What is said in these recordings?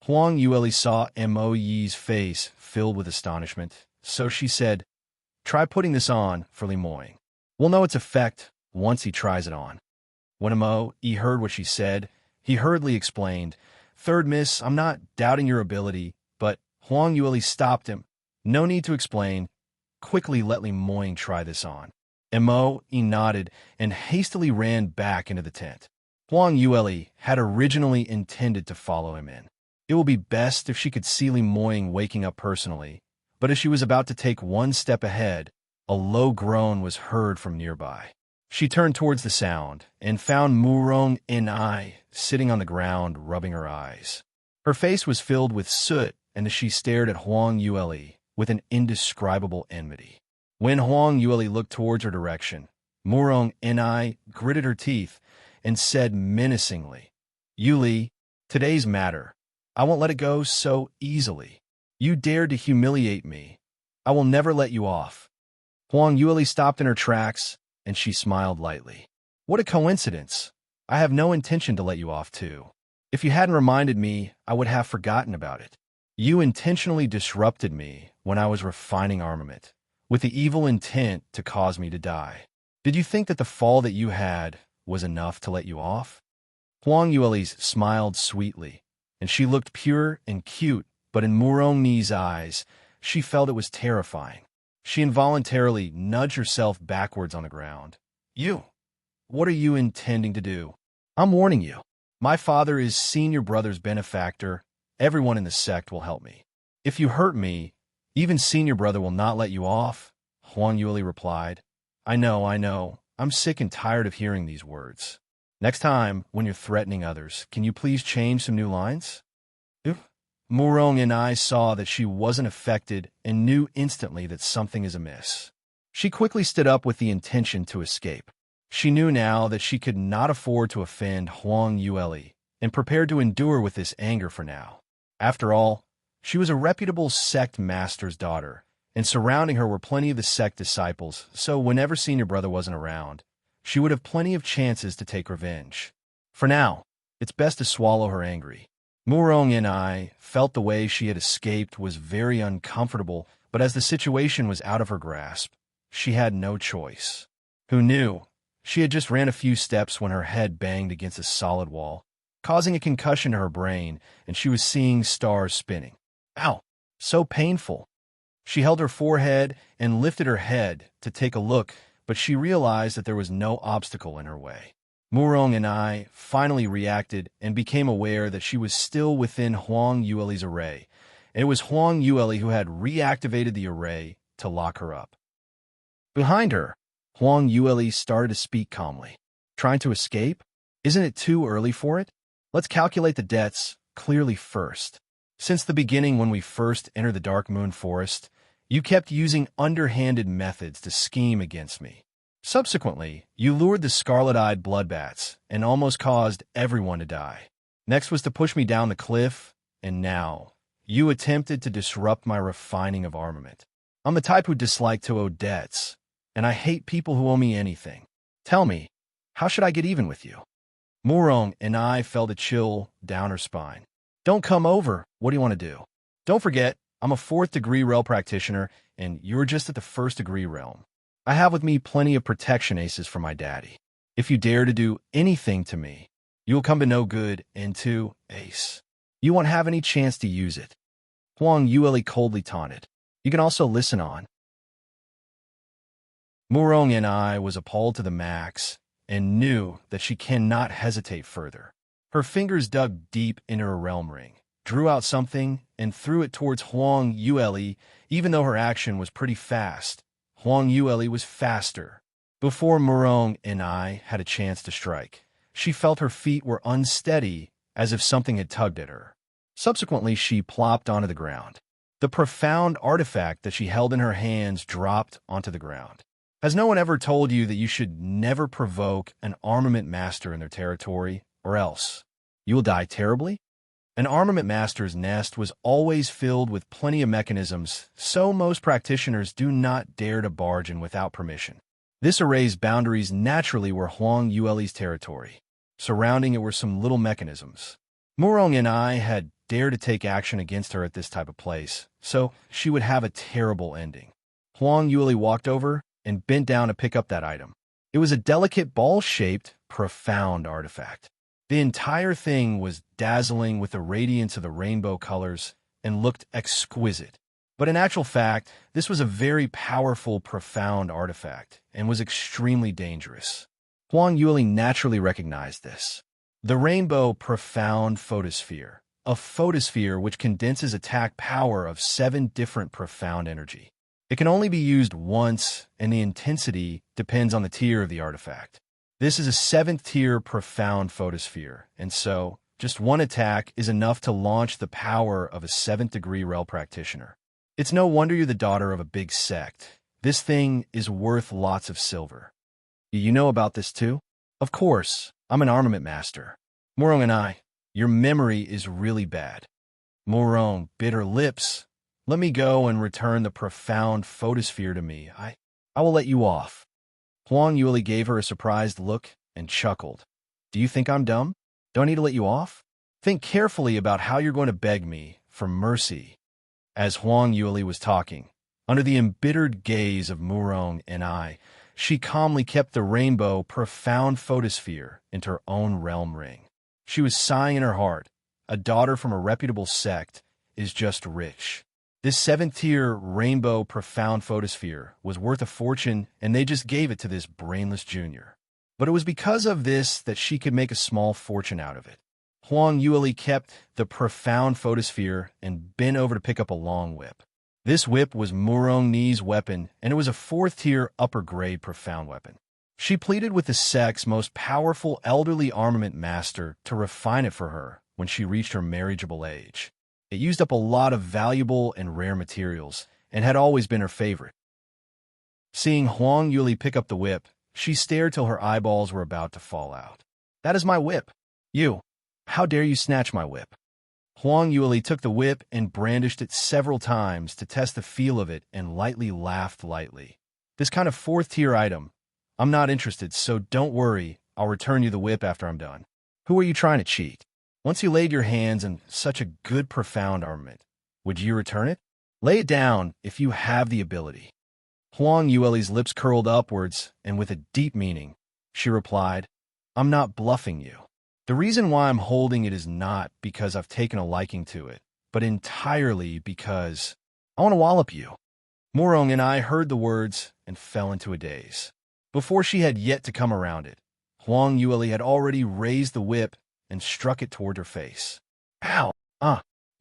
Huang Yueli saw Mo Yi's face filled with astonishment, so she said, "Try putting this on for Li Moing. We'll know its effect once he tries it on." When Mo Yi heard what she said, he hurriedly explained, "Third miss, I'm not doubting your ability," but Huang Yueli stopped him. "No need to explain. Quickly let Li Moing try this on." Mo Yi nodded and hastily ran back into the tent. Huang Yueli had originally intended to follow him in. It would be best if she could see Li Moing waking up personally, but as she was about to take one step ahead, a low groan was heard from nearby. She turned towards the sound and found Murong Ni sitting on the ground rubbing her eyes. Her face was filled with soot, and as she stared at Huang Yueli with an indescribable enmity. When Huang Yueli looked towards her direction, Murong Ni gritted her teeth and said menacingly, "Yuli, today's matter. I won't let it go so easily. You dared to humiliate me. I will never let you off." Huang Yueli stopped in her tracks, and she smiled lightly. "What a coincidence. I have no intention to let you off, too. If you hadn't reminded me, I would have forgotten about it. You intentionally disrupted me when I was refining armament, with the evil intent to cause me to die. Did you think that the fall that you had was enough to let you off?" Huang Yueli smiled sweetly, and she looked pure and cute, but in Murong Ni's eyes, she felt it was terrifying. She involuntarily nudged herself backwards on the ground. "You, what are you intending to do? I'm warning you. My father is senior brother's benefactor. Everyone in the sect will help me. If you hurt me, even senior brother will not let you off," Huang Yueli replied. I know. I'm sick and tired of hearing these words. Next time, when you're threatening others, can you please change some new lines?" Murong and I saw that she wasn't affected and knew instantly that something is amiss. She quickly stood up with the intention to escape. She knew now that she could not afford to offend Huang Yueli and prepared to endure with this anger for now. After all, she was a reputable sect master's daughter, and surrounding her were plenty of the sect disciples, so whenever senior brother wasn't around, she would have plenty of chances to take revenge. For now, it's best to swallow her anger. Murong and I felt the way she had escaped was very uncomfortable, but as the situation was out of her grasp, she had no choice. Who knew? She had just ran a few steps when her head banged against a solid wall, causing a concussion to her brain, and she was seeing stars spinning. Ow! So painful. She held her forehead and lifted her head to take a look, but she realized that there was no obstacle in her way. Murong and I finally reacted and became aware that she was still within Huang Yueli's array, and it was Huang Yueli who had reactivated the array to lock her up. Behind her, Huang Yueli started to speak calmly. "Trying to escape? Isn't it too early for it? Let's calculate the debts clearly first. Since the beginning when we first entered the Dark Moon Forest, you kept using underhanded methods to scheme against me. Subsequently, you lured the scarlet-eyed bloodbats and almost caused everyone to die. Next was to push me down the cliff, and now you attempted to disrupt my refining of armament. I'm the type who dislike to owe debts, and I hate people who owe me anything. Tell me, how should I get even with you?" Murong and I felt a chill down her spine. "Don't come over. What do you want to do? Don't forget, I'm a 4th-degree realm practitioner, and you're just at the 1st-degree realm. I have with me plenty of protection aces from my daddy. If you dare to do anything to me, you will come to no good, and to ace. You won't have any chance to use it." Huang Yueli coldly taunted. "You can also listen on." Murong and I was appalled to the max and knew that she cannot hesitate further. Her fingers dug deep into her realm ring, drew out something, and threw it towards Huang Yueli. Even though her action was pretty fast, Huang Yueli was faster. Before Murong and I had a chance to strike, she felt her feet were unsteady, as if something had tugged at her. Subsequently, she plopped onto the ground. The profound artifact that she held in her hands dropped onto the ground. Has no one ever told you that you should never provoke an armament master in their territory, or else you will die terribly? An armament master's nest was always filled with plenty of mechanisms, so most practitioners do not dare to barge in without permission. This array's boundaries naturally were Huang Yueli's territory. Surrounding it were some little mechanisms. Murong and I had dared to take action against her at this type of place, so she would have a terrible ending. Huang Yuli walked over and bent down to pick up that item. It was a delicate ball-shaped, profound artifact. The entire thing was dazzling with the radiance of the rainbow colors and looked exquisite. But in actual fact, this was a very powerful, profound artifact and was extremely dangerous. Huang Yuli naturally recognized this. The rainbow profound photosphere, a photosphere which condenses attack power of 7 different profound energy. It can only be used once, and the intensity depends on the tier of the artifact. This is a 7th tier profound photosphere, and so just one attack is enough to launch the power of a 7th degree Rel practitioner. It's no wonder you're the daughter of a big sect. This thing is worth lots of silver. You know about this too? Of course, I'm an armament master. Murong and I, your memory is really bad. Murong bit her lips. Let me go and return the profound photosphere to me. I will let you off. Huang Yuli gave her a surprised look and chuckled. Do you think I'm dumb? Do I need to let you off? Think carefully about how you're going to beg me for mercy. As Huang Yuli was talking, under the embittered gaze of Murong and I, she calmly kept the rainbow profound photosphere into her own realm ring. She was sighing in her heart. A daughter from a reputable sect is just rich. This 7th tier rainbow profound photosphere was worth a fortune, and they just gave it to this brainless junior. But it was because of this that she could make a small fortune out of it. Huang Yuli kept the profound photosphere and bent over to pick up a long whip. This whip was Murong Ni's weapon, and it was a 4th tier upper grade profound weapon. She pleaded with the sect's most powerful elderly armament master to refine it for her when she reached her marriageable age. It used up a lot of valuable and rare materials, and had always been her favorite. Seeing Huang Yuli pick up the whip, she stared till her eyeballs were about to fall out. That is my whip. You, how dare you snatch my whip? Huang Yuli took the whip and brandished it several times to test the feel of it and lightly laughed lightly. This kind of 4th tier item, I'm not interested, so don't worry, I'll return you the whip after I'm done. Who are you trying to cheat? Once you laid your hands on such a good profound armament, would you return it? Lay it down if you have the ability. Huang Yuli's lips curled upwards, and with a deep meaning, she replied, I'm not bluffing you. The reason why I'm holding it is not because I've taken a liking to it, but entirely because I want to wallop you. Murong and I heard the words and fell into a daze. Before she had yet to come around it, Huang Yuli had already raised the whip and struck it toward her face. Ow!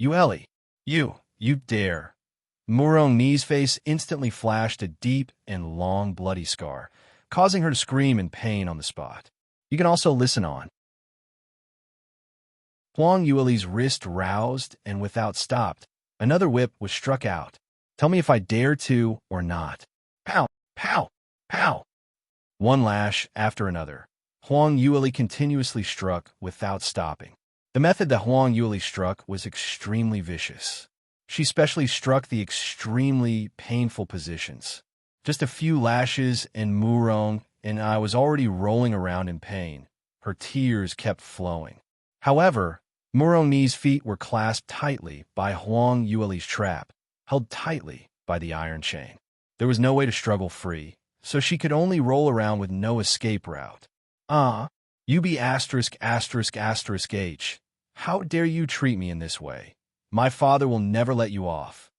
Yuli! You dare! Murong Ni's face instantly flashed a deep and long bloody scar, causing her to scream in pain on the spot. You can also listen on. Huang Yuli's wrist roused and without stopped. Another whip was struck out. Tell me if I dare to or not. Pow! Pow! Pow! One lash after another. Huang Yuli continuously struck without stopping. The method that Huang Yuli struck was extremely vicious. She specially struck the extremely painful positions. Just a few lashes and Murong and I was already rolling around in pain. Her tears kept flowing. However, Murong Ni's feet were clasped tightly by Huang Yuli's trap, held tightly by the iron chain. There was no way to struggle free, so she could only roll around with no escape route. UB******H. How dare you treat me in this way? My father will never let you off.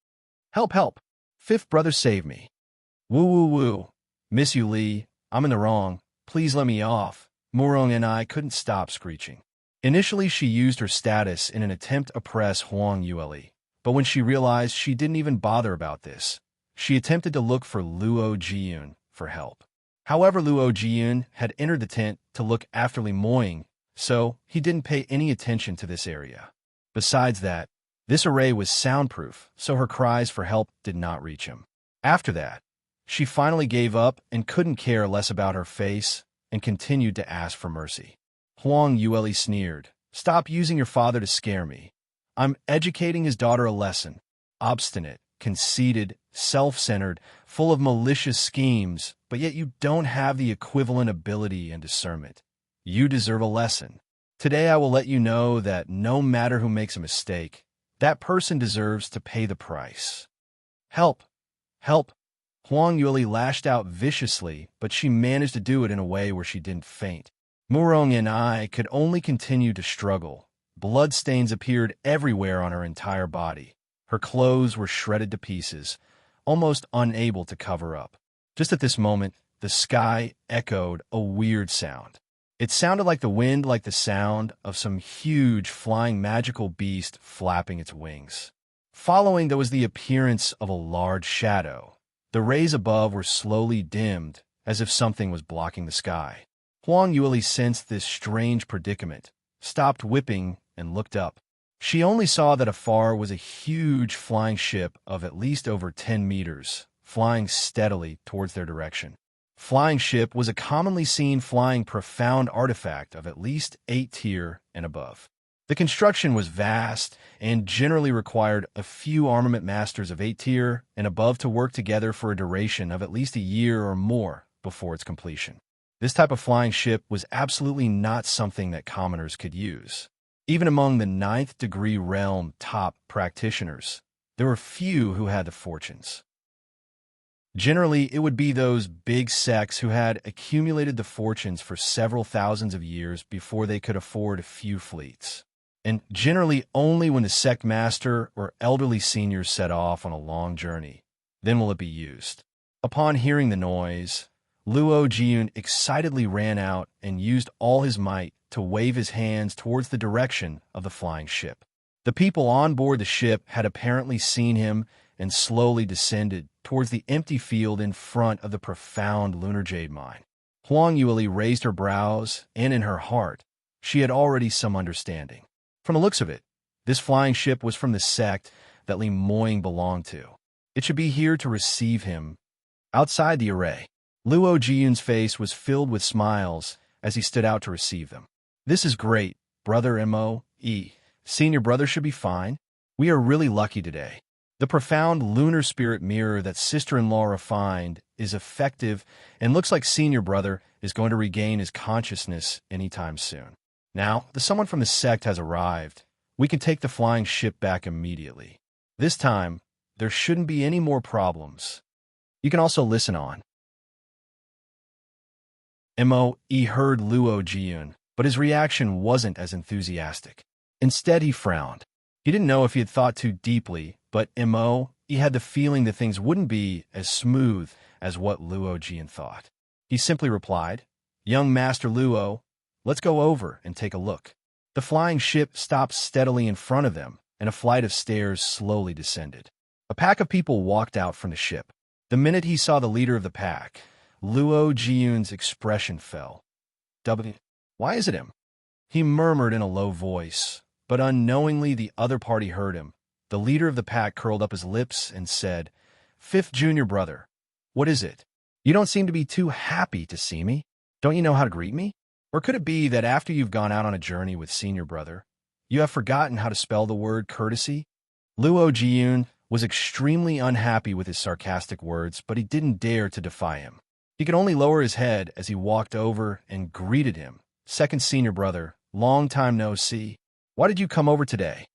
Help, help! 5th brother, save me. Woo, woo, woo. Miss Yuli, I'm in the wrong. Please let me off. Murong and I couldn't stop screeching. Initially, she used her status in an attempt to oppress Huang Yuli, but when she realized she didn't even bother about this, she attempted to look for Luo Jiyun for help. However, Luo Jiyun had entered the tent to look after Limoying, so he didn't pay any attention to this area. Besides that, this array was soundproof, so her cries for help did not reach him. After that, she finally gave up and couldn't care less about her face and continued to ask for mercy. Huang Yuli sneered, Stop using your father to scare me. I'm educating his daughter a lesson. Obstinate, conceited, self-centered, full of malicious schemes, but yet you don't have the equivalent ability and discernment. You deserve a lesson. Today I will let you know that no matter who makes a mistake, that person deserves to pay the price. Help! Help! Huang Yuli lashed out viciously, but she managed to do it in a way where she didn't faint. Murong and I could only continue to struggle. Bloodstains appeared everywhere on her entire body. Her clothes were shredded to pieces, almost unable to cover up. Just at this moment, the sky echoed a weird sound. It sounded like the wind, like the sound of some huge flying magical beast flapping its wings. Following, there was the appearance of a large shadow. The rays above were slowly dimmed, as if something was blocking the sky. Huang Yuli sensed this strange predicament, stopped whipping, and looked up. She only saw that afar was a huge flying ship of at least over 10 meters, flying steadily towards their direction. Flying ship was a commonly seen flying profound artifact of at least 8 tier and above. The construction was vast and generally required a few armament masters of 8 tier and above to work together for a duration of at least a year or more before its completion. This type of flying ship was absolutely not something that commoners could use. Even among the 9th degree realm top practitioners, there were few who had the fortunes. Generally, it would be those big sects who had accumulated the fortunes for several thousands of years before they could afford a few fleets. And generally only when the sect master or elderly seniors set off on a long journey, then will it be used. Upon hearing the noise, Luo Jiun excitedly ran out and used all his might to wave his hands towards the direction of the flying ship. The people on board the ship had apparently seen him and slowly descended towards the empty field in front of the profound lunar jade mine. Huang Yuli raised her brows, and in her heart, she had already some understanding. From the looks of it, this flying ship was from the sect that Li Moying belonged to. It should be here to receive him. Outside the array, Luo Jiyun's face was filled with smiles as he stood out to receive them. This is great, Brother Moe. Senior brother should be fine. We are really lucky today. The profound lunar spirit mirror that sister-in-law refined is effective and looks like senior brother is going to regain his consciousness anytime soon. Now, the someone from the sect has arrived. We can take the flying ship back immediately. This time, there shouldn't be any more problems. You can also listen on. Moe heard Luo Jiyun, but his reaction wasn't as enthusiastic. Instead, he frowned. He didn't know if he had thought too deeply, but Moe had the feeling that things wouldn't be as smooth as what Luo Jiyun thought. He simply replied, "Young Master Luo, let's go over and take a look." The flying ship stopped steadily in front of them, and a flight of stairs slowly descended. A pack of people walked out from the ship. The minute he saw the leader of the pack, Luo Jiyun's expression fell. Why is it him?" He murmured in a low voice, but unknowingly the other party heard him. The leader of the pack curled up his lips and said, "Fifth junior brother, what is it? You don't seem to be too happy to see me. Don't you know how to greet me? Or could it be that after you've gone out on a journey with senior brother, you have forgotten how to spell the word courtesy?" Luo Jiyun was extremely unhappy with his sarcastic words, but he didn't dare to defy him. He could only lower his head as he walked over and greeted him. "Second senior brother, long time no see. Why did you come over today?"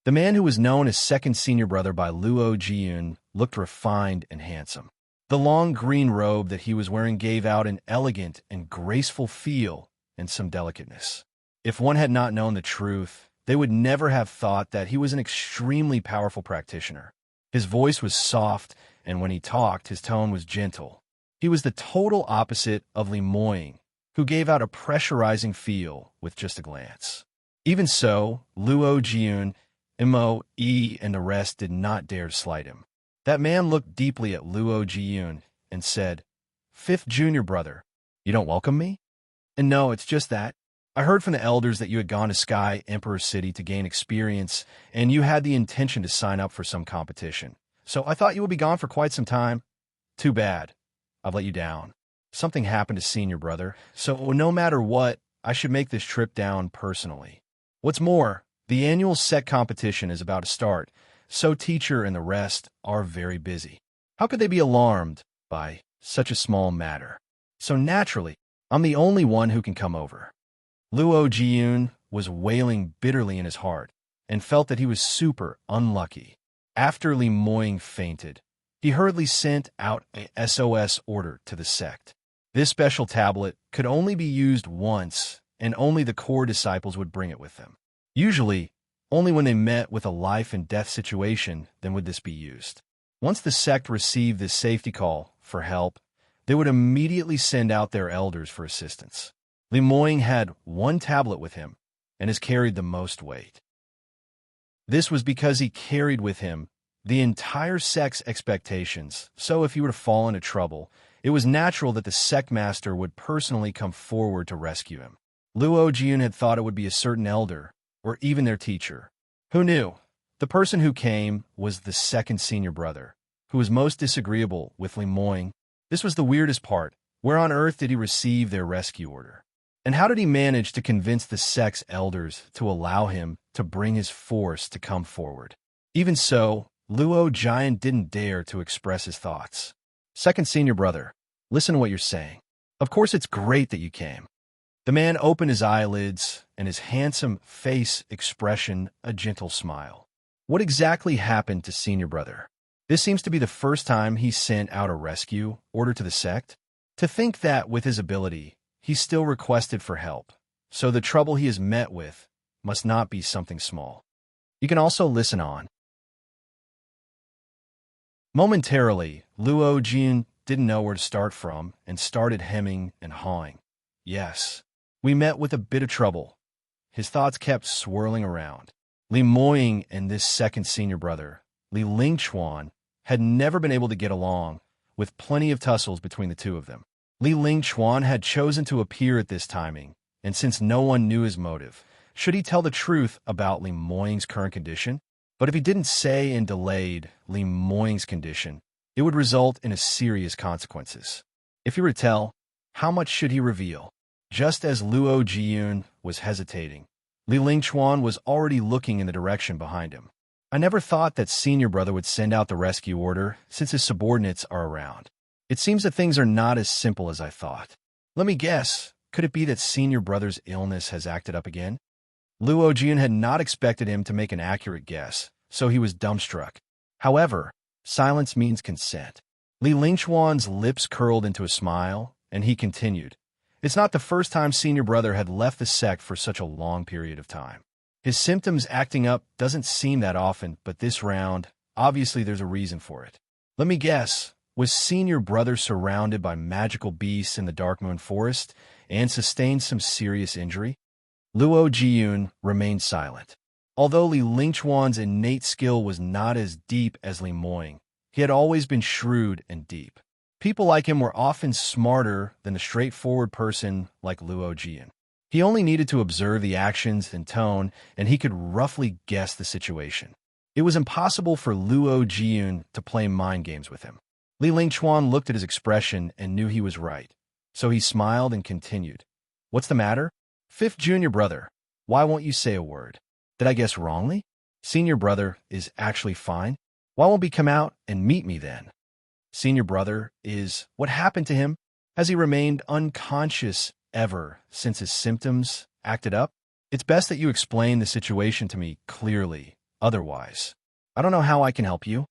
The man who was known as second senior brother by Luo Jiyun looked refined and handsome. The long green robe that he was wearing gave out an elegant and graceful feel and some delicateness. If one had not known the truth, they would never have thought that he was an extremely powerful practitioner. His voice was soft, and when he talked, his tone was gentle. He was the total opposite of Li Moying, who gave out a pressurizing feel with just a glance. Even so, Luo Jiyun, Moe, and the rest did not dare slight him. That man looked deeply at Luo Jiyun and said, "Fifth junior brother, you don't welcome me?" "And no, it's just that. I heard from the elders that you had gone to Sky Emperor City to gain experience, and you had the intention to sign up for some competition. So I thought you would be gone for quite some time. Too bad. I've let you down. Something happened to senior brother, so no matter what, I should make this trip down personally. What's more, the annual set competition is about to start, so teacher and the rest are very busy. How could they be alarmed by such a small matter? So naturally, I'm the only one who can come over." Luo Jiyun was wailing bitterly in his heart and felt that he was super unlucky. After Li Moying fainted, he hurriedly sent out a SOS order to the sect. This special tablet could only be used once, and only the core disciples would bring it with them. Usually, only when they met with a life-and-death situation then would this be used. Once the sect received this safety call for help, they would immediately send out their elders for assistance. Li Moying had one tablet with him and has carried the most weight. This was because he carried with him the entire sect's expectations, so if he were to fall into trouble, it was natural that the sect master would personally come forward to rescue him. Luo Jiun had thought it would be a certain elder, or even their teacher. Who knew? The person who came was the second senior brother, who was most disagreeable with Li Moying. This was the weirdest part. Where on earth did he receive their rescue order? And how did he manage to convince the sect's elders to allow him to bring his force to come forward? Even so, Luo Jian didn't dare to express his thoughts. Second senior brother, listen to what you're saying. Of course it's great that you came. The man opened his eyelids, and his handsome face expression a gentle smile. What exactly happened to senior brother? This seems to be the first time he sent out a rescue order to the sect. To think that with his ability, he still requested for help, so the trouble he has met with must not be something small. You can also listen on. Momentarily, Luo Jian didn't know where to start from and started hemming and hawing. Yes, we met with a bit of trouble. His thoughts kept swirling around. Li Moying and this second senior brother, Li Lingchuan, had never been able to get along, with plenty of tussles between the two of them. Li Lingchuan had chosen to appear at this timing, and since no one knew his motive, should he tell the truth about Li Moying's current condition? But if he didn't say and delayed Li Moying's condition, it would result in serious consequences. If he were to tell, how much should he reveal? Just as Luo Jiun was hesitating, Li Lingchuan was already looking in the direction behind him. I never thought that senior brother would send out the rescue order since his subordinates are around. It seems that things are not as simple as I thought. Let me guess, could it be that senior brother's illness has acted up again? Luo Jian had not expected him to make an accurate guess, so he was dumbstruck. However, silence means consent. Li Lingchuan's lips curled into a smile, and he continued. It's not the first time senior brother had left the sect for such a long period of time. His symptoms acting up doesn't seem that often, but this round, obviously there's a reason for it. Let me guess, was senior brother surrounded by magical beasts in the Dark Moon Forest and sustained some serious injury? Luo Jiun remained silent. Although Li Lingchuan's innate skill was not as deep as Li Moying, he had always been shrewd and deep. People like him were often smarter than a straightforward person like Luo Jian. He only needed to observe the actions and tone, and he could roughly guess the situation. It was impossible for Luo Jiun to play mind games with him. Li Lingchuan looked at his expression and knew he was right, so he smiled and continued. What's the matter? Fifth junior brother, why won't you say a word? Did I guess wrongly? Senior brother is actually fine. Why won't he come out and meet me then? Senior brother is... What happened to him? Has he remained unconscious ever since his symptoms acted up? It's best that you explain the situation to me clearly. Otherwise, I don't know how I can help you.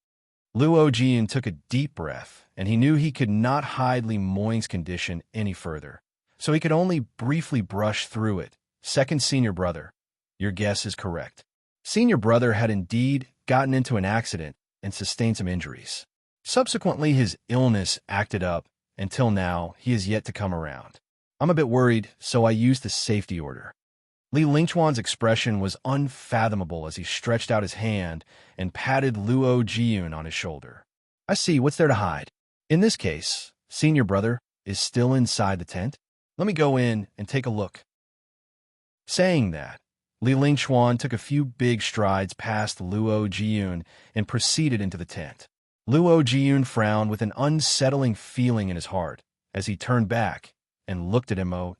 Luo Jian took a deep breath, and he knew he could not hide Li Moying's condition any further, so he could only briefly brush through it. Second senior brother, your guess is correct. Senior brother had indeed gotten into an accident and sustained some injuries. Subsequently, his illness acted up. Until now, he is yet to come around. I'm a bit worried, so I used the safety order. Li Lingchuan's expression was unfathomable as he stretched out his hand and patted Luo Jiun on his shoulder. I see, what's there to hide? In this case, senior brother is still inside the tent. Let me go in and take a look. Saying that, Li Lingchuan took a few big strides past Luo Jiun and proceeded into the tent. Luo Jiun frowned with an unsettling feeling in his heart as he turned back and looked at Mo.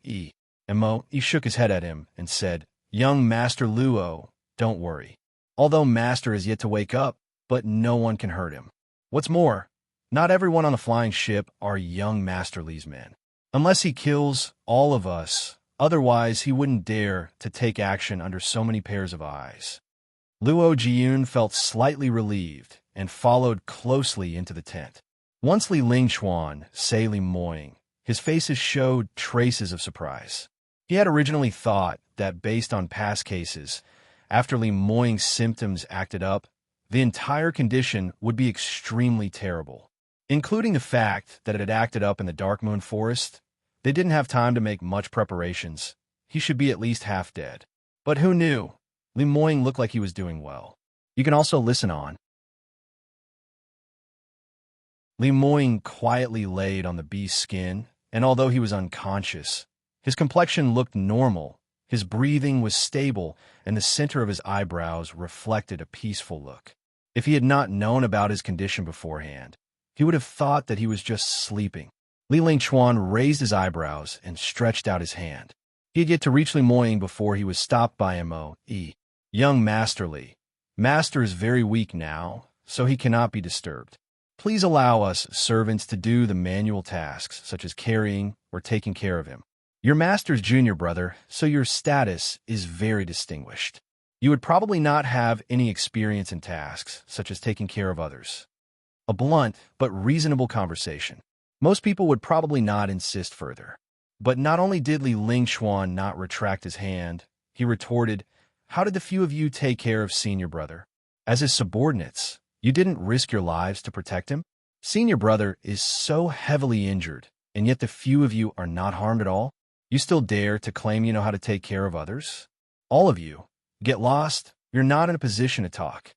Mo shook his head at him and said, Young Master Luo, don't worry. Although Master is yet to wake up, but no one can hurt him. What's more, not everyone on the flying ship are young Master Li's men. Unless he kills all of us, Otherwise, he wouldn't dare to take action under so many pairs of eyes. Luo Jiyun felt slightly relieved and followed closely into the tent. Once Li Lingchuan, say Li Moying, his faces showed traces of surprise. He had originally thought that based on past cases, after Li Moying's symptoms acted up, the entire condition would be extremely terrible. Including the fact that it had acted up in the Dark Moon Forest, they didn't have time to make much preparations. He should be at least half dead. But who knew? Li Moying looked like he was doing well. You can also listen on. Li Moying quietly laid on the beast's skin, and although he was unconscious, his complexion looked normal, his breathing was stable, and the center of his eyebrows reflected a peaceful look. If he had not known about his condition beforehand, he would have thought that he was just sleeping. Li Lingchuan raised his eyebrows and stretched out his hand. He had yet to reach Li Moying before he was stopped by Mo.E. Young Master Li. Master is very weak now, so he cannot be disturbed. Please allow us servants to do the manual tasks, such as carrying or taking care of him. Your master's junior brother, so your status is very distinguished. You would probably not have any experience in tasks, such as taking care of others. A blunt but reasonable conversation. Most people would probably not insist further. But not only did Li Lingchuan not retract his hand, he retorted, "How did the few of you take care of senior brother? As his subordinates, you didn't risk your lives to protect him? Senior brother is so heavily injured, and yet the few of you are not harmed at all? You still dare to claim you know how to take care of others? All of you, get lost. You're not in a position to talk."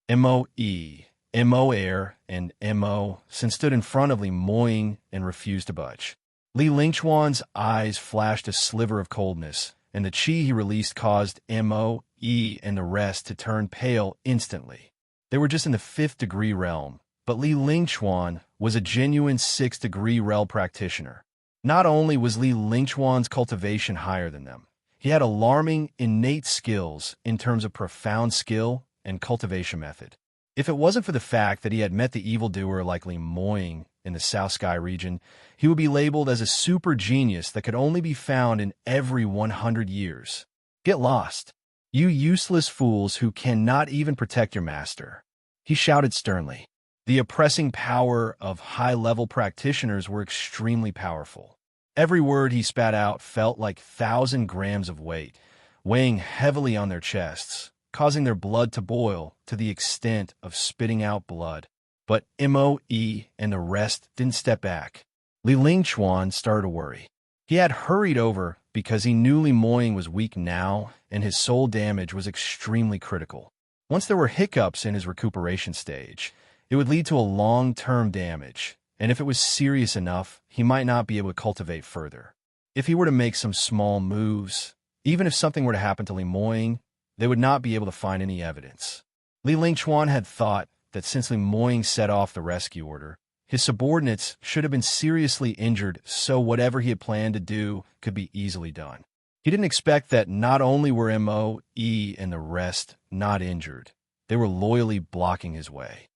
M.O.E., M.O.Air, and M.O. Sin stood in front of Li Moying and refused to budge. Li Lingchuan's eyes flashed a sliver of coldness, and the qi he released caused M.O.E. and the rest to turn pale instantly. They were just in the 5th degree realm, but Li Lingchuan was a genuine 6th degree realm practitioner. Not only was Li Lingchuan's cultivation higher than them, he had alarming innate skills in terms of profound skill and cultivation method. If it wasn't for the fact that he had met the evildoer like Li Moying in the South Sky region, he would be labeled as a super genius that could only be found in every 100 years. Get lost, you useless fools who cannot even protect your master, he shouted sternly. The oppressing power of high-level practitioners were extremely powerful. Every word he spat out felt like 1,000 grams of weight, weighing heavily on their chests, causing their blood to boil to the extent of spitting out blood. But M.O.E. and the rest didn't step back. Li Lingchuan started to worry. He had hurried over because he knew Li Moying was weak now and his soul damage was extremely critical. Once there were hiccups in his recuperation stage, it would lead to a long-term damage, and if it was serious enough, he might not be able to cultivate further. If he were to make some small moves, even if something were to happen to Li Moying, they would not be able to find any evidence. Li Lingchuan had thought that since Li Moying set off the rescue order, his subordinates should have been seriously injured, so whatever he had planned to do could be easily done. He didn't expect that not only were M.O.E. and the rest not injured, they were loyally blocking his way.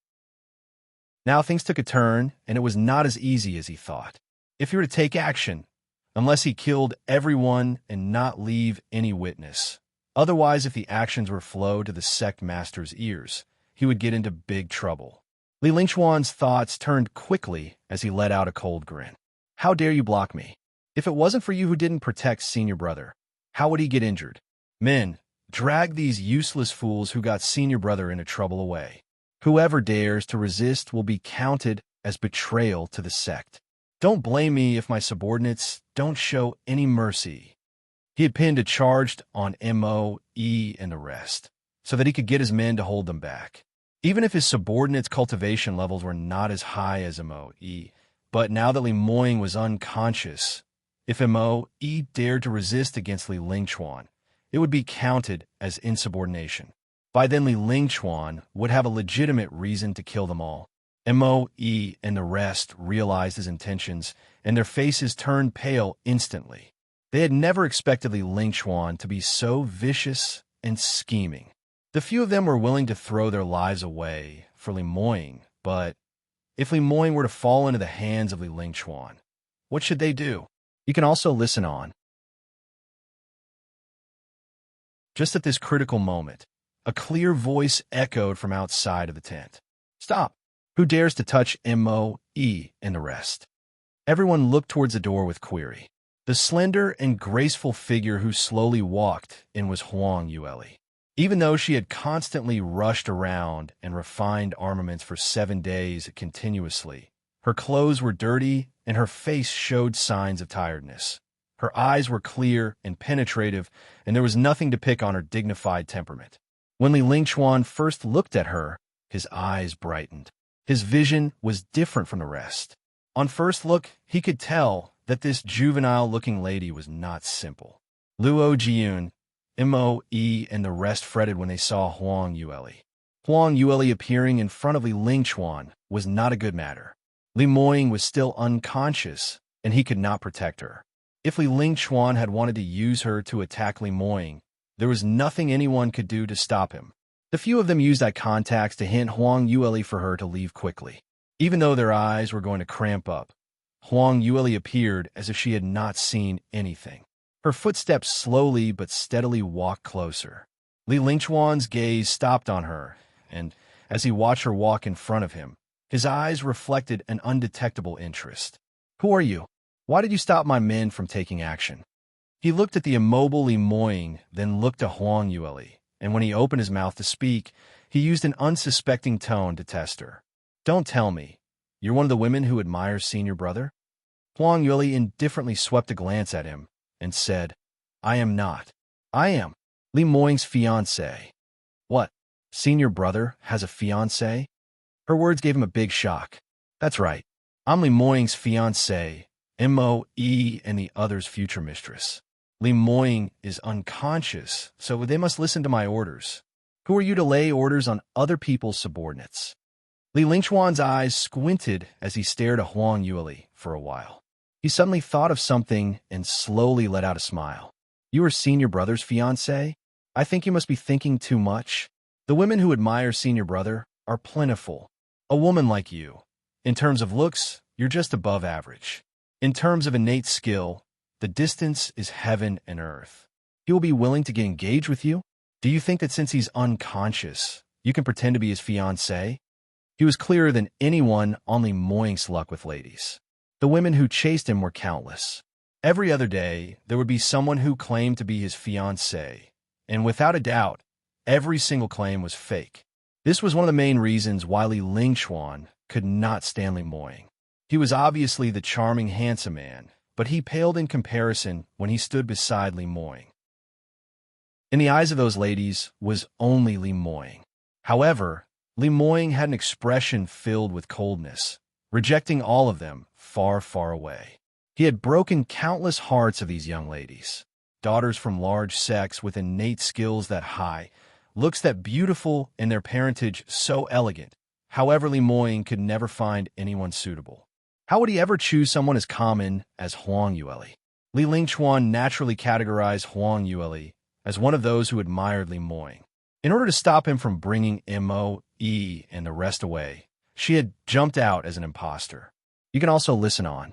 Now things took a turn, and it was not as easy as he thought. If he were to take action, unless he killed everyone and not leave any witness. Otherwise, if the actions were flowed to the sect master's ears, he would get into big trouble. Li Lingchuan's thoughts turned quickly as he let out a cold grin. How dare you block me? If it wasn't for you who didn't protect senior brother, how would he get injured? Men, drag these useless fools who got senior brother into trouble away. Whoever dares to resist will be counted as betrayal to the sect. Don't blame me if my subordinates don't show any mercy. He had pinned a charge on M.O.E. and the rest, so that he could get his men to hold them back. Even if his subordinates' cultivation levels were not as high as M.O.E., but now that Li Moying was unconscious, if M.O.E. dared to resist against Li Lingchuan, it would be counted as insubordination. By then, Li Lingchuan would have a legitimate reason to kill them all. M.O.E. and the rest realized his intentions, and their faces turned pale instantly. They had never expected Li Lingchuan to be so vicious and scheming. The few of them were willing to throw their lives away for Li Moying, but if Li Moying were to fall into the hands of Li Lingchuan, what should they do? You can also listen on. Just at this critical moment, a clear voice echoed from outside of the tent. "Stop! Who dares to touch Moe and the rest?" Everyone looked towards the door with query. The slender and graceful figure who slowly walked in was Huang Yueli. Even though she had constantly rushed around and refined armaments for 7 days continuously, her clothes were dirty and her face showed signs of tiredness. Her eyes were clear and penetrative, and there was nothing to pick on her dignified temperament. When Li Lingchuan first looked at her, his eyes brightened. His vision was different from the rest. On first look, he could tell that this juvenile-looking lady was not simple. Luo Jiun, Moe, and the rest fretted when they saw Huang Yueli. Huang Yueli appearing in front of Li Lingchuan was not a good matter. Li Moying was still unconscious, and he could not protect her. If Li Lingchuan had wanted to use her to attack Li Moying, there was nothing anyone could do to stop him. The few of them used eye contacts to hint Huang Yueli for her to leave quickly. Even though their eyes were going to cramp up, Huang Yueli appeared as if she had not seen anything. Her footsteps slowly but steadily walked closer. Li Lingchuan's gaze stopped on her, and as he watched her walk in front of him, his eyes reflected an undetectable interest. "Who are you? Why did you stop my men from taking action?" He looked at the immobile Li Moying, then looked to Huang Yueli, and when he opened his mouth to speak, he used an unsuspecting tone to test her. "Don't tell me. You're one of the women who admires senior brother?" Huang Yueli indifferently swept a glance at him and said, "I am not. I am Li Moying's fiancé." "What? Senior brother has a fiancé?" Her words gave him a big shock. "That's right. I'm Li Moying's fiancé, Moe, and the other's future mistress. Li Moying is unconscious, so they must listen to my orders. Who are you to lay orders on other people's subordinates?" Li Lingchuan's eyes squinted as he stared at Huang Yueli for a while. He suddenly thought of something and slowly let out a smile. "You are senior brother's fiancé? I think you must be thinking too much. The women who admire senior brother are plentiful. A woman like you. In terms of looks, you're just above average. In terms of innate skill, the distance is heaven and earth. He will be willing to get engaged with you? Do you think that since he's unconscious, you can pretend to be his fiancé?" He was clearer than anyone on Li Moying's luck with ladies. The women who chased him were countless. Every other day, there would be someone who claimed to be his fiancé, and without a doubt, every single claim was fake. This was one of the main reasons why Li Lingchuan could not stand Li Moying. He was obviously the charming, handsome man, but he paled in comparison when he stood beside Li Moying. In the eyes of those ladies was only Li Moying. However, Li Moying had an expression filled with coldness, rejecting all of them far, far away. He had broken countless hearts of these young ladies, daughters from large sects with innate skills that high, looks that beautiful, and their parentage so elegant. However, Li Moying could never find anyone suitable. How would he ever choose someone as common as Huang Yueli? Li Lingchuan naturally categorized Huang Yueli as one of those who admired Li Moying. In order to stop him from bringing Moe and the rest away, she had jumped out as an imposter. You can also listen on.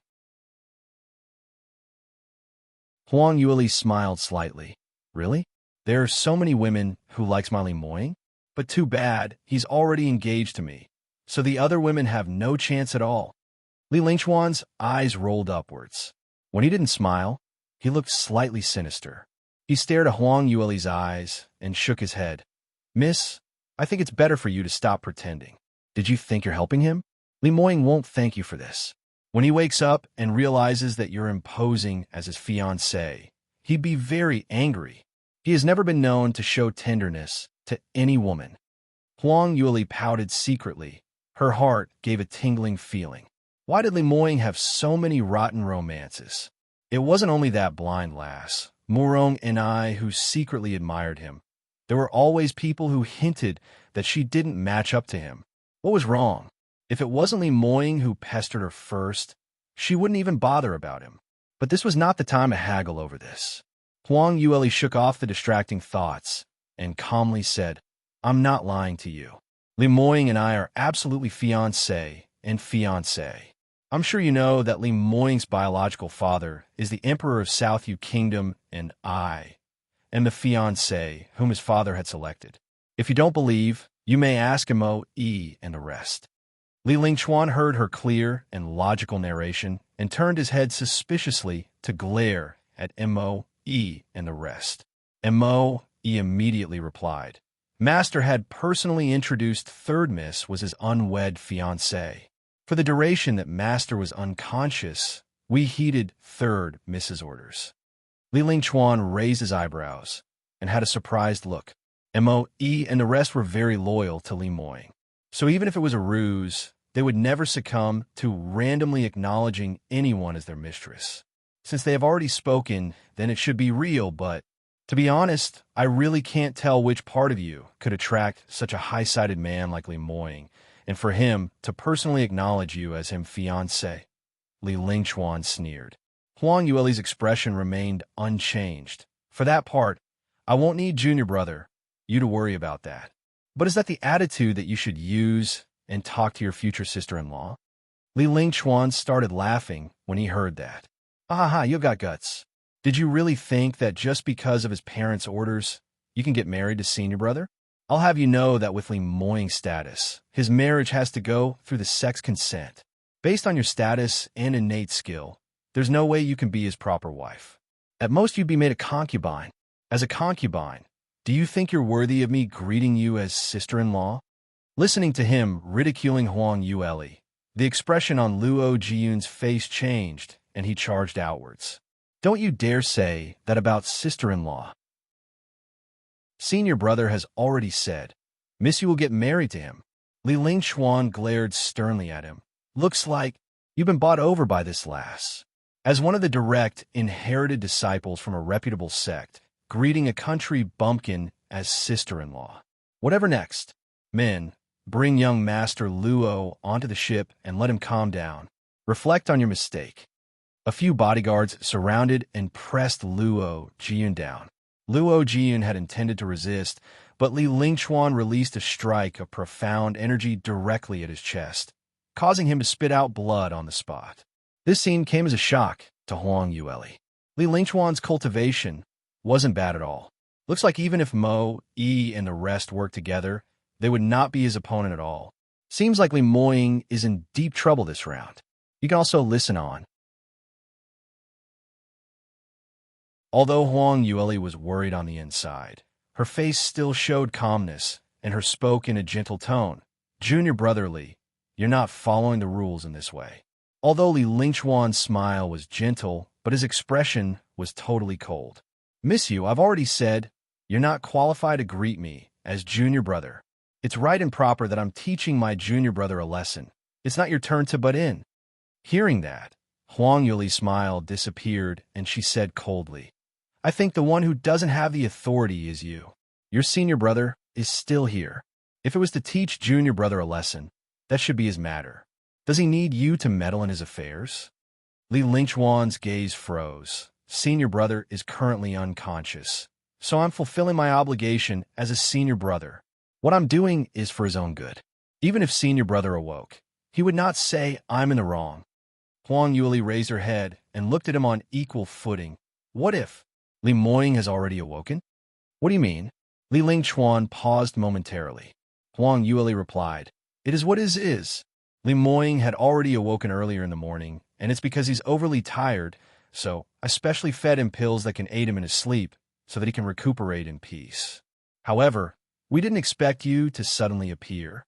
Huang Yueli smiled slightly. "Really? There are so many women who likes my Li Moying? But too bad, he's already engaged to me, so the other women have no chance at all." Li Lingchuan's eyes rolled upwards. When he didn't smile, he looked slightly sinister. He stared at Huang Yueli's eyes and shook his head. "Miss, I think it's better for you to stop pretending. Did you think you're helping him? Li Moying won't thank you for this. When he wakes up and realizes that you're imposing as his fiancé, he'd be very angry. He has never been known to show tenderness to any woman." Huang Yueli pouted secretly. Her heart gave a tingling feeling. Why did Li Moying have so many rotten romances? It wasn't only that blind lass, Murong and I, who secretly admired him. There were always people who hinted that she didn't match up to him. What was wrong? If it wasn't Li Moying who pestered her first, she wouldn't even bother about him. But this was not the time to haggle over this. Huang Yueli shook off the distracting thoughts and calmly said, "I'm not lying to you. Li Moying and I are absolutely fiancé and fiancé. I'm sure you know that Li Moying's biological father is the Emperor of South Yu Kingdom, and I and the fiancé whom his father had selected. If you don't believe, you may ask Mo, and the rest. Li Lingchuan heard her clear and logical narration and turned his head suspiciously to glare at Mo, and the rest. Mo immediately replied. Master had personally introduced Third Miss was his unwed fiancée. For the duration that Master was unconscious, we heeded Third Miss's orders. Li Lingchuan raised his eyebrows and had a surprised look. Mo, and the rest were very loyal to Li Moying. So even if it was a ruse, they would never succumb to randomly acknowledging anyone as their mistress. Since they have already spoken, then it should be real, but to be honest, I really can't tell which part of you could attract such a high-sided man like Li Moying, and for him to personally acknowledge you as him fiancé. Li Lingchuan sneered. Huang Yueli's expression remained unchanged. For that part, I won't need junior brother, you to worry about that. But is that the attitude that you should use and talk to your future sister-in-law? Li Lingchuan started laughing when he heard that. You got guts. Did you really think that just because of his parents' orders, you can get married to senior brother? I'll have you know that with Li Moying's status, his marriage has to go through the sex consent. Based on your status and innate skill, there's no way you can be his proper wife. At most, you'd be made a concubine. As a concubine, do you think you're worthy of me greeting you as sister-in-law? Listening to him ridiculing Huang Yueli, the expression on Luo Jiyun's face changed, and he charged outwards. Don't you dare say that about sister-in-law. Senior brother has already said, Missy will get married to him. Li Lingchuan glared sternly at him. Looks like you've been bought over by this lass. As one of the direct, inherited disciples from a reputable sect, greeting a country bumpkin as sister-in-law. Whatever next. Men, bring young Master Luo onto the ship and let him calm down. Reflect on your mistake. A few bodyguards surrounded and pressed Luo Jiyun down. Luo Jiyun had intended to resist, but Li Lingchuan released a strike of profound energy directly at his chest, causing him to spit out blood on the spot. This scene came as a shock to Huang Yueli. Li Lingchuan's cultivation wasn't bad at all. Looks like even if Mo, and the rest worked together, they would not be his opponent at all. Seems like Li Moying is in deep trouble this round. You can also listen on. Although Huang Yueli was worried on the inside, her face still showed calmness, and her spoke in a gentle tone. Junior brother Li, you're not following the rules in this way. Although Li Lingchuan's smile was gentle, but his expression was totally cold. Miss you, I've already said, you're not qualified to greet me as junior brother. It's right and proper that I'm teaching my junior brother a lesson. It's not your turn to butt in. Hearing that, Huang Yueli's smile disappeared, and she said coldly, I think the one who doesn't have the authority is you. Your senior brother is still here. If it was to teach junior brother a lesson, that should be his matter. Does he need you to meddle in his affairs? Li Lingchuan's gaze froze. Senior brother is currently unconscious, so I'm fulfilling my obligation as a senior brother. What I'm doing is for his own good. Even if senior brother awoke, he would not say I'm in the wrong. Huang Yueli raised her head and looked at him on equal footing. What if Li Moying has already awoken? What do you mean? Li Lingchuan paused momentarily. Huang Yueli replied, It is what it is. Li Moying had already awoken earlier in the morning, and it's because he's overly tired, so I specially fed him pills that can aid him in his sleep so that he can recuperate in peace. However, we didn't expect you to suddenly appear.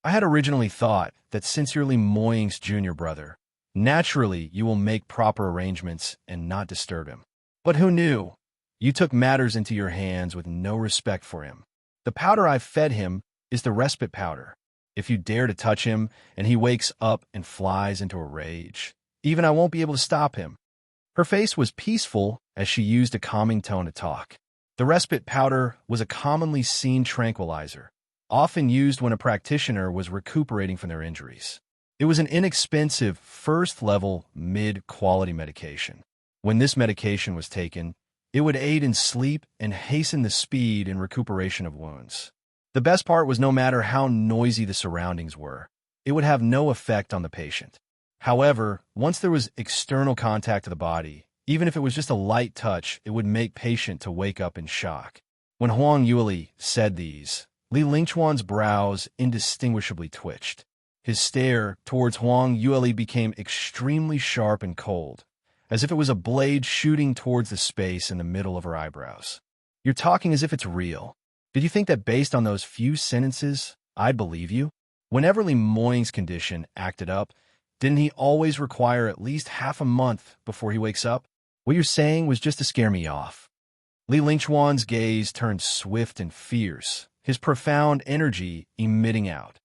I had originally thought that since you're Li Moying's junior brother, naturally you will make proper arrangements and not disturb him. But who knew? You took matters into your hands with no respect for him. The powder I've fed him is the respite powder. If you dare to touch him and he wakes up and flies into a rage, even I won't be able to stop him. Her face was peaceful as she used a calming tone to talk. The respite powder was a commonly seen tranquilizer, often used when a practitioner was recuperating from their injuries. It was an inexpensive, first-level, mid-quality medication. When this medication was taken, it would aid in sleep and hasten the speed and recuperation of wounds. The best part was no matter how noisy the surroundings were, it would have no effect on the patient. However, once there was external contact to the body, Even if it was just a light touch, it would make patient to wake up in shock. When Huang Yueli said these, Li Lingchuan's brows indistinguishably twitched. His stare towards Huang Yueli became extremely sharp and cold, as if it was a blade shooting towards the space in the middle of her eyebrows. You're talking as if it's real. Did you think that based on those few sentences, I'd believe you? Whenever Li Moying's condition acted up, didn't he always require at least half a month before he wakes up? What you're saying was just to scare me off. Li Lingchuan's gaze turned swift and fierce, his profound energy emitting out.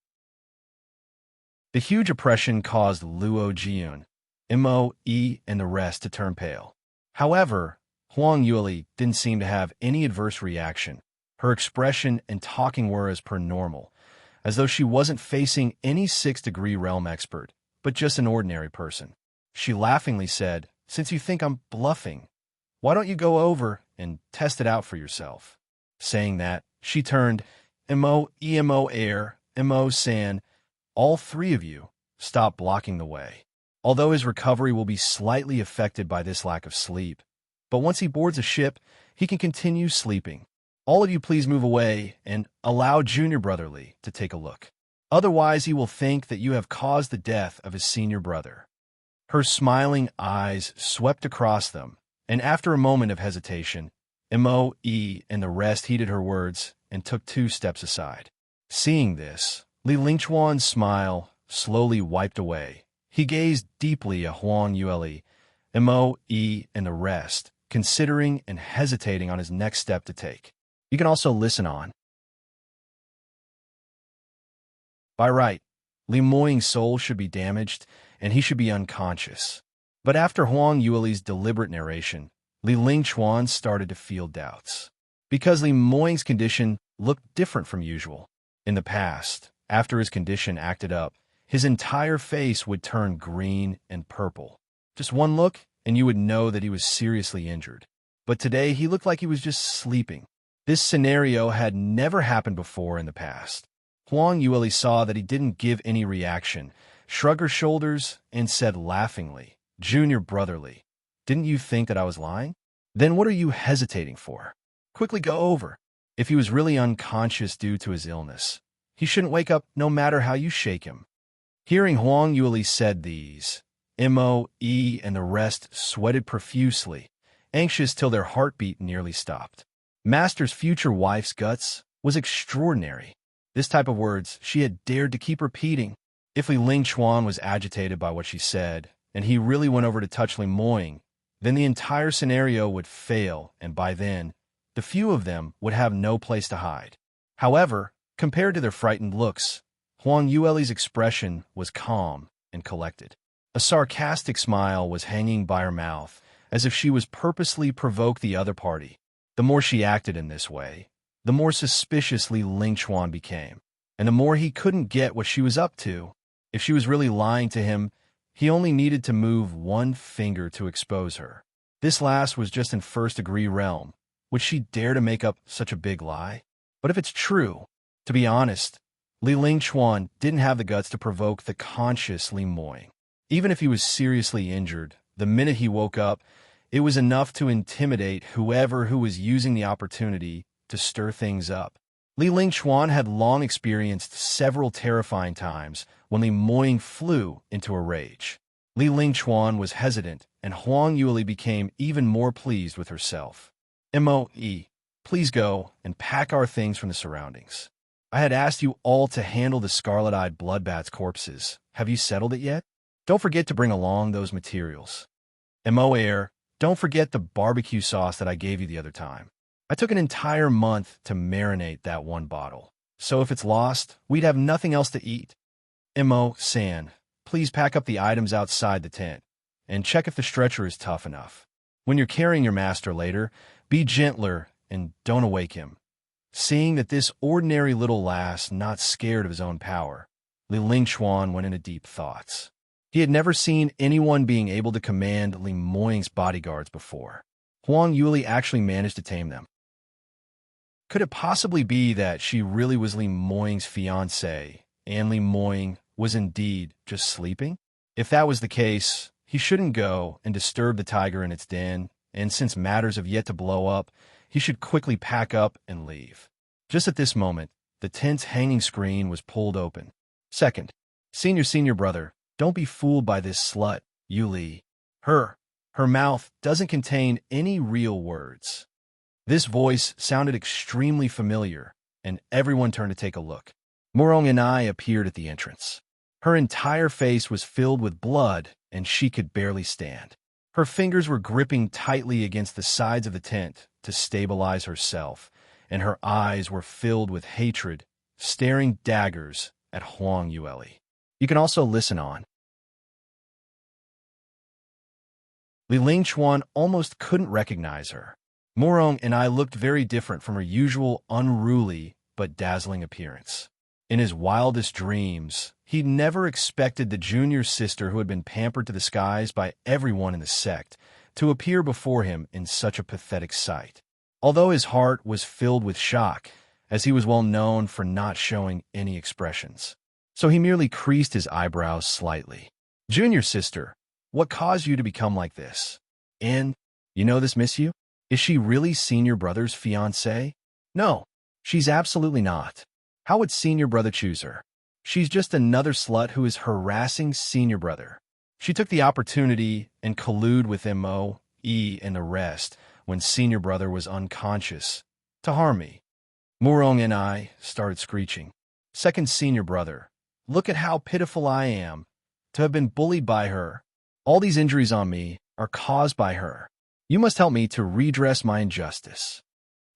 The huge oppression caused Luo Jiun, Mo, Yi, and the rest to turn pale. However, Huang Yueli didn't seem to have any adverse reaction. Her expression and talking were as per normal, as though she wasn't facing any sixth-degree realm expert, but just an ordinary person. She laughingly said, "Since you think I'm bluffing, why don't you go over and test it out for yourself?" Saying that, she turned, "Mo, Emo Air, Mo San, all three of you, stop blocking the way." Although his recovery will be slightly affected by this lack of sleep, but once he boards a ship, he can continue sleeping. All of you please move away and allow Junior Brotherly to take a look. Otherwise, he will think that you have caused the death of his senior brother. Her smiling eyes swept across them, and after a moment of hesitation, Mo, E, and the rest heeded her words and took 2 steps aside. Seeing this, Li Lingchuan's smile slowly wiped away. He gazed deeply at Huang Yueli, Mo, E, and the rest, considering and hesitating on his next step to take. You can also listen on. By right, Li Moying's soul should be damaged, and he should be unconscious. But after Huang Yueli's deliberate narration, Li Lingchuan started to feel doubts. Because Li Moying's condition looked different from usual. In the past, after his condition acted up, his entire face would turn green and purple. Just one look, and you would know that he was seriously injured. But today, he looked like he was just sleeping. This scenario had never happened before in the past. Huang Yueli saw that he didn't give any reaction, shrugged her shoulders, and said laughingly, "Junior Brotherly, didn't you think that I was lying? Then what are you hesitating for? Quickly go over." If he was really unconscious due to his illness, he shouldn't wake up no matter how you shake him. Hearing Huang Yueli said these, Mo, E, and the rest sweated profusely, anxious till their heartbeat nearly stopped. Master's future wife's guts was extraordinary. This type of words she had dared to keep repeating. If Li Lingchuan was agitated by what she said, and he really went over to touch Li Moying, then the entire scenario would fail, and by then, the few of them would have no place to hide. However, compared to their frightened looks, Huang Yueli's expression was calm and collected. A sarcastic smile was hanging by her mouth, as if she was purposely provoke the other party. The more she acted in this way, the more suspicious Li Lingchuan became, and the more he couldn't get what she was up to. If she was really lying to him, he only needed to move one finger to expose her. This last was just in first-degree realm. Would she dare to make up such a big lie? But if it's true, to be honest, Li Lingchuan didn't have the guts to provoke the conscious Li Moying. Even if he was seriously injured, the minute he woke up, it was enough to intimidate whoever who was using the opportunity to stir things up. Li Lingchuan had long experienced several terrifying times when Li Moying flew into a rage. Li Lingchuan was hesitant, and Huang Yueli became even more pleased with herself. Mo, please go and pack our things from the surroundings. I had asked you all to handle the scarlet-eyed bloodbat's corpses. Have you settled it yet? Don't forget to bring along those materials. Mo, don't forget the barbecue sauce that I gave you the other time. I took an entire month to marinate that one bottle, so if it's lost, we'd have nothing else to eat. Mo, San, please pack up the items outside the tent, and check if the stretcher is tough enough. When you're carrying your master later, be gentler and don't awake him. Seeing that this ordinary little lass not scared of his own power, Li Lingchuan went into deep thoughts. He had never seen anyone being able to command Li Moying's bodyguards before. Huang Yueli actually managed to tame them. Could it possibly be that she really was Li Moying's fiancée, and Li Moying was indeed just sleeping? If that was the case, He shouldn't go and disturb the tiger in its den, and since matters have yet to blow up, he should quickly pack up and leave. Just at this moment, the tent's hanging screen was pulled open. Second, senior brother, don't be fooled by this slut, Yuli. Her mouth doesn't contain any real words. This voice sounded extremely familiar, and everyone turned to take a look. Murong and I appeared at the entrance. Her entire face was filled with blood, and she could barely stand. Her fingers were gripping tightly against the sides of the tent to stabilize herself, and her eyes were filled with hatred, staring daggers at Huang Yueli. You can also listen on. Li Lingchuan almost couldn't recognize her. Murong and I looked very different from her usual unruly but dazzling appearance. In his wildest dreams, he never expected the junior sister who had been pampered to the skies by everyone in the sect to appear before him in such a pathetic sight. Although his heart was filled with shock, as he was well known for not showing any expressions. So he merely creased his eyebrows slightly. Junior sister, what caused you to become like this? And, you know this Miss You? Is she really senior brother's fiancée? No, she's absolutely not. How would senior brother choose her? She's just another slut who is harassing senior brother. She took the opportunity and colluded with Mo, E, and the rest when senior brother was unconscious to harm me. Murong and I started screeching. Second senior brother, look at how pitiful I am to have been bullied by her. All these injuries on me are caused by her. You must help me to redress my injustice.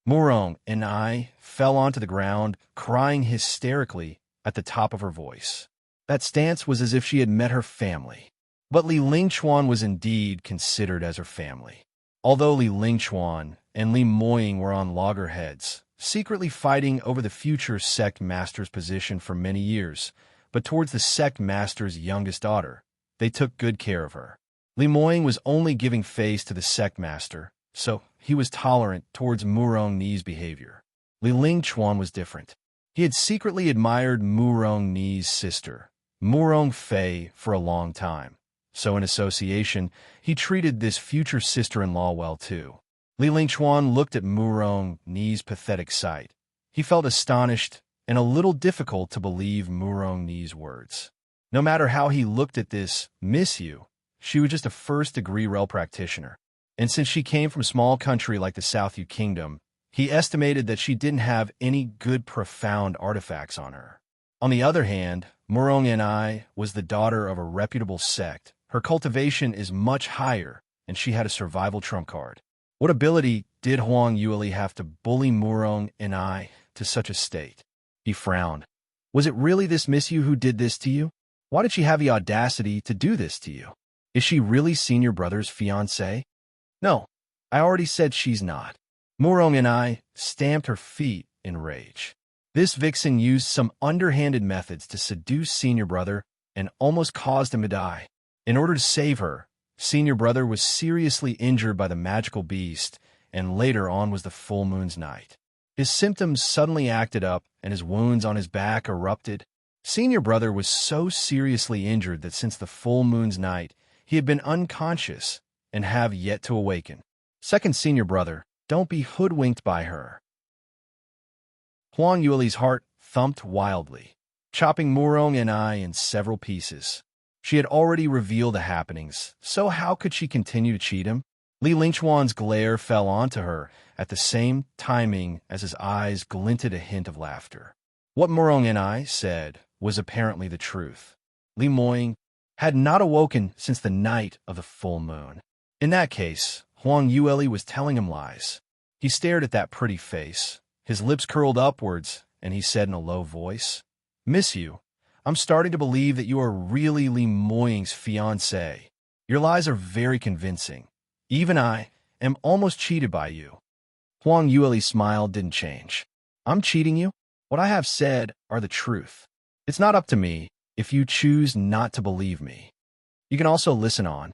Murong and I fell onto the ground, crying hysterically at the top of her voice. That stance was as if she had met her family. But Li Lingchuan was indeed considered as her family. Although Li Lingchuan and Li Moying were on loggerheads, secretly fighting over the future sect master's position for many years, but towards the sect master's youngest daughter, they took good care of her. Li Moying was only giving face to the sect master, so he was tolerant towards Murong Ni's behavior. Li Lingchuan was different. He had secretly admired Murong Ni's sister, Murong Fei, for a long time. So in association, he treated this future sister-in-law well too. Li Lingchuan looked at Murong Ni's pathetic sight. He felt astonished and a little difficult to believe Murong Ni's words. No matter how he looked at this Miss You, she was just a first-degree rel practitioner. And since she came from a small country like the South Yu Kingdom, he estimated that she didn't have any good profound artifacts on her. On the other hand, Murong and I was the daughter of a reputable sect. Her cultivation is much higher, and she had a survival trump card. What ability did Huang Yueli have to bully Murong and I to such a state? He frowned. Was it really this Miss You who did this to you? Why did she have the audacity to do this to you? Is she really senior brother's fiancée? No, I already said she's not. Murong and I stamped her feet in rage. This vixen used some underhanded methods to seduce senior brother and almost caused him to die. In order to save her, senior brother was seriously injured by the magical beast, and later on was the full moon's night. His symptoms suddenly acted up, and his wounds on his back erupted. Senior brother was so seriously injured that since the full moon's night, he had been unconscious and have yet to awaken. Second senior brother, don't be hoodwinked by her. Huang Yueli's heart thumped wildly, chopping Murong and I in several pieces. She had already revealed the happenings, so how could she continue to cheat him? Li Lingchuan's glare fell onto her at the same timing as his eyes glinted a hint of laughter. What Murong and I said was apparently the truth. Li Moying had not awoken since the night of the full moon. In that case, Huang Yueli was telling him lies. He stared at that pretty face, his lips curled upwards, and he said in a low voice, Miss You, I'm starting to believe that you are really Li Moying's fiancée. Your lies are very convincing. Even I am almost cheated by you. Huang Yueli's smile didn't change. I'm cheating you? What I have said are the truth. It's not up to me if you choose not to believe me. You can also listen on.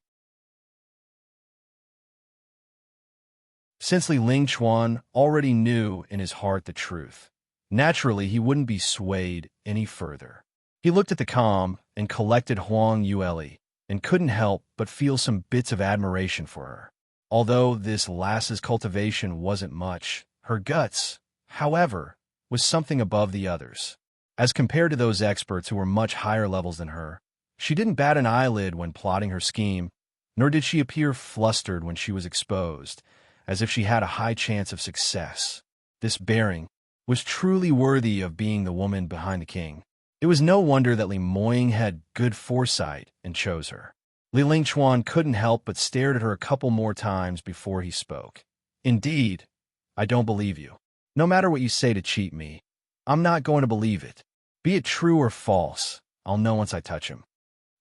Since Li Lingchuan already knew in his heart the truth, naturally he wouldn't be swayed any further. He looked at the calm and collected Huang Yueli and couldn't help but feel some bits of admiration for her. Although this lass's cultivation wasn't much, her guts, however, was something above the others. As compared to those experts who were much higher levels than her, she didn't bat an eyelid when plotting her scheme, nor did she appear flustered when she was exposed, as if she had a high chance of success. This bearing was truly worthy of being the woman behind the king. It was no wonder that Li Moying had good foresight and chose her. Li Lingchuan couldn't help but stared at her a couple more times before he spoke. Indeed, I don't believe you. No matter what you say to cheat me, I'm not going to believe it. Be it true or false, I'll know once I touch him.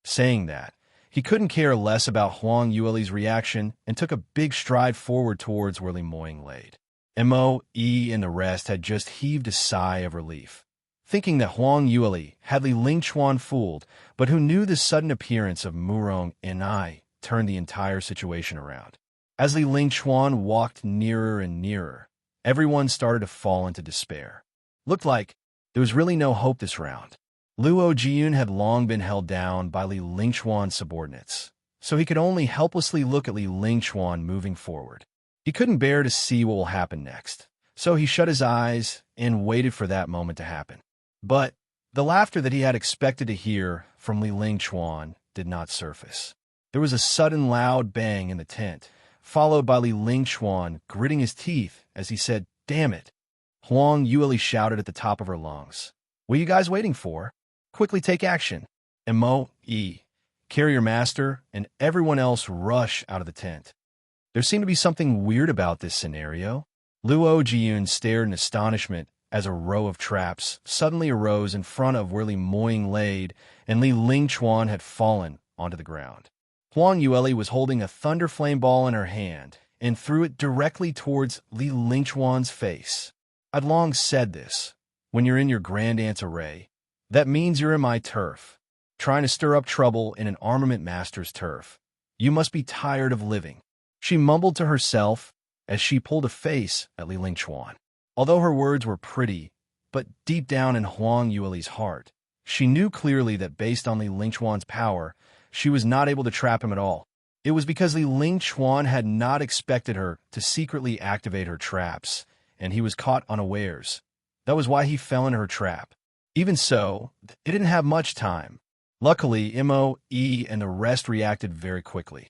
Saying that, he couldn't care less about Huang Yueli's reaction and took a big stride forward towards where Li Moying laid. Mo, Yi, and the rest had just heaved a sigh of relief, thinking that Huang Yueli had Li Lingchuan fooled, but who knew the sudden appearance of Murong and I turned the entire situation around. As Li Lingchuan walked nearer and nearer, everyone started to fall into despair. Looked like there was really no hope this round. Luo Jiyun had long been held down by Li Lingchuan's subordinates, so he could only helplessly look at Li Lingchuan moving forward. He couldn't bear to see what will happen next, so he shut his eyes and waited for that moment to happen. But the laughter that he had expected to hear from Li Lingchuan did not surface. There was a sudden loud bang in the tent, followed by Li Lingchuan gritting his teeth as he said, "Damn it." Huang Yueli shouted at the top of her lungs, "What are you guys waiting for? Quickly take action." And Mo, Yi, carry your master, and everyone else rush out of the tent. There seemed to be something weird about this scenario. Luo Jiyun stared in astonishment as a row of traps suddenly arose in front of where Li Moying laid, and Li Lingchuan had fallen onto the ground. Huang Yueli was holding a thunder flame ball in her hand and threw it directly towards Li Lingchuan's face. I'd long said this. When you're in your grand aunt's array, that means you're in my turf, trying to stir up trouble in an armament master's turf. You must be tired of living, she mumbled to herself as she pulled a face at Li Lingchuan. Although her words were pretty, but deep down in Huang Yueli's heart, she knew clearly that based on Li Lingchuan's power, she was not able to trap him at all. It was because Li Lingchuan had not expected her to secretly activate her traps, and he was caught unawares. That was why he fell into her trap. Even so, it didn't have much time. Luckily, Mo, Yi, and the rest reacted very quickly.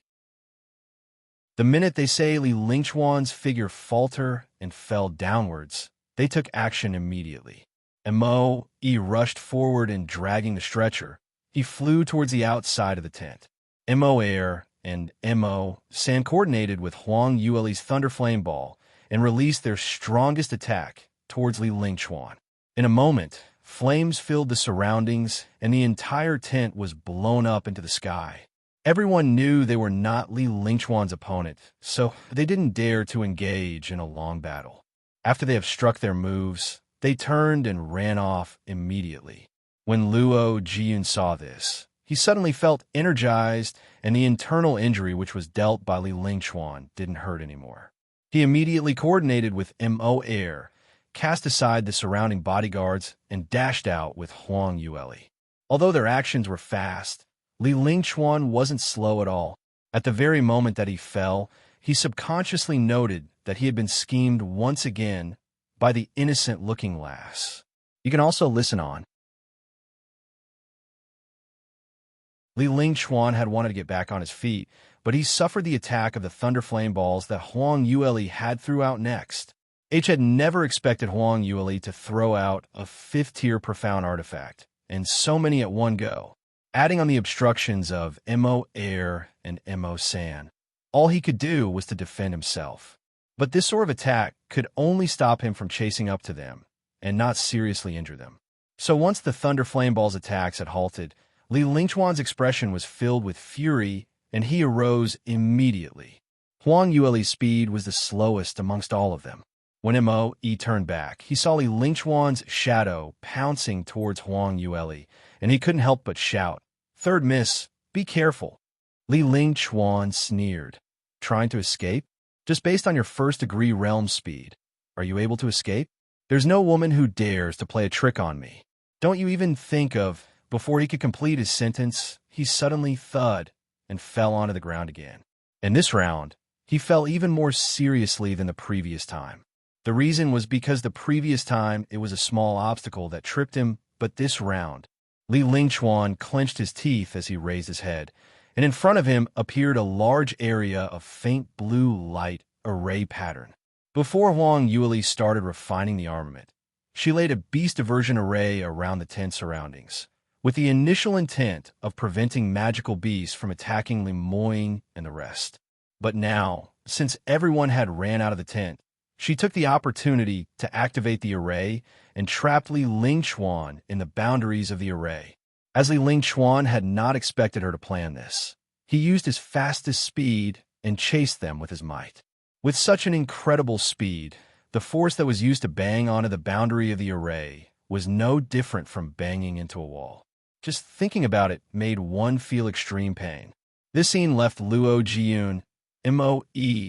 The minute they saw Li Lingchuan's figure falter and fell downwards, they took action immediately. Mo, Yi rushed forward and dragging the stretcher, he flew towards the outside of the tent. Mo Air and Mo San coordinated with Huang Yueli's Thunder Flame Ball and released their strongest attack towards Li Lingchuan. In a moment, flames filled the surroundings and the entire tent was blown up into the sky. Everyone knew they were not Li Lingchuan's opponent, so they didn't dare to engage in a long battle. After they have struck their moves, they turned and ran off immediately. When Luo Jiyun saw this, he suddenly felt energized, and the internal injury which was dealt by Li Lingchuan didn't hurt anymore. He immediately coordinated with Mo Air, cast aside the surrounding bodyguards, and dashed out with Huang Yueli. Although their actions were fast, Li Lingchuan wasn't slow at all. At the very moment that he fell, he subconsciously noted that he had been schemed once again by the innocent-looking lass. You can also listen on. Li Lingchuan had wanted to get back on his feet, but he suffered the attack of the Thunder Flame Balls that Huang Yueli had threw out next. H had never expected Huang Yueli to throw out a 5th-tier profound artifact, and so many at one go. Adding on the obstructions of Mo Air and Mo San, all he could do was to defend himself. But this sort of attack could only stop him from chasing up to them, and not seriously injure them. So once the Thunder Flame Ball's attacks had halted, Li Lingchuan's expression was filled with fury, and he arose immediately. Huang Yueli's speed was the slowest amongst all of them. When Mo Yi turned back, he saw Li Lingchuan's shadow pouncing towards Huang Yueli, and he couldn't help but shout, "Third miss, be careful." Li Lingchuan sneered. "Trying to escape? Just based on your first-degree realm speed, are you able to escape? There's no woman who dares to play a trick on me. Don't you even think of..." Before he could complete his sentence, he suddenly thud and fell onto the ground again. In this round, he fell even more seriously than the previous time. The reason was because the previous time it was a small obstacle that tripped him, but this round, Li Lingchuan clenched his teeth as he raised his head, and in front of him appeared a large area of faint blue light array pattern. Before Huang Yueli started refining the armament, she laid a beast diversion array around the tent surroundings, with the initial intent of preventing magical beasts from attacking Li Moying and the rest. But now, since everyone had ran out of the tent, she took the opportunity to activate the array and trapped Li Lingchuan in the boundaries of the array. As Li Lingchuan had not expected her to plan this, he used his fastest speed and chased them with his might. With such an incredible speed, the force that was used to bang onto the boundary of the array was no different from banging into a wall. Just thinking about it made one feel extreme pain. This scene left Luo Jiyun, Moe,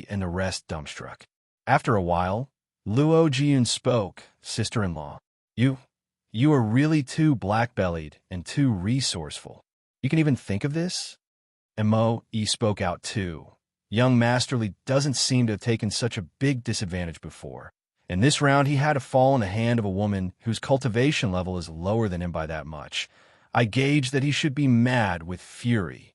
and the rest dumbstruck. After a while, Luo Jiyun spoke, "Sister-in-law, you are really too black-bellied and too resourceful. You can even think of this?" And Moe spoke out too. Young Master Li doesn't seem to have taken such a big disadvantage before. In this round, he had to fall in the hand of a woman whose cultivation level is lower than him by that much. I gauge that he should be mad with fury.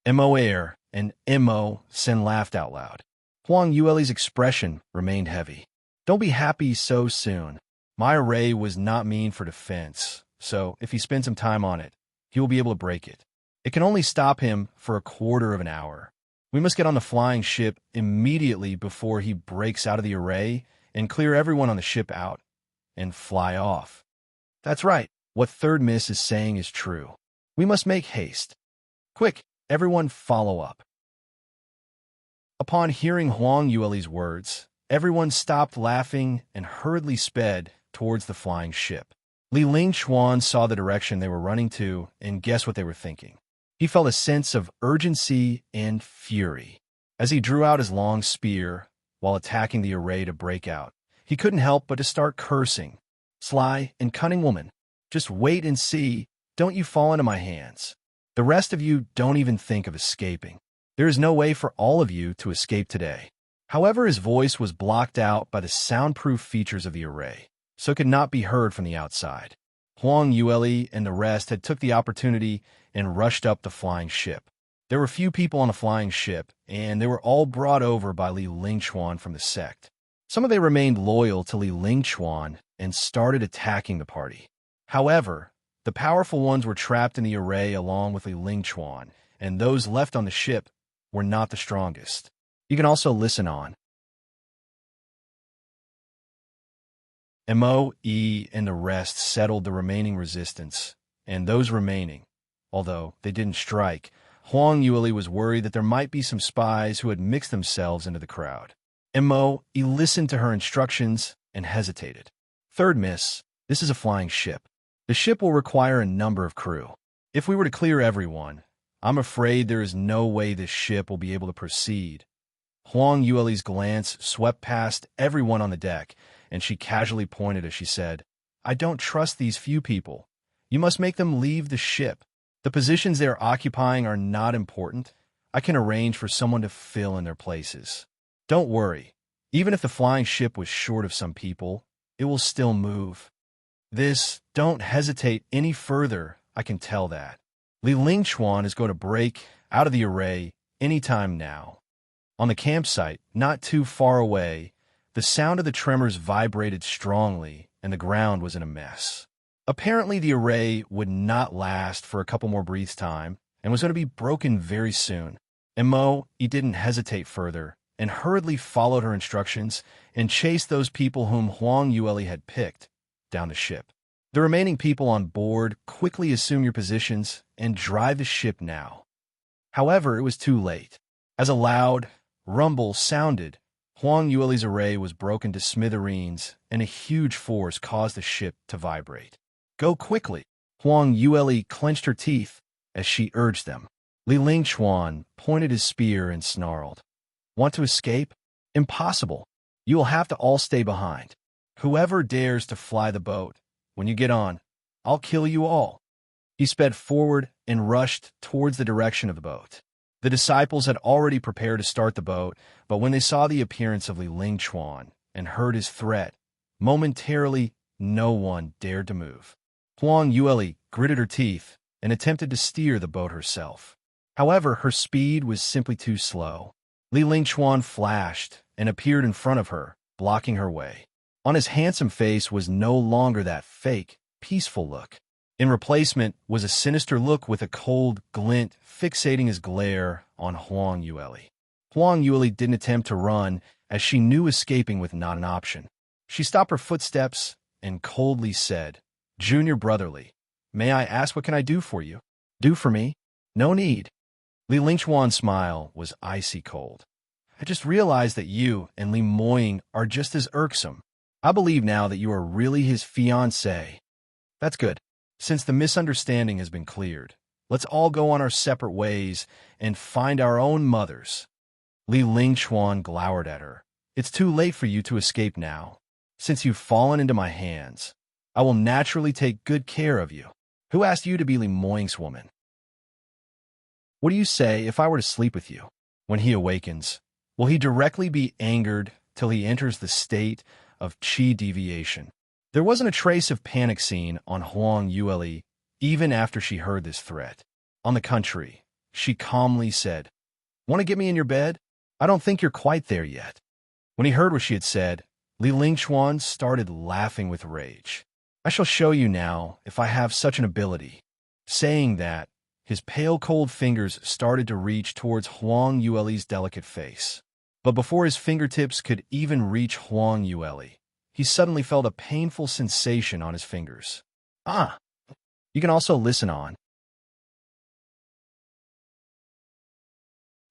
Mo Air and Mo Sen laughed out loud. Huang Yueli's expression remained heavy. "Don't be happy so soon. My array was not mean for defense, so if he spends some time on it, he will be able to break it. It can only stop him for a quarter of an hour. We must get on the flying ship immediately before he breaks out of the array and clear everyone on the ship out and fly off." That's right. What Third Miss is saying is true. We must make haste. Quick, everyone follow up. Upon hearing Huang Yueli's words, everyone stopped laughing and hurriedly sped towards the flying ship. Li Lingchuan saw the direction they were running to and guessed what they were thinking. He felt a sense of urgency and fury. As he drew out his long spear while attacking the array to break out, he couldn't help but to start cursing. "Sly and cunning woman, just wait and see. Don't you fall into my hands. The rest of you don't even think of escaping. There is no way for all of you to escape today." However, his voice was blocked out by the soundproof features of the array, so it could not be heard from the outside. Huang Yueli and the rest had took the opportunity and rushed up the flying ship. There were few people on the flying ship, and they were all brought over by Li Lingchuan from the sect. Some of them remained loyal to Li Lingchuan and started attacking the party. However, the powerful ones were trapped in the array along with Li Lingchuan, and those left on the ship were not the strongest. You can also listen on. Moe and the rest settled the remaining resistance, and those remaining, although they didn't strike, Huang Yueli was worried that there might be some spies who had mixed themselves into the crowd. Moe listened to her instructions and hesitated. "Third Miss, this is a flying ship. The ship will require a number of crew. If we were to clear everyone, I'm afraid there is no way this ship will be able to proceed." Huang Yueli's glance swept past everyone on the deck, and she casually pointed as she said, "I don't trust these few people. You must make them leave the ship. The positions they are occupying are not important. I can arrange for someone to fill in their places. Don't worry. Even if the flying ship was short of some people, it will still move. Don't hesitate any further, I can tell that. Li Lingchuan is going to break out of the array any time now." On the campsite, not too far away, the sound of the tremors vibrated strongly, and the ground was in a mess. Apparently, the array would not last for a couple more breaths' time, and was going to be broken very soon. And Moe didn't hesitate further, and hurriedly followed her instructions and chased those people whom Huang Yueli had picked down the ship. The remaining people on board quickly assume your positions and drive the ship now. However, it was too late. As a loud rumble sounded, Huang Yueli's array was broken to smithereens, and a huge force caused the ship to vibrate. "Go quickly!" Huang Yueli clenched her teeth as she urged them. Li Lingchuan pointed his spear and snarled. "Want to escape? Impossible. You will have to all stay behind. Whoever dares to fly the boat, when you get on, I'll kill you all." He sped forward and rushed towards the direction of the boat. The disciples had already prepared to start the boat, but when they saw the appearance of Li Lingchuan and heard his threat, momentarily no one dared to move. Huang Yueli gritted her teeth and attempted to steer the boat herself. However, her speed was simply too slow. Li Lingchuan flashed and appeared in front of her, blocking her way. On his handsome face was no longer that fake, peaceful look. In replacement was a sinister look with a cold glint fixating his glare on Huang Yueli. Huang Yueli didn't attempt to run, as she knew escaping was not an option. She stopped her footsteps and coldly said, "Junior Brotherly, may I ask what can I do for you?" "Do for me? No need." Li Lingchuan's smile was icy cold. "I just realized that you and Li Moying are just as irksome. I believe now that you are really his fiancée." "That's good. Since the misunderstanding has been cleared, let's all go on our separate ways and find our own mothers." Li Lingchuan glowered at her. "It's too late for you to escape now. Since you've fallen into my hands, I will naturally take good care of you. Who asked you to be Li Moying's woman? What do you say if I were to sleep with you? When he awakens, will he directly be angered till he enters the state of qi deviation?" There wasn't a trace of panic seen on Huang Yueli even after she heard this threat. On the contrary, she calmly said, "Want to get me in your bed? I don't think you're quite there yet." When he heard what she had said, Li Lingchuan started laughing with rage. "I shall show you now if I have such an ability." Saying that, his pale cold fingers started to reach towards Huang Yueli's delicate face. But before his fingertips could even reach Huang Yueli, he suddenly felt a painful sensation on his fingers. "Ah!" You can also listen on.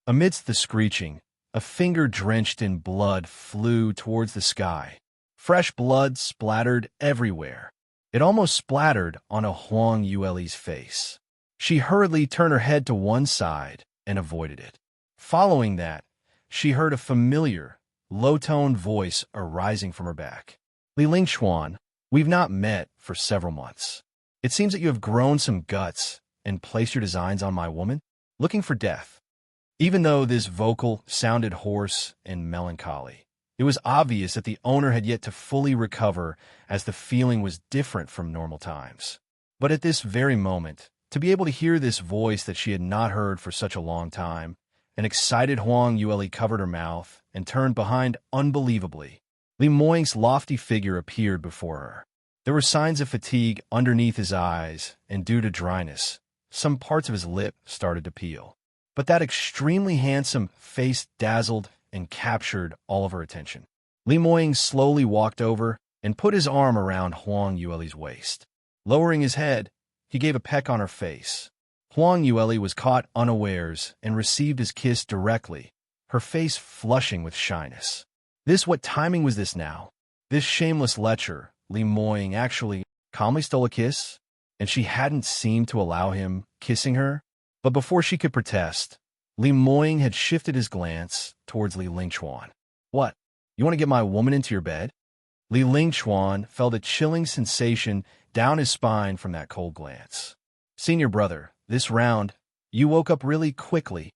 Amidst the screeching, a finger drenched in blood flew towards the sky. Fresh blood splattered everywhere. It almost splattered on Huang Yueli's face. She hurriedly turned her head to one side and avoided it. Following that, she heard a familiar, low-toned voice arising from her back. "Li Lingchuan, we've not met for several months. It seems that you have grown some guts and placed your designs on my woman, looking for death." Even though this vocal sounded hoarse and melancholy, it was obvious that the owner had yet to fully recover, as the feeling was different from normal times. But at this very moment, to be able to hear this voice that she had not heard for such a long time, an excited Huang Yueli covered her mouth and turned behind unbelievably. Li Moying's lofty figure appeared before her. There were signs of fatigue underneath his eyes, and due to dryness, some parts of his lip started to peel. But that extremely handsome face dazzled and captured all of her attention. Li Moying slowly walked over and put his arm around Huang Yueli's waist. Lowering his head, he gave a peck on her face. Huang Yueli was caught unawares and received his kiss directly, her face flushing with shyness. What timing was this now? This shameless lecher, Li Moying, actually calmly stole a kiss, and she hadn't seemed to allow him kissing her. But before she could protest, Li Moying had shifted his glance towards Li Lingchuan. "What? You want to get my woman into your bed?" Li Lingchuan felt a chilling sensation down his spine from that cold glance. "Senior brother, this round, you woke up really quickly,"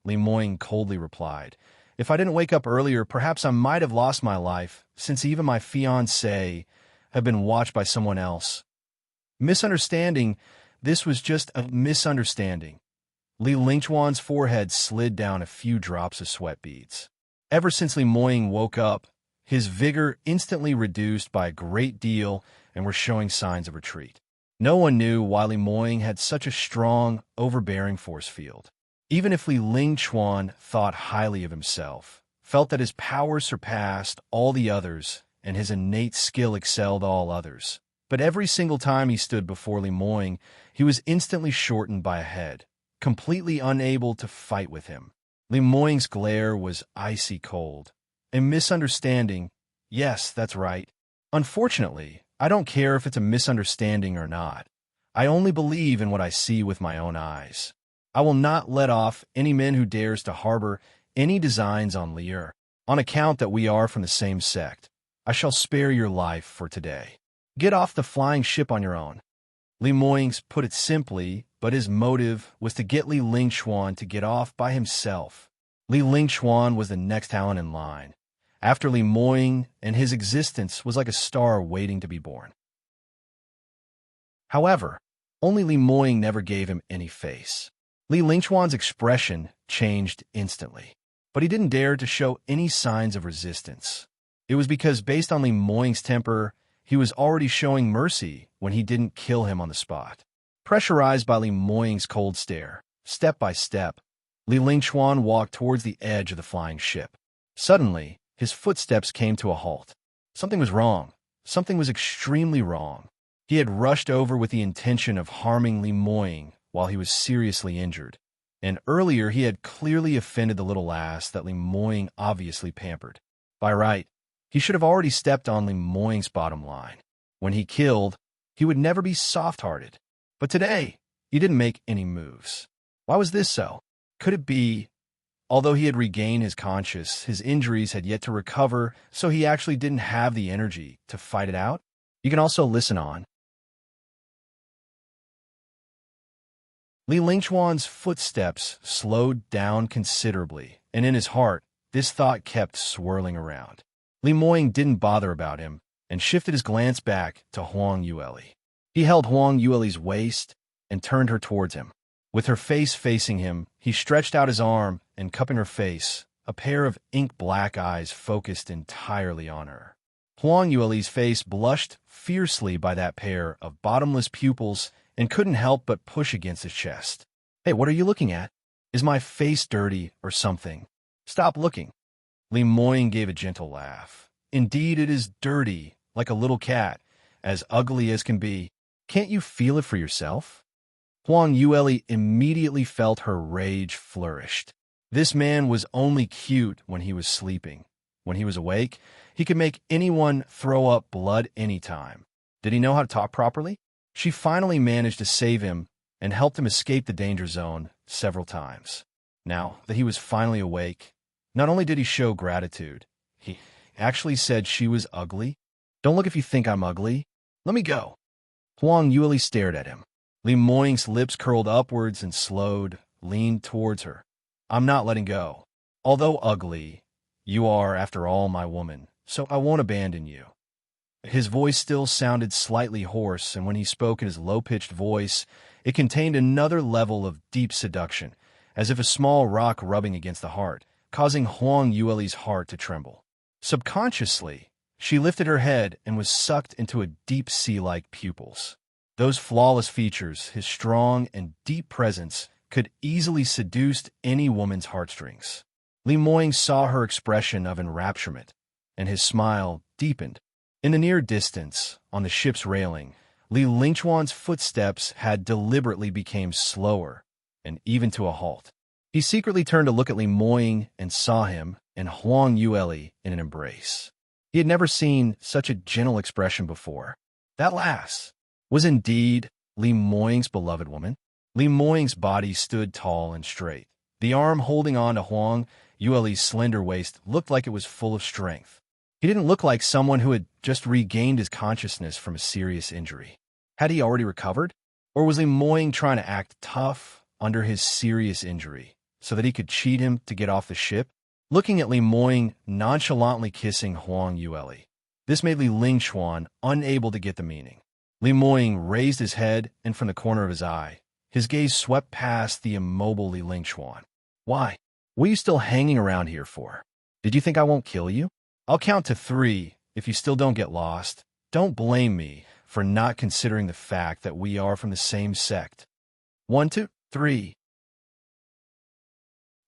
Li Moying coldly replied. "If I didn't wake up earlier, perhaps I might have lost my life, since even my fiancée have been watched by someone else." Misunderstanding, this was just a misunderstanding. Li Lingchuan's forehead slid down a few drops of sweat beads. Ever since Li Moying woke up, his vigor instantly reduced by a great deal and were showing signs of retreat. No one knew why Li Moying had such a strong, overbearing force field. Even if Li Lingchuan thought highly of himself, felt that his power surpassed all the others and his innate skill excelled all others, but every single time he stood before Li Moying, he was instantly shortened by a head, completely unable to fight with him. Li Moying's glare was icy cold. A misunderstanding? Yes, that's right. Unfortunately, I don't care if it's a misunderstanding or not. I only believe in what I see with my own eyes. I will not let off any man who dares to harbor any designs on Lier. On account that we are from the same sect, I shall spare your life for today. Get off the flying ship on your own. Li Moying put it simply but his motive was to get Li Lingquan to get off by himself. Li Lingquan was the next talent in line, after Li Moying, and his existence was like a star waiting to be born. However, only Li Moying never gave him any face. Li Lingquan's expression changed instantly, but he didn't dare to show any signs of resistance. It was because, based on Li Moying's temper, he was already showing mercy when he didn't kill him on the spot. Pressurized by Li Moying's cold stare, step by step, Li Lingquan walked towards the edge of the flying ship. Suddenly, his footsteps came to a halt. Something was wrong. Something was extremely wrong. He had rushed over with the intention of harming Li Moying while he was seriously injured, and earlier he had clearly offended the little lass that Li Moying obviously pampered. By right, he should have already stepped on Li Moying's bottom line. When he killed, he would never be soft-hearted. But today, he didn't make any moves. Why was this so? Could it be, although he had regained his conscience, his injuries had yet to recover, so he actually didn't have the energy to fight it out? You can also listen on. Li Lingquan's footsteps slowed down considerably, and in his heart, this thought kept swirling around. Li Moying didn't bother about him and shifted his glance back to Huang Yueli. He held Huang Yueli's waist and turned her towards him. With her face facing him, he stretched out his arm and, cupping her face, a pair of ink-black eyes focused entirely on her. Huang Yueli's face blushed fiercely by that pair of bottomless pupils and couldn't help but push against his chest. "Hey, what are you looking at? Is my face dirty or something? Stop looking." Li Moying gave a gentle laugh. "Indeed, it is dirty, like a little cat, as ugly as can be. Can't you feel it for yourself?" Huang Yueli immediately felt her rage flourished. This man was only cute when he was sleeping. When he was awake, he could make anyone throw up blood anytime. Did he know how to talk properly? She finally managed to save him and helped him escape the danger zone several times. Now that he was finally awake, not only did he show gratitude, he actually said she was ugly. "Don't look if you think I'm ugly. Let me go." Huang Yueli stared at him. Li Moying's lips curled upwards and slowed, leaned towards her. "I'm not letting go. Although ugly, you are, after all, my woman, so I won't abandon you." His voice still sounded slightly hoarse, and when he spoke in his low-pitched voice, it contained another level of deep seduction, as if a small rock rubbing against the heart, causing Huang Yueli's heart to tremble. Subconsciously, she lifted her head and was sucked into a deep sea-like pupils. Those flawless features, his strong and deep presence, could easily seduce any woman's heartstrings. Li Moying saw her expression of enrapturement, and his smile deepened. In the near distance, on the ship's railing, Li Lingquan's footsteps had deliberately become slower, and even to a halt. He secretly turned to look at Li Moying and saw him and Huang Yueli in an embrace. He had never seen such a gentle expression before. That lass was indeed Li Moying's beloved woman. Li Moying's body stood tall and straight. The arm holding on to Huang Yueli's slender waist looked like it was full of strength. He didn't look like someone who had just regained his consciousness from a serious injury. Had he already recovered? Or was Li Moying trying to act tough under his serious injury, so that he could cheat him to get off the ship? Looking at Li Moying nonchalantly kissing Huang Yueli, this made Li Lingquan unable to get the meaning. Li Moying raised his head, and from the corner of his eye, his gaze swept past the immobile Li Lingquan. "Why? What are you still hanging around here for? Did you think I won't kill you? I'll count to 3 if you still don't get lost. Don't blame me for not considering the fact that we are from the same sect. 1, 2, 3.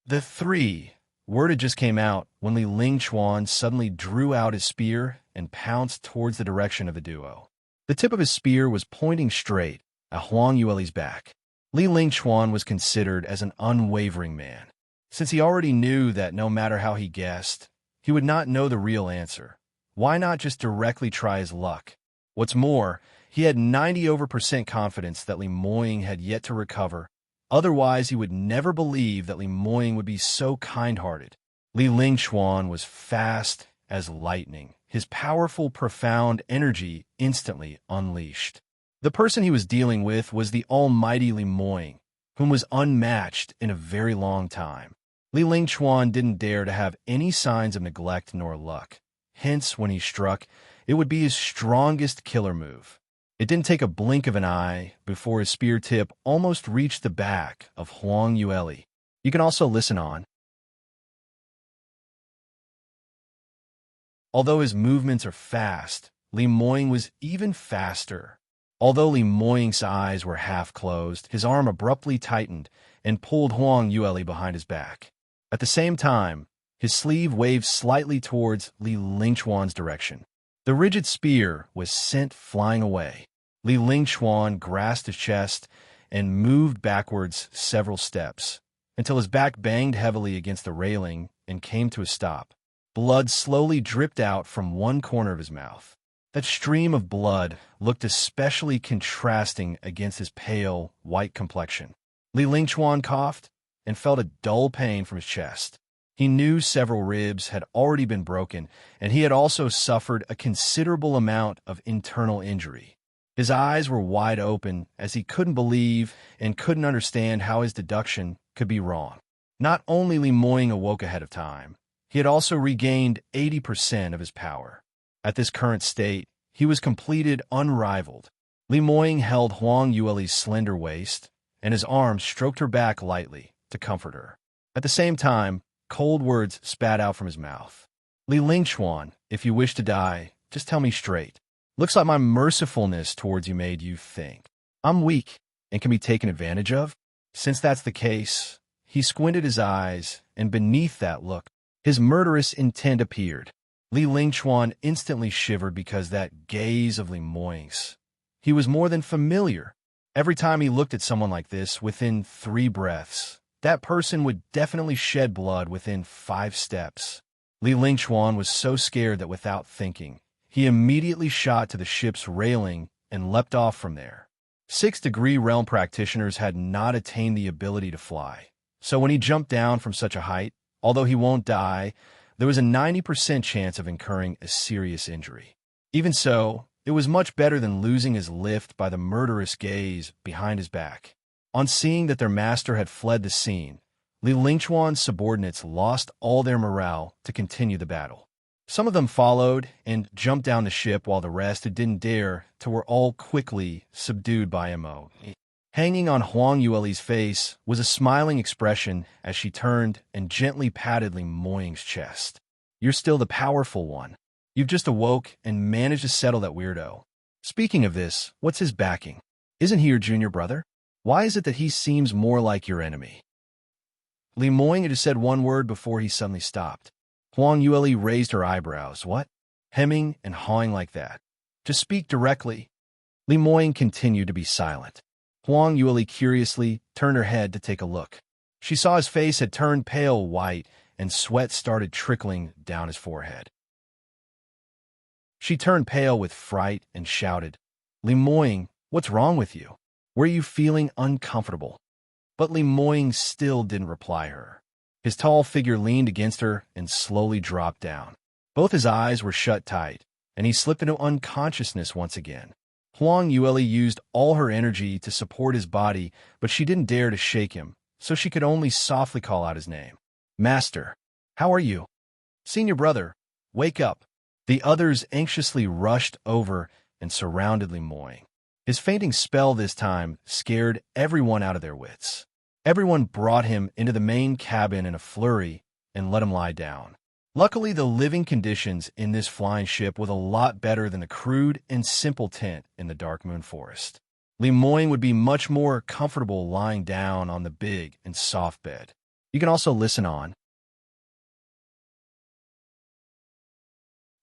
The 3 word had just came out when Li Lingquan suddenly drew out his spear and pounced towards the direction of the duo. The tip of his spear was pointing straight at Huang Yueli's back. Li Lingquan was considered as an unwavering man, since he already knew that no matter how he guessed, he would not know the real answer. Why not just directly try his luck? What's more, he had 90% confidence that Li Moying had yet to recover. Otherwise, he would never believe that Li Moying would be so kind-hearted. Li Lingquan was fast as lightning, his powerful, profound energy instantly unleashed. The person he was dealing with was the almighty Li Moying, whom was unmatched in a very long time. Li Lingchuan didn't dare to have any signs of neglect nor luck. Hence, when he struck, it would be his strongest killer move. It didn't take a blink of an eye before his spear tip almost reached the back of Huang Yueli. You can also listen on. Although his movements are fast, Li Moying was even faster. Although Li Moying's eyes were half closed, his arm abruptly tightened and pulled Huang Yueli behind his back. At the same time, his sleeve waved slightly towards Li Lingchuan's direction. The rigid spear was sent flying away. Li Lingchuan grasped his chest and moved backwards several steps, until his back banged heavily against the railing and came to a stop. Blood slowly dripped out from one corner of his mouth. That stream of blood looked especially contrasting against his pale, white complexion. Li Lingchuan coughed and felt a dull pain from his chest. He knew several ribs had already been broken, and he had also suffered a considerable amount of internal injury. His eyes were wide open as he couldn't believe and couldn't understand how his deduction could be wrong. Not only Li Moying awoke ahead of time, he had also regained 80% of his power. At this current state, he was completed unrivaled. Li Moying held Huang Yueli's slender waist, and his arms stroked her back lightly to comfort her. At the same time, cold words spat out from his mouth. Li Lingchuan, if you wish to die, just tell me straight. Looks like my mercifulness towards you made you think I'm weak and can be taken advantage of. Since that's the case, he squinted his eyes, and beneath that look, his murderous intent appeared. Li Lingchuan instantly shivered because that gaze of Li Moying's. He was more than familiar. Every time he looked at someone like this, within 3 breaths, that person would definitely shed blood within 5 steps. Li Lingchuan was so scared that without thinking, he immediately shot to the ship's railing and leapt off from there. 6th-degree realm practitioners had not attained the ability to fly, so when he jumped down from such a height, although he won't die, there was a 90% chance of incurring a serious injury. Even so, it was much better than losing his lift by the murderous gaze behind his back. On seeing that their master had fled the scene, Li Lingchuan's subordinates lost all their morale to continue the battle. Some of them followed and jumped down the ship, while the rest who didn't dare to were all quickly subdued by Mo. Hanging on Huang Yueli's face was a smiling expression as she turned and gently patted Li Moying's chest. You're still the powerful one. You've just awoke and managed to settle that weirdo. Speaking of this, what's his backing? Isn't he your junior brother? Why is it that he seems more like your enemy? Li Moying had just said one word before he suddenly stopped. Huang Yueli raised her eyebrows. What? Hemming and hawing like that? To speak directly. Li Moying continued to be silent. Huang Yueli curiously turned her head to take a look. She saw his face had turned pale white, and sweat started trickling down his forehead. She turned pale with fright and shouted, Li Moying, what's wrong with you? Were you feeling uncomfortable? But Li Moying still didn't reply her. His tall figure leaned against her and slowly dropped down. Both his eyes were shut tight, and he slipped into unconsciousness once again. Huang Yueli used all her energy to support his body, but she didn't dare to shake him, so she could only softly call out his name. Master, how are you? Senior brother, wake up. The others anxiously rushed over and surrounded Li Moying. His fainting spell this time scared everyone out of their wits. Everyone brought him into the main cabin in a flurry and let him lie down. Luckily, the living conditions in this flying ship were a lot better than the crude and simple tent in the Dark Moon Forest. Li Moying would be much more comfortable lying down on the big and soft bed. You can also listen on.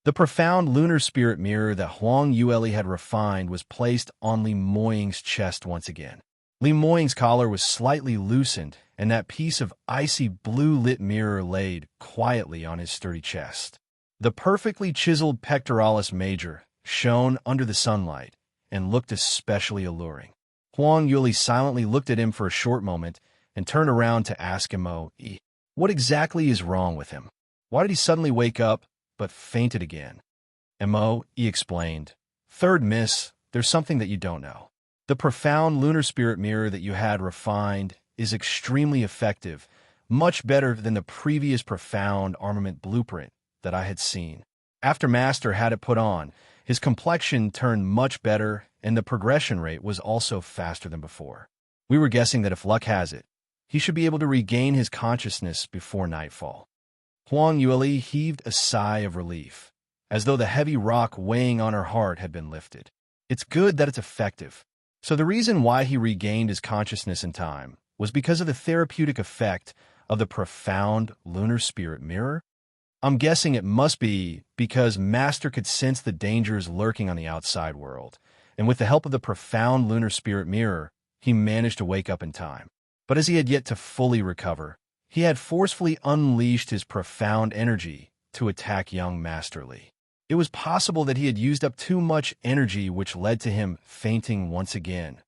The profound lunar spirit mirror that Huang Yueli had refined was placed on Li Moying's chest once again. Li Moying's collar was slightly loosened, and that piece of icy blue-lit mirror laid quietly on his sturdy chest. The perfectly chiseled pectoralis major shone under the sunlight and looked especially alluring. Huang Yueli silently looked at him for a short moment and turned around to ask him, what exactly is wrong with him? Why did he suddenly wake up but fainted again? Mo, he explained. Third miss, there's something that you don't know. The profound lunar spirit mirror that you had refined is extremely effective, much better than the previous profound armament blueprint that I had seen. After Master had it put on, his complexion turned much better, and the progression rate was also faster than before. We were guessing that if luck has it, he should be able to regain his consciousness before nightfall. Huang Yueli heaved a sigh of relief, as though the heavy rock weighing on her heart had been lifted. It's good that it's effective. So the reason why he regained his consciousness in time was because of the therapeutic effect of the profound lunar spirit mirror? I'm guessing it must be because Master could sense the dangers lurking on the outside world, and with the help of the profound lunar spirit mirror, he managed to wake up in time. But as he had yet to fully recover, he had forcefully unleashed his profound energy to attack young Master Li. It was possible that he had used up too much energy, which led to him fainting once again.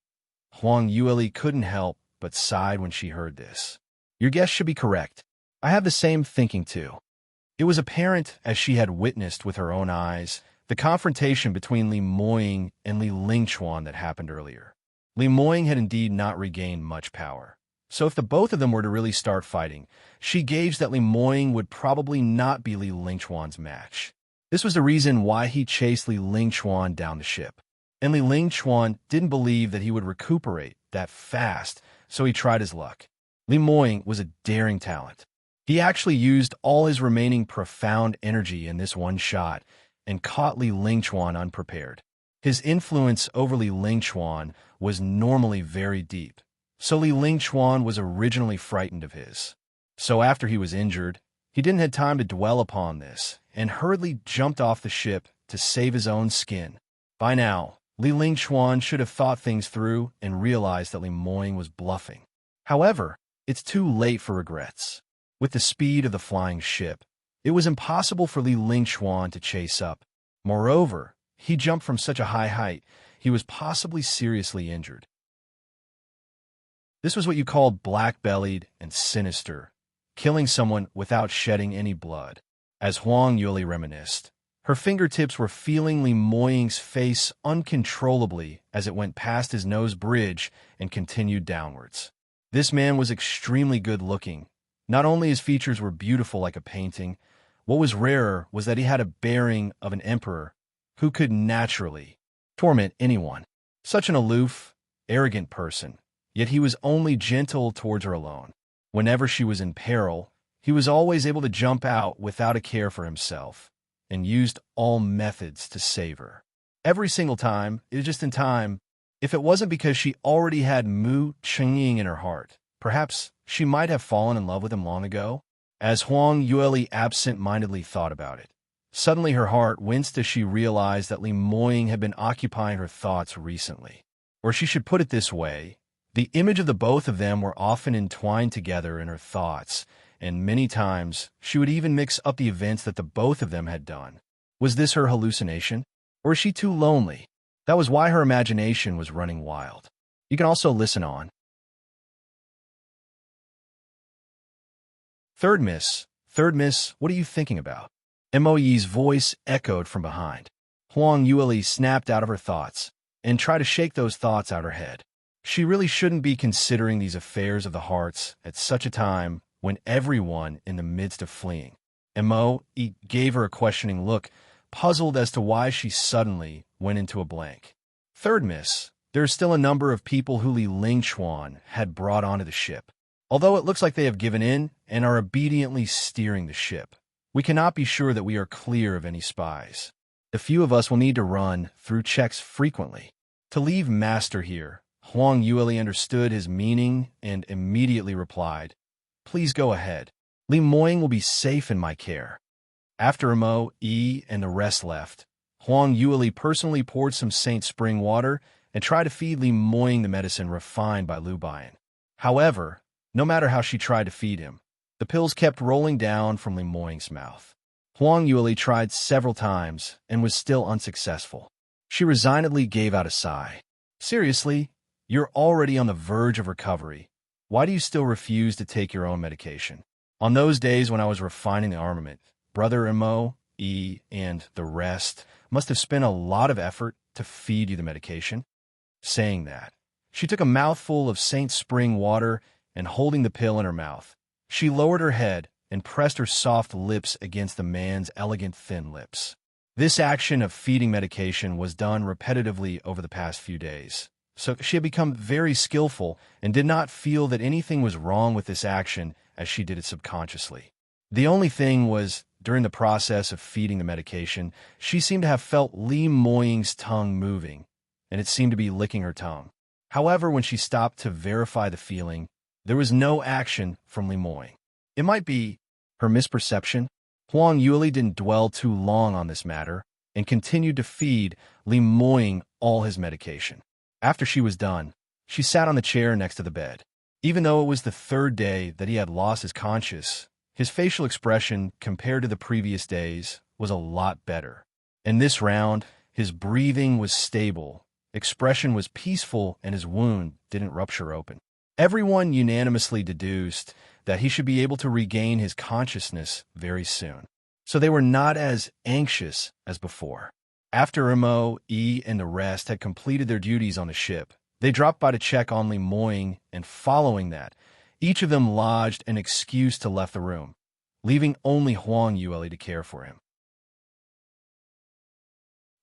Huang Yueli couldn't help but sighed when she heard this. Your guess should be correct. I have the same thinking too. It was apparent, as she had witnessed with her own eyes, the confrontation between Li Moying and Li Lingchuan that happened earlier. Li Moying had indeed not regained much power. So if the both of them were to really start fighting, she gauged that Li Moying would probably not be Li Lingchuan's match. This was the reason why he chased Li Lingchuan down the ship. And Li Lingchuan didn't believe that he would recuperate that fast, so he tried his luck. Li Moying was a daring talent. He actually used all his remaining profound energy in this one shot and caught Li Lingchuan unprepared. His influence over Li Lingchuan was normally very deep, so Li Lingchuan was originally frightened of his. So after he was injured, he didn't have time to dwell upon this and hurriedly jumped off the ship to save his own skin. By now, Li Lingchuan should have thought things through and realized that Li Moying was bluffing. However, it's too late for regrets. With the speed of the flying ship, it was impossible for Li Lingchuan to chase up. Moreover, he jumped from such a high height, he was possibly seriously injured. This was what you called black-bellied and sinister, killing someone without shedding any blood. As Huang Yueli reminisced, her fingertips were feeling Li Moying's face uncontrollably as it went past his nose bridge and continued downwards. This man was extremely good-looking. Not only his features were beautiful like a painting, what was rarer was that he had a bearing of an emperor who could naturally torment anyone. Such an aloof, arrogant person, yet he was only gentle towards her alone. Whenever she was in peril, he was always able to jump out without a care for himself, and used all methods to save her. Every single time, it was just in time. If it wasn't because she already had Mu Chengying in her heart, perhaps she might have fallen in love with him long ago. As Huang Yueli absent-mindedly thought about it, suddenly her heart winced as she realized that Li Moying had been occupying her thoughts recently. Or she should put it this way, the image of the both of them were often entwined together in her thoughts, and many times she would even mix up the events that the both of them had done. Was this her hallucination? Or is she too lonely? That was why her imagination was running wild. You can also listen on. Third miss, what are you thinking about? Moyi's voice echoed from behind. Huang Yueli snapped out of her thoughts and tried to shake those thoughts out her head. She really shouldn't be considering these affairs of the hearts at such a time when everyone in the midst of fleeing. Mo gave her a questioning look, puzzled as to why she suddenly went into a blank. Third miss, there are still a number of people who Li Lingchuan had brought onto the ship. Although it looks like they have given in and are obediently steering the ship, we cannot be sure that we are clear of any spies. The few of us will need to run through checks frequently. To leave Master here, Huang Yueli understood his meaning and immediately replied, "Please go ahead. Li Moying will be safe in my care." After Mo, and the rest left, Huang Yueli personally poured some Saint Spring water and tried to feed Li Moying the medicine refined by Liu Bian. However, no matter how she tried to feed him, the pills kept rolling down from Li Moying's mouth. Huang Yueli tried several times and was still unsuccessful. She resignedly gave out a sigh. "Seriously, you're already on the verge of recovery. Why do you still refuse to take your own medication?" On those days when I was refining the armament, Brother Mo, and the rest must have spent a lot of effort to feed you the medication. Saying that, she took a mouthful of Saint Spring water and, holding the pill in her mouth, she lowered her head and pressed her soft lips against the man's elegant thin lips. This action of feeding medication was done repetitively over the past few days, so she had become very skillful and did not feel that anything was wrong with this action as she did it subconsciously. The only thing was, during the process of feeding the medication, she seemed to have felt Li Moying's tongue moving, and it seemed to be licking her tongue. However, when she stopped to verify the feeling, there was no action from Li Moying. It might be her misperception. Huang Yueli didn't dwell too long on this matter and continued to feed Li Moying all his medication. After she was done, she sat on the chair next to the bed. Even though it was the third day that he had lost his conscience, his facial expression compared to the previous days was a lot better. In this round, his breathing was stable, expression was peaceful, and his wound didn't rupture open. Everyone unanimously deduced that he should be able to regain his consciousness very soon, so they were not as anxious as before. After Mo, E, and the rest had completed their duties on the ship, they dropped by to check on Li Moying, and following that, each of them lodged an excuse to left the room, leaving only Huang Yueli to care for him.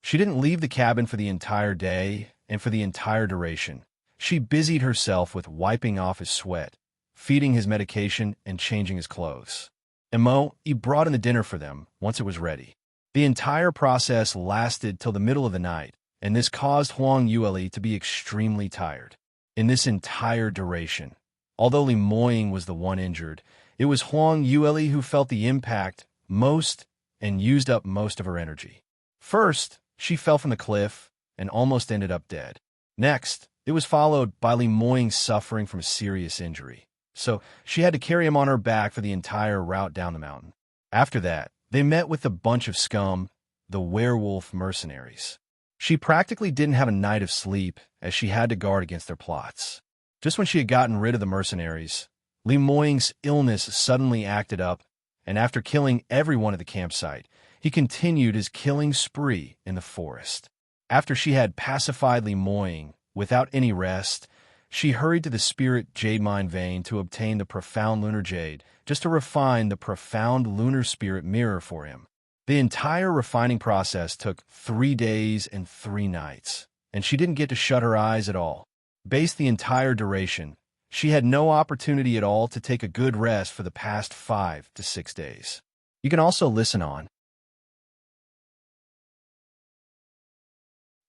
She didn't leave the cabin for the entire day, and for the entire duration, she busied herself with wiping off his sweat, feeding his medication, and changing his clothes. Mo, he brought in the dinner for them once it was ready. The entire process lasted till the middle of the night, and this caused Huang Yueli to be extremely tired. In this entire duration, although Li Moying was the one injured, it was Huang Yueli who felt the impact most and used up most of her energy. First, she fell from the cliff and almost ended up dead. Next, it was followed by Li Moying suffering from a serious injury, so she had to carry him on her back for the entire route down the mountain. After that, they met with a bunch of scum, the werewolf mercenaries. She practically didn't have a night of sleep as she had to guard against their plots. Just when she had gotten rid of the mercenaries, Li Moying's illness suddenly acted up, and after killing everyone at the campsite, he continued his killing spree in the forest. After she had pacified Li Moying, without any rest, she hurried to the spirit jade mine vein to obtain the profound lunar jade, just to refine the profound lunar spirit mirror for him. The entire refining process took 3 days and 3 nights, and she didn't get to shut her eyes at all. Based the entire duration, she had no opportunity at all to take a good rest for the past 5 to 6 days. You can also listen on.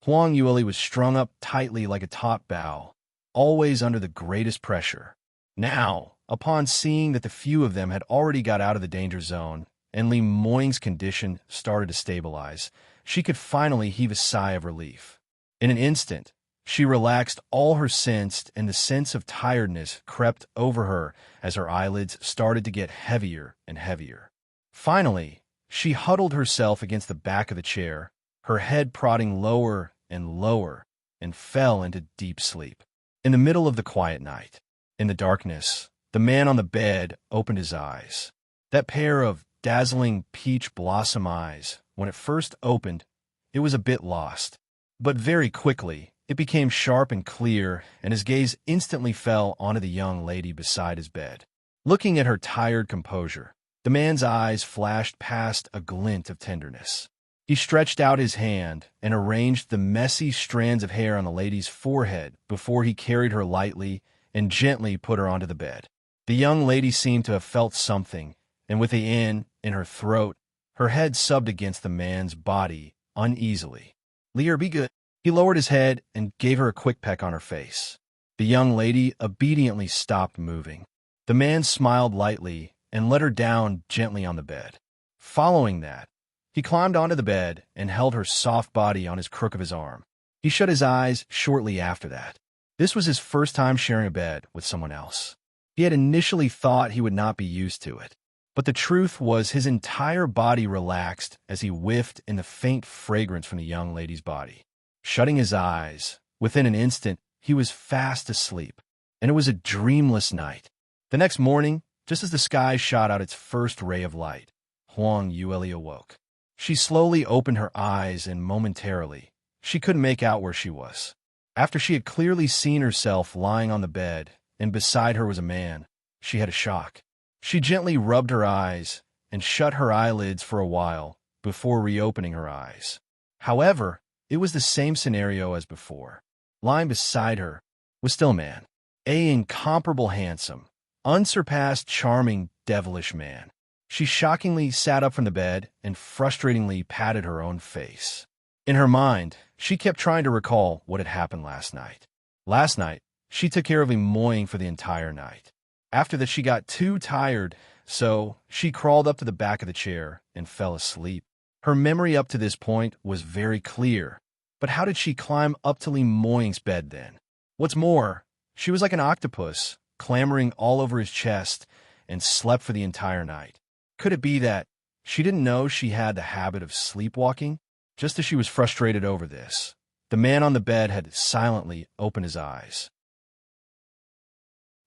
Huang Yueli was strung up tightly like a taut bow, always under the greatest pressure. Now, upon seeing that the few of them had already got out of the danger zone, and Li Moying's condition started to stabilize, she could finally heave a sigh of relief. In an instant, she relaxed all her sense, and the sense of tiredness crept over her as her eyelids started to get heavier and heavier. Finally, she huddled herself against the back of the chair, her head prodding lower and lower, and fell into deep sleep. In the middle of the quiet night, in the darkness, the man on the bed opened his eyes. That pair of dazzling peach blossom eyes, when it first opened, it was a bit lost. But very quickly, it became sharp and clear, and his gaze instantly fell onto the young lady beside his bed. Looking at her tired composure, the man's eyes flashed past a glint of tenderness. He stretched out his hand and arranged the messy strands of hair on the lady's forehead before he carried her lightly and gently put her onto the bed. The young lady seemed to have felt something, and with the in her throat, her head subbed against the man's body uneasily. "Lear, be good." He lowered his head and gave her a quick peck on her face. The young lady obediently stopped moving. The man smiled lightly and let her down gently on the bed. Following that, he climbed onto the bed and held her soft body on his crook of his arm. He shut his eyes shortly after that. This was his first time sharing a bed with someone else. He had initially thought he would not be used to it, but the truth was his entire body relaxed as he whiffed in the faint fragrance from the young lady's body. Shutting his eyes, within an instant, he was fast asleep, and it was a dreamless night. The next morning, just as the sky shot out its first ray of light, Huang Yueli awoke. She slowly opened her eyes, and momentarily, she couldn't make out where she was. After she had clearly seen herself lying on the bed, and beside her was a man, she had a shock. She gently rubbed her eyes and shut her eyelids for a while before reopening her eyes. However, it was the same scenario as before. Lying beside her was still a man, an incomparable handsome, unsurpassed charming, devilish man. She shockingly sat up from the bed and frustratingly patted her own face. In her mind, she kept trying to recall what had happened last night. Last night, she took care of Lemoyne for the entire night. After that, she got too tired, so she crawled up to the back of the chair and fell asleep. Her memory up to this point was very clear, but how did she climb up to Lemoyne's bed then? What's more, she was like an octopus, clambering all over his chest, and slept for the entire night. Could it be that she didn't know she had the habit of sleepwalking? Just as she was frustrated over this, the man on the bed had silently opened his eyes.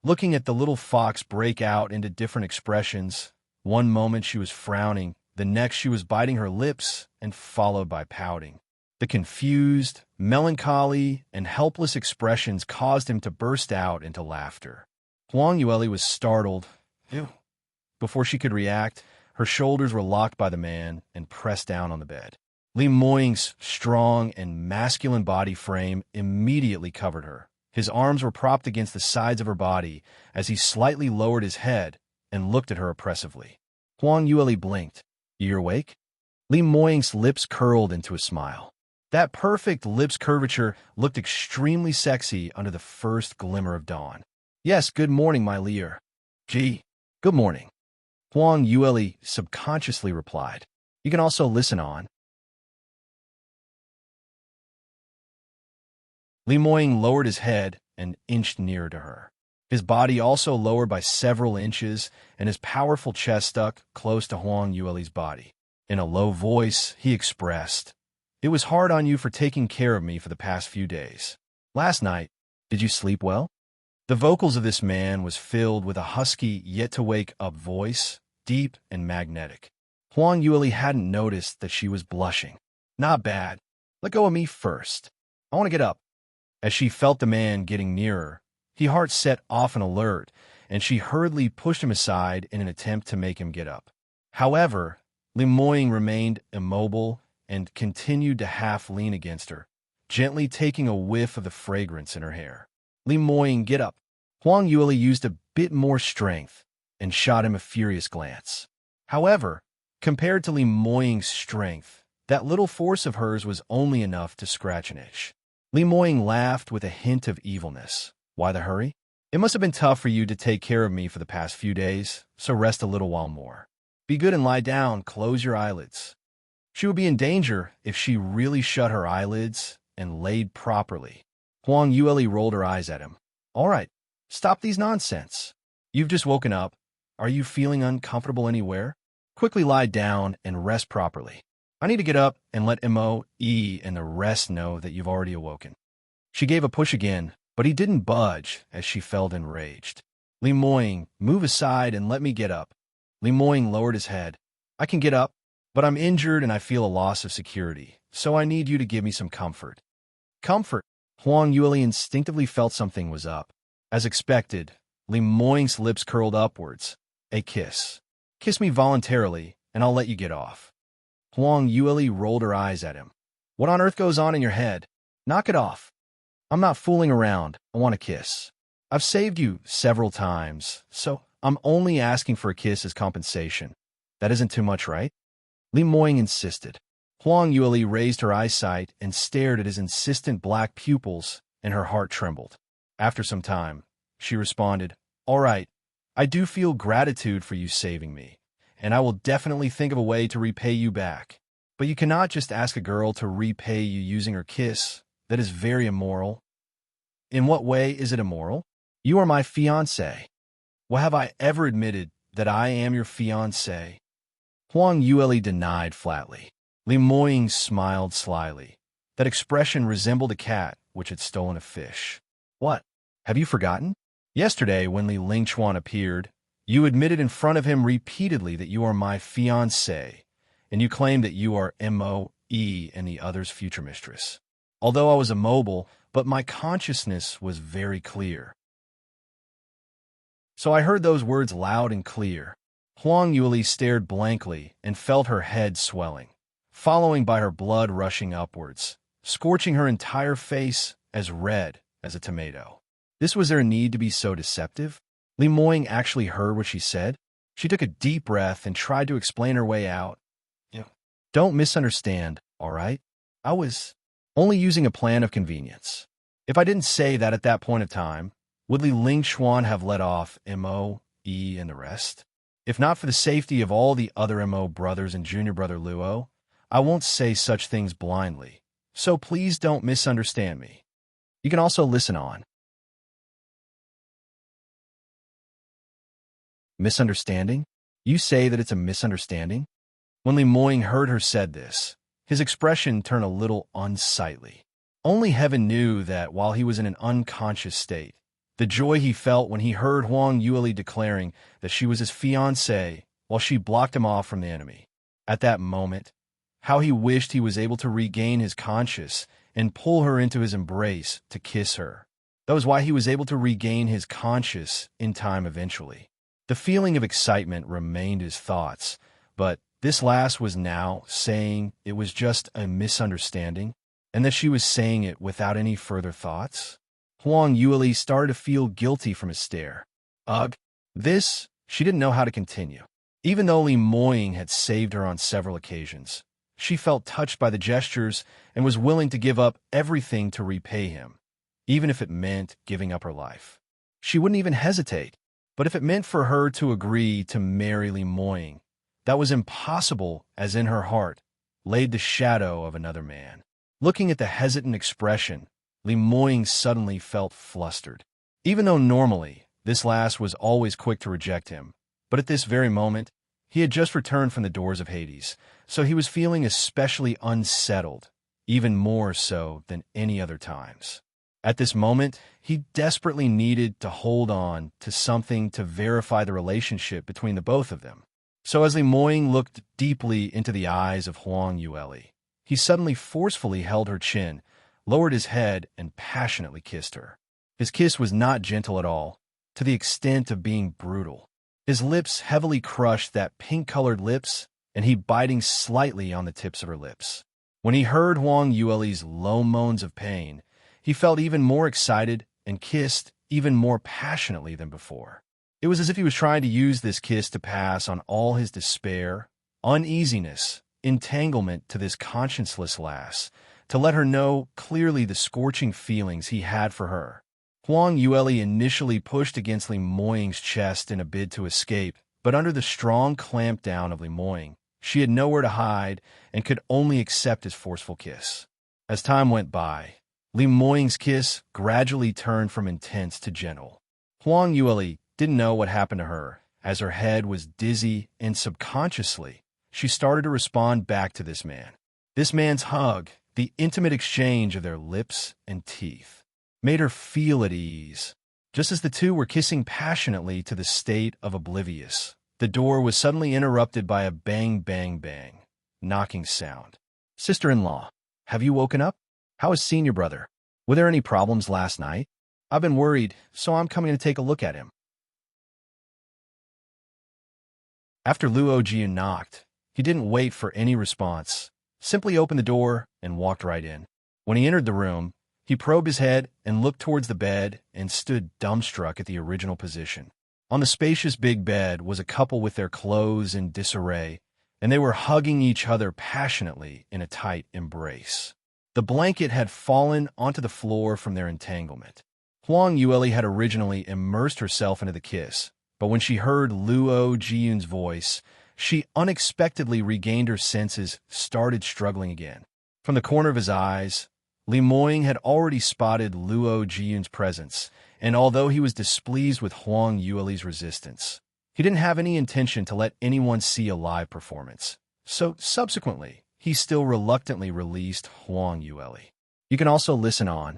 Looking at the little fox break out into different expressions, one moment she was frowning, the next she was biting her lips, and followed by pouting. The confused, melancholy, and helpless expressions caused him to burst out into laughter. Huang Yueli was startled. Ew. Before she could react, her shoulders were locked by the man and pressed down on the bed. Lemoyne's strong and masculine body frame immediately covered her. His arms were propped against the sides of her body as he slightly lowered his head and looked at her oppressively. Huang Yueli blinked. "You're awake?" Lemoyne's lips curled into a smile. That perfect lips curvature looked extremely sexy under the first glimmer of dawn. "Yes, good morning, my Lear." "Gee, good morning," Huang Yueli subconsciously replied. "You can also listen on." Lemoyne lowered his head and inched nearer to her. His body also lowered by several inches, and his powerful chest stuck close to Huang Yueli's body. In a low voice, he expressed, "It was hard on you for taking care of me for the past few days. Last night, did you sleep well?" The vocals of this man was filled with a husky, yet-to-wake-up voice, deep and magnetic. Huang Yueli hadn't noticed that she was blushing. "Not bad. Let go of me first. I want to get up." As she felt the man getting nearer, her heart set off an alert, and she hurriedly pushed him aside in an attempt to make him get up. However, Lemoyne remained immobile and continued to half lean against her, gently taking a whiff of the fragrance in her hair. "Lemoyne, get up." Huang Yueli used a bit more strength and shot him a furious glance. However, compared to Lemoyne's strength, that little force of hers was only enough to scratch an itch. Lemoyne laughed with a hint of evilness. "Why the hurry? It must have been tough for you to take care of me for the past few days, so rest a little while more. Be good and lie down, close your eyelids." She would be in danger if she really shut her eyelids and laid properly. Huang Yueli rolled her eyes at him. "All right, stop these nonsense. You've just woken up. Are you feeling uncomfortable anywhere? Quickly lie down and rest properly. I need to get up and let Mo, and the rest know that you've already awoken." She gave a push again, but he didn't budge as she felt enraged. "Lemoyne, move aside and let me get up." Lemoyne lowered his head. "I can get up, but I'm injured and I feel a loss of security, so I need you to give me some comfort." "Comfort?" Huang Yueli instinctively felt something was up. As expected, Lemoyne's lips curled upwards. "A kiss. Kiss me voluntarily, and I'll let you get off." Huang Yueli rolled her eyes at him. "What on earth goes on in your head? Knock it off. I'm not fooling around. I want a kiss. I've saved you several times, so I'm only asking for a kiss as compensation. That isn't too much, right?" Lemoyne insisted. Huang Yueli raised her eyesight and stared at his insistent black pupils, and her heart trembled. After some time, she responded, "All right, I do feel gratitude for you saving me, and I will definitely think of a way to repay you back. But you cannot just ask a girl to repay you using her kiss. That is very immoral." "In what way is it immoral? You are my fiancé." "Well, have I ever admitted that I am your fiancé?" Huang Yueli denied flatly. Lemoyne smiled slyly. That expression resembled a cat which had stolen a fish. "What? Have you forgotten? Yesterday, when Li Lingchuan appeared, you admitted in front of him repeatedly that you are my fiancé, and you claim that you are Mo, and the other's future mistress. Although I was immobile, but my consciousness was very clear. So I heard those words loud and clear. Huang Yuli stared blankly and felt her head swelling, following by her blood rushing upwards, scorching her entire face as red as a tomato. This was there a need to be so deceptive? Li Moying actually heard what she said. She took a deep breath and tried to explain her way out. Don't misunderstand, all right? I was only using a plan of convenience. If I didn't say that at that point of time, would Li Lingxuan have let off Mo, E, and the rest? If not for the safety of all the other Mo brothers and junior brother Luo, I won't say such things blindly. So please don't misunderstand me. You can also listen on. Misunderstanding? You say that it's a misunderstanding? When Li Moying heard her said this, his expression turned a little unsightly. Only heaven knew that while he was in an unconscious state, the joy he felt when he heard Huang Yuli declaring that she was his fiancée while she blocked him off from the enemy. At that moment, how he wished he was able to regain his conscience and pull her into his embrace to kiss her. That was why he was able to regain his conscience in time eventually. The feeling of excitement remained his thoughts, but this lass was now saying it was just a misunderstanding, and that she was saying it without any further thoughts. Huang Yuli started to feel guilty from his stare. Ugh. This, she didn't know how to continue. Even though Li Moying had saved her on several occasions, she felt touched by the gestures and was willing to give up everything to repay him, even if it meant giving up her life. She wouldn't even hesitate, but if it meant for her to agree to marry Li Moying, that was impossible, as in her heart laid the shadow of another man. Looking at the hesitant expression, Li Moying suddenly felt flustered. Even though normally this lass was always quick to reject him, but at this very moment, he had just returned from the doors of Hades, so he was feeling especially unsettled, even more so than any other times. At this moment, he desperately needed to hold on to something to verify the relationship between the both of them. So as Li Moying looked deeply into the eyes of Huang Yuli, he suddenly forcefully held her chin, lowered his head, and passionately kissed her. His kiss was not gentle at all, to the extent of being brutal. His lips heavily crushed that pink-colored lips, and he biting slightly on the tips of her lips. When he heard Huang Yuli's low moans of pain, he felt even more excited and kissed even more passionately than before. It was as if he was trying to use this kiss to pass on all his despair, uneasiness, entanglement to this conscienceless lass, to let her know clearly the scorching feelings he had for her. Huang Yuli initially pushed against Li Moying's chest in a bid to escape, but under the strong clampdown of Li Moying, she had nowhere to hide and could only accept his forceful kiss. As time went by, Li Moying's kiss gradually turned from intense to gentle. Huang Yuli didn't know what happened to her, as her head was dizzy and subconsciously, she started to respond back to this man. This man's hug, the intimate exchange of their lips and teeth, made her feel at ease. Just as the two were kissing passionately to the state of oblivious, the door was suddenly interrupted by a bang, bang, bang, knocking sound. Sister-in-law, have you woken up? How is senior brother? Were there any problems last night? I've been worried, so I'm coming to take a look at him. After Luo Jian knocked, he didn't wait for any response, simply opened the door and walked right in. When he entered the room, he probed his head and looked towards the bed and stood dumbstruck at the original position. On the spacious big bed was a couple with their clothes in disarray, and they were hugging each other passionately in a tight embrace. The blanket had fallen onto the floor from their entanglement. Huang Yuli had originally immersed herself into the kiss, but when she heard Luo Jiyun's voice, she unexpectedly regained her senses, started struggling again. From the corner of his eyes, Li Moying had already spotted Luo Jiyun's presence, and although he was displeased with Huang Yuli's resistance, he didn't have any intention to let anyone see a live performance. So, subsequently, he still reluctantly released Huang Yuli. You can also listen on.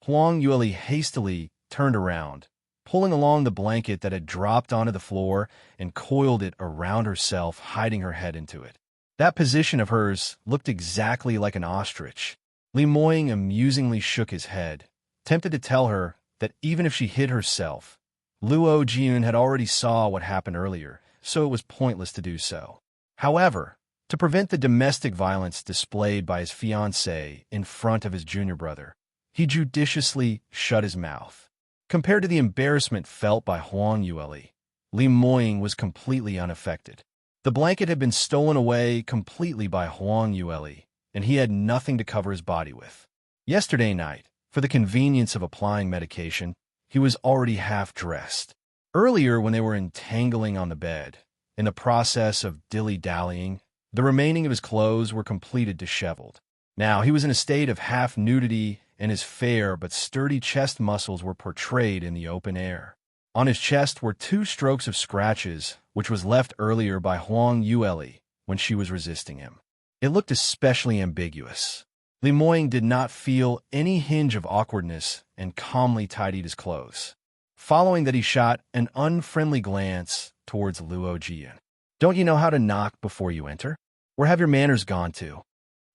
Huang Yuli hastily turned around, pulling along the blanket that had dropped onto the floor and coiled it around herself, hiding her head into it. That position of hers looked exactly like an ostrich. Li Moying amusingly shook his head, tempted to tell her that even if she hid herself, Luo Jiun had already saw what happened earlier, so it was pointless to do so. However, to prevent the domestic violence displayed by his fiancée in front of his junior brother, he judiciously shut his mouth. Compared to the embarrassment felt by Huang Yueli, Li Moying was completely unaffected. The blanket had been stolen away completely by Huang Yueli, and he had nothing to cover his body with. Yesterday night, for the convenience of applying medication, he was already half-dressed. Earlier, when they were entangling on the bed, in the process of dilly-dallying, the remaining of his clothes were completed disheveled. Now he was in a state of half-nudity, and his fair but sturdy chest muscles were portrayed in the open air. On his chest were 2 strokes of scratches, which was left earlier by Huang Yueli when she was resisting him. It looked especially ambiguous. Li Moying did not feel any hinge of awkwardness and calmly tidied his clothes. Following that, he shot an unfriendly glance towards Luo Jian. "Don't you know how to knock before you enter? Where have your manners gone to?"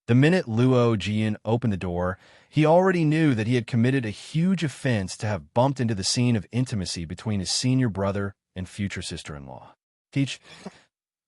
The minute Luo Jian opened the door, he already knew that he had committed a huge offense to have bumped into the scene of intimacy between his senior brother and future sister-in-law. Teach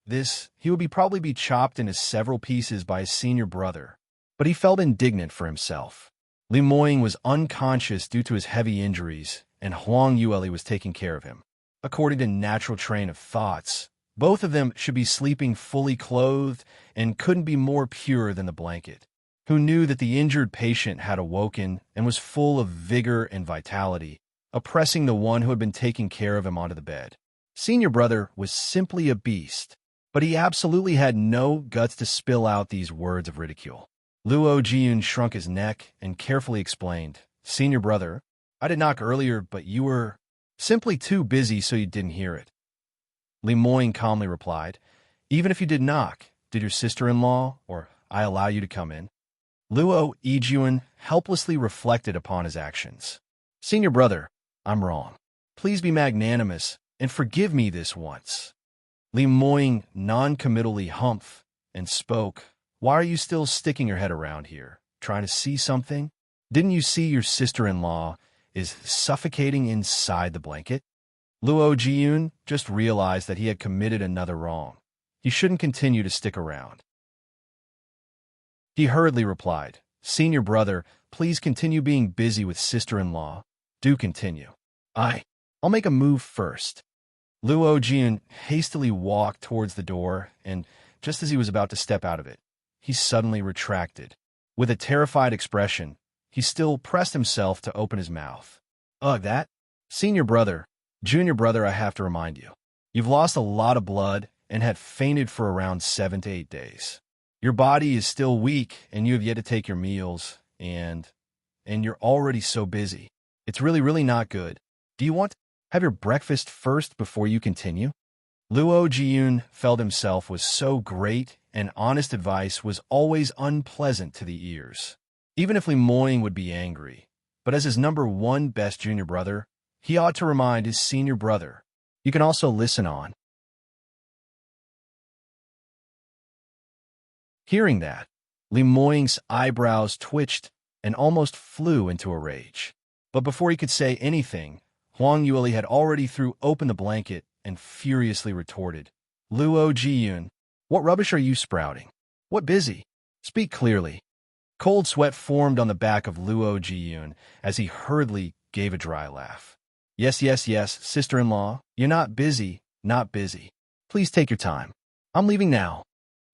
this, he would probably be chopped into several pieces by his senior brother, but he felt indignant for himself. Li Moying was unconscious due to his heavy injuries, and Huang Yueli was taking care of him. According to natural train of thoughts, both of them should be sleeping fully clothed and couldn't be more pure than the blanket, who knew that the injured patient had awoken and was full of vigor and vitality, oppressing the one who had been taking care of him onto the bed. Senior brother was simply a beast, but he absolutely had no guts to spill out these words of ridicule. Luo Jiun shrunk his neck and carefully explained, "Senior brother, I did knock earlier, but you were simply too busy so you didn't hear it." Li Moying calmly replied, "Even if you did knock, did your sister-in-law or I allow you to come in?" Luo Jiun helplessly reflected upon his actions. "Senior brother, I'm wrong. Please be magnanimous and forgive me this once." Li Moying non-committally humphed and spoke, "Why are you still sticking your head around here, trying to see something? Didn't you see your sister-in-law is suffocating inside the blanket?" Luo Jiun just realized that he had committed another wrong. He shouldn't continue to stick around. He hurriedly replied, "Senior brother, please continue being busy with sister-in-law. Do continue. I'll make a move first." Luo Jian hastily walked towards the door, and just as he was about to step out of it, he suddenly retracted. With a terrified expression, he still pressed himself to open his mouth. "Ugh, that? Senior brother, junior brother, I have to remind you. You've lost a lot of blood and had fainted for around 7 to 8 days. Your body is still weak, and you have yet to take your meals, and you're already so busy. It's really not good. Do you want to have your breakfast first before you continue?" Luo Jiun felt himself was so great, and honest advice was always unpleasant to the ears. Even if Li Moying would be angry, but as his number 1 best junior brother, he ought to remind his senior brother. You can also listen on. Hearing that, Li Moying's eyebrows twitched and almost flew into a rage. But before he could say anything, Huang Yueli had already threw open the blanket and furiously retorted, "Luo Jiun, what rubbish are you sprouting? What busy? Speak clearly." Cold sweat formed on the back of Luo Jiun as he hurriedly gave a dry laugh. Yes, sister-in-law, you're not busy. Please take your time. I'm leaving now."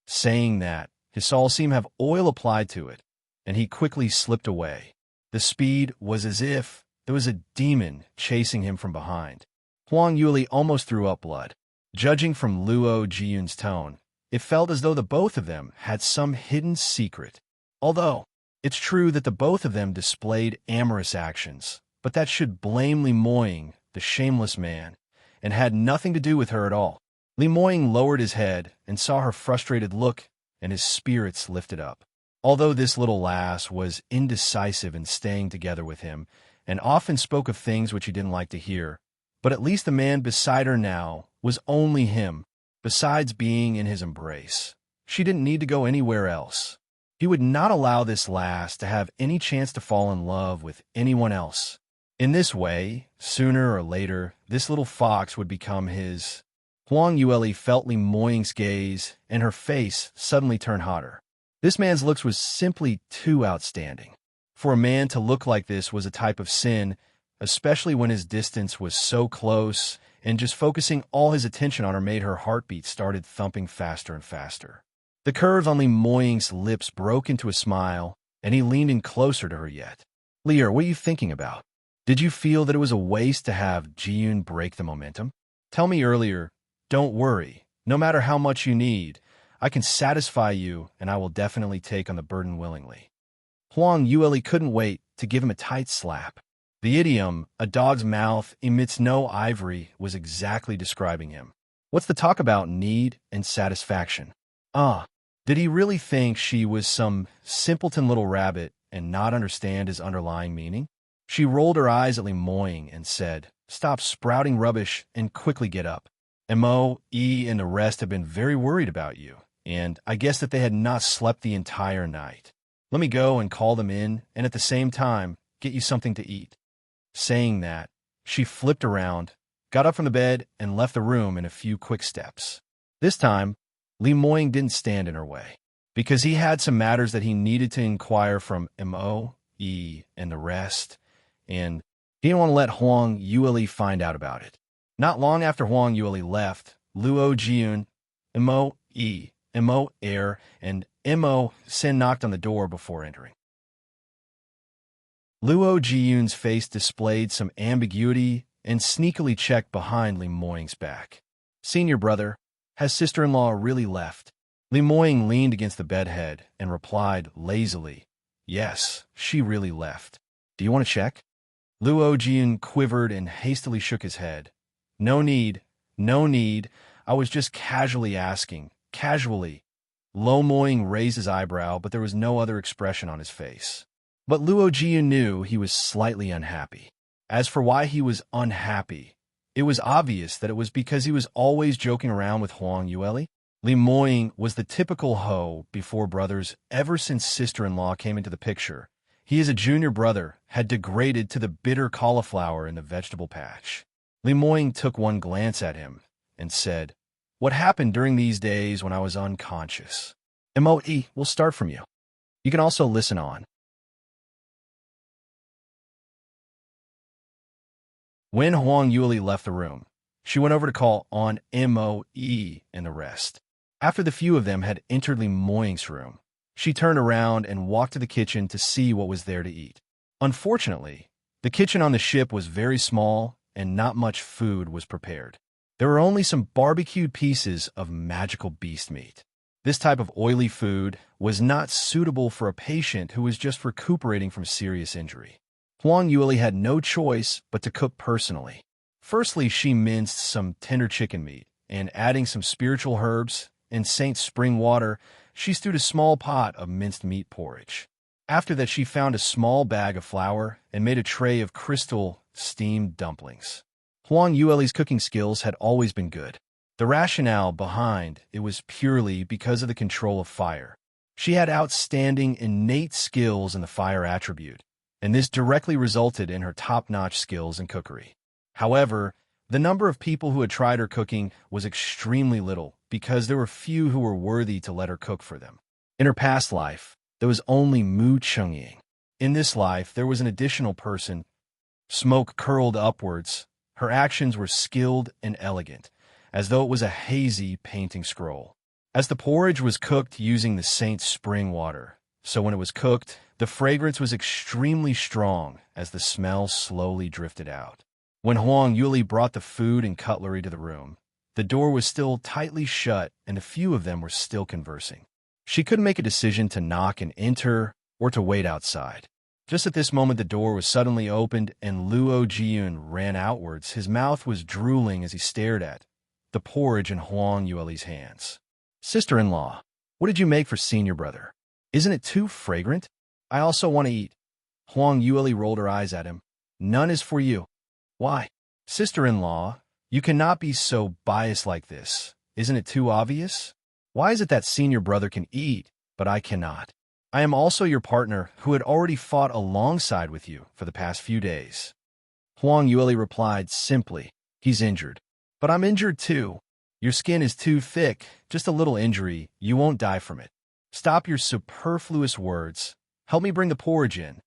Saying that, his soul seemed to have oil applied to it, and he quickly slipped away. The speed was as if there was a demon chasing him from behind. Huang Yueli almost threw up blood. Judging from Luo Jiun's tone, it felt as though the both of them had some hidden secret. Although, it's true that the both of them displayed amorous actions, but that should blame Li Moying, the shameless man, and had nothing to do with her at all. Li Moying lowered his head and saw her frustrated look, and his spirits lifted up. Although this little lass was indecisive in staying together with him, and often spoke of things which he didn't like to hear, but at least the man beside her now was only him, besides being in his embrace. She didn't need to go anywhere else. He would not allow this lass to have any chance to fall in love with anyone else. In this way, sooner or later, this little fox would become his. Huang Yueli felt Li Moying's gaze, and her face suddenly turned hotter. This man's looks was simply too outstanding. For a man to look like this was a type of sin, especially when his distance was so close, and just focusing all his attention on her made her heartbeat started thumping faster and faster. The curve on Li Moying's lips broke into a smile, and he leaned in closer to her yet. Lear, what are you thinking about? Did you feel that it was a waste to have Jiyun break the momentum? Tell me earlier. Don't worry. No matter how much you need, I can satisfy you, and I will definitely take on the burden willingly. Huang Yueli couldn't wait to give him a tight slap. The idiom, a dog's mouth emits no ivory, was exactly describing him. What's the talk about need and satisfaction? Did he really think she was some simpleton little rabbit and not understand his underlying meaning? She rolled her eyes at Li Moying and said, "Stop sprouting rubbish and quickly get up. Mo, E, and the rest have been very worried about you, and I guess that they had not slept the entire night. Let me go and call them in, and at the same time, get you something to eat." Saying that, she flipped around, got up from the bed, and left the room in a few quick steps. This time, Li Moying didn't stand in her way, because he had some matters that he needed to inquire from Mo, E, and the rest, and he didn't want to let Huang Yueli find out about it. Not long after Huang Yueli left, Luo Jiyun, Mo E, Mo Air, and Mo Sin knocked on the door before entering. Luo Jiyun's face displayed some ambiguity and sneakily checked behind Li Moying's back. "Senior brother, has sister-in-law really left?" Li Moying leaned against the bedhead and replied lazily, "Yes, she really left. Do you want to check?" Luo Jiyun quivered and hastily shook his head. No need. I was just casually asking. Casually." Lo Moying raised his eyebrow, but there was no other expression on his face. But Luo Jiyun knew he was slightly unhappy. As for why he was unhappy, it was obvious that it was because he was always joking around with Huang Yueli. Li Moying was the typical hoe before brothers ever since sister-in-law came into the picture. He, as a junior brother, had degraded to the bitter cauliflower in the vegetable patch. Li Moying took one glance at him and said, "What happened during these days when I was unconscious?" Moe, we'll start from you. You can also listen on. When Huang Yueli left the room, she went over to call on Moe and the rest. After the few of them had entered Li Moying's room, she turned around and walked to the kitchen to see what was there to eat. Unfortunately, the kitchen on the ship was very small, and not much food was prepared. There were only some barbecued pieces of magical beast meat. This type of oily food was not suitable for a patient who was just recuperating from serious injury. Huang Yueli had no choice but to cook personally. Firstly, she minced some tender chicken meat, and adding some spiritual herbs and Saint spring water, she stewed a small pot of minced meat porridge. After that, she found a small bag of flour and made a tray of crystal steamed dumplings. Huang Yueli's cooking skills had always been good. The rationale behind it was purely because of the control of fire. She had outstanding innate skills in the fire attribute, and this directly resulted in her top-notch skills in cookery. However, the number of people who had tried her cooking was extremely little because there were few who were worthy to let her cook for them. In her past life, there was only Mu Chungying. In this life, there was an additional person. Smoke curled upwards. Her actions were skilled and elegant, as though it was a hazy painting scroll. As the porridge was cooked using the Saint spring water, so when it was cooked, the fragrance was extremely strong as the smell slowly drifted out. When Huang Yueli brought the food and cutlery to the room, the door was still tightly shut and a few of them were still conversing. She couldn't make a decision to knock and enter or to wait outside. Just at this moment, the door was suddenly opened and Luo Jiyun ran outwards. His mouth was drooling as he stared at the porridge in Huang Yueli's hands. "Sister-in-law, what did you make for senior brother? Isn't it too fragrant? I also want to eat." Huang Yueli rolled her eyes at him. "None is for you." "Why?" "Sister-in-law, you cannot be so biased like this. Isn't it too obvious?" Why is it that senior brother can eat, but I cannot? I am also your partner who had already fought alongside with you for the past few days. Huang Yueli replied simply, he's injured. But I'm injured too. Your skin is too thick, just a little injury, you won't die from it. Stop your superfluous words. Help me bring the porridge in.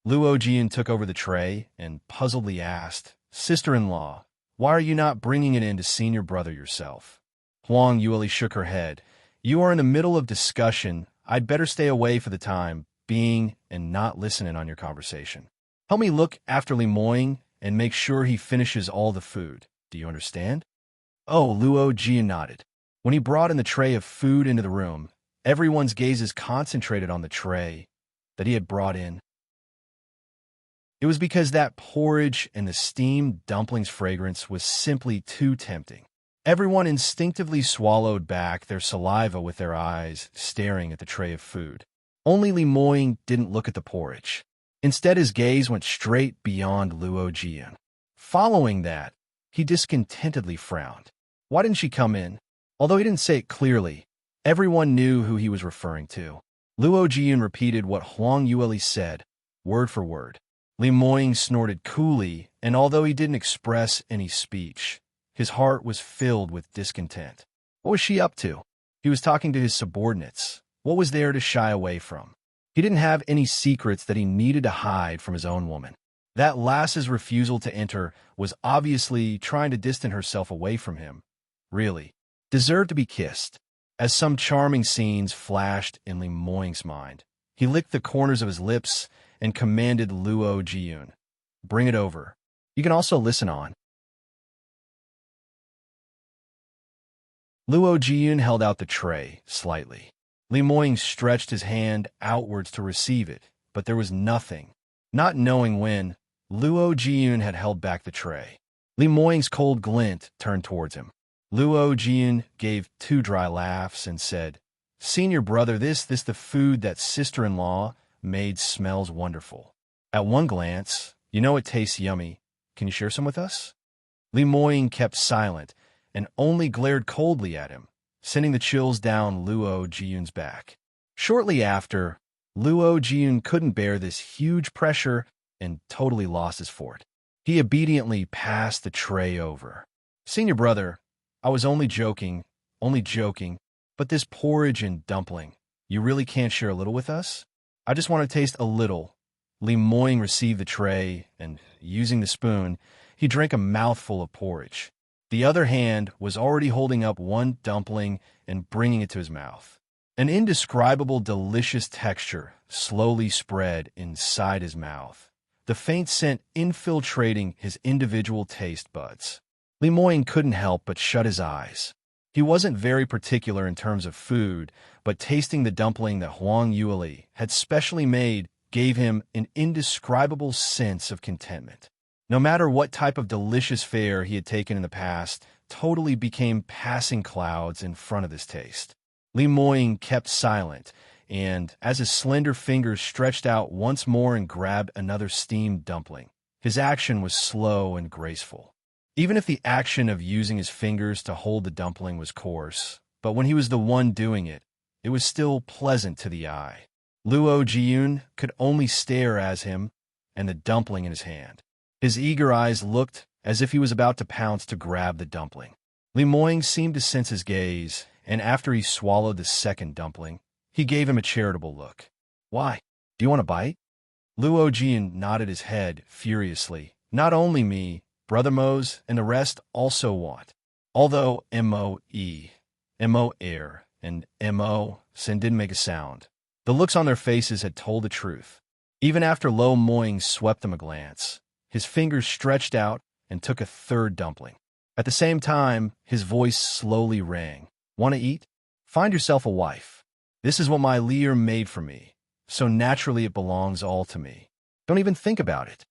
Luo Jian took over the tray and puzzledly asked, Sister-in-law, why are you not bringing it in to senior brother yourself? Huang Yueli shook her head. You are in the middle of discussion. I'd better stay away for the time being and not listen in on your conversation. Help me look after Li Moying and make sure he finishes all the food. Do you understand? Oh, Luo Jian nodded. When he brought in the tray of food into the room, everyone's gazes concentrated on the tray that he had brought in. It was because that porridge and the steamed dumplings fragrance was simply too tempting. Everyone instinctively swallowed back their saliva with their eyes staring at the tray of food. Only Li Moying didn't look at the porridge. Instead, his gaze went straight beyond Luo Jian. Following that, he discontentedly frowned. Why didn't she come in? Although he didn't say it clearly, everyone knew who he was referring to. Luo Jian repeated what Huang Yueli said, word for word. Li Moying snorted coolly, and although he didn't express any speech, his heart was filled with discontent. What was she up to? He was talking to his subordinates. What was there to shy away from? He didn't have any secrets that he needed to hide from his own woman. That lass's refusal to enter was obviously trying to distance herself away from him. Really, deserved to be kissed. As some charming scenes flashed in Li Moying's mind, he licked the corners of his lips and commanded Luo Jian, bring it over. You can also listen on. Luo Jian held out the tray slightly. Li Moying stretched his hand outwards to receive it, but there was nothing. Not knowing when, Luo Jian had held back the tray. Li Moying's cold glint turned towards him. Luo Jian gave 2 dry laughs and said, Senior brother, this the food that sister-in-law made smells wonderful. At one glance, you know it tastes yummy. Can you share some with us? Li Moying kept silent and only glared coldly at him, sending the chills down Luo Jian's back. Shortly after, Luo Jian couldn't bear this huge pressure and totally lost his fort. He obediently passed the tray over. Senior brother, I was only joking, but this porridge and dumpling, you really can't share a little with us? I just want to taste a little. Li Moying received the tray, and, using the spoon, he drank a mouthful of porridge. The other hand was already holding up one dumpling and bringing it to his mouth. An indescribable delicious texture slowly spread inside his mouth, the faint scent infiltrating his individual taste buds. Li Moying couldn't help but shut his eyes. He wasn't very particular in terms of food, but tasting the dumpling that Huang Yueli had specially made gave him an indescribable sense of contentment. No matter what type of delicious fare he had taken in the past, totally became passing clouds in front of this taste. Li Moying kept silent, and as his slender fingers stretched out once more and grabbed another steamed dumpling, his action was slow and graceful. Even if the action of using his fingers to hold the dumpling was coarse, but when he was the one doing it, it was still pleasant to the eye. Luo Jian could only stare at him and the dumpling in his hand. His eager eyes looked as if he was about to pounce to grab the dumpling. Li Moying seemed to sense his gaze, and after he swallowed the second dumpling, he gave him a charitable look. Why? Do you want a bite? Luo Jian nodded his head furiously. Not only me, Brother Mose and the rest also want. Although M-O-E, M-O-air, and M-O Sin didn't make a sound. The looks on their faces had told the truth. Even after Lo Moying swept them a glance, his fingers stretched out and took a third dumpling. At the same time, his voice slowly rang. Want to eat? Find yourself a wife. This is what my Lear made for me, so naturally it belongs all to me. Don't even think about it.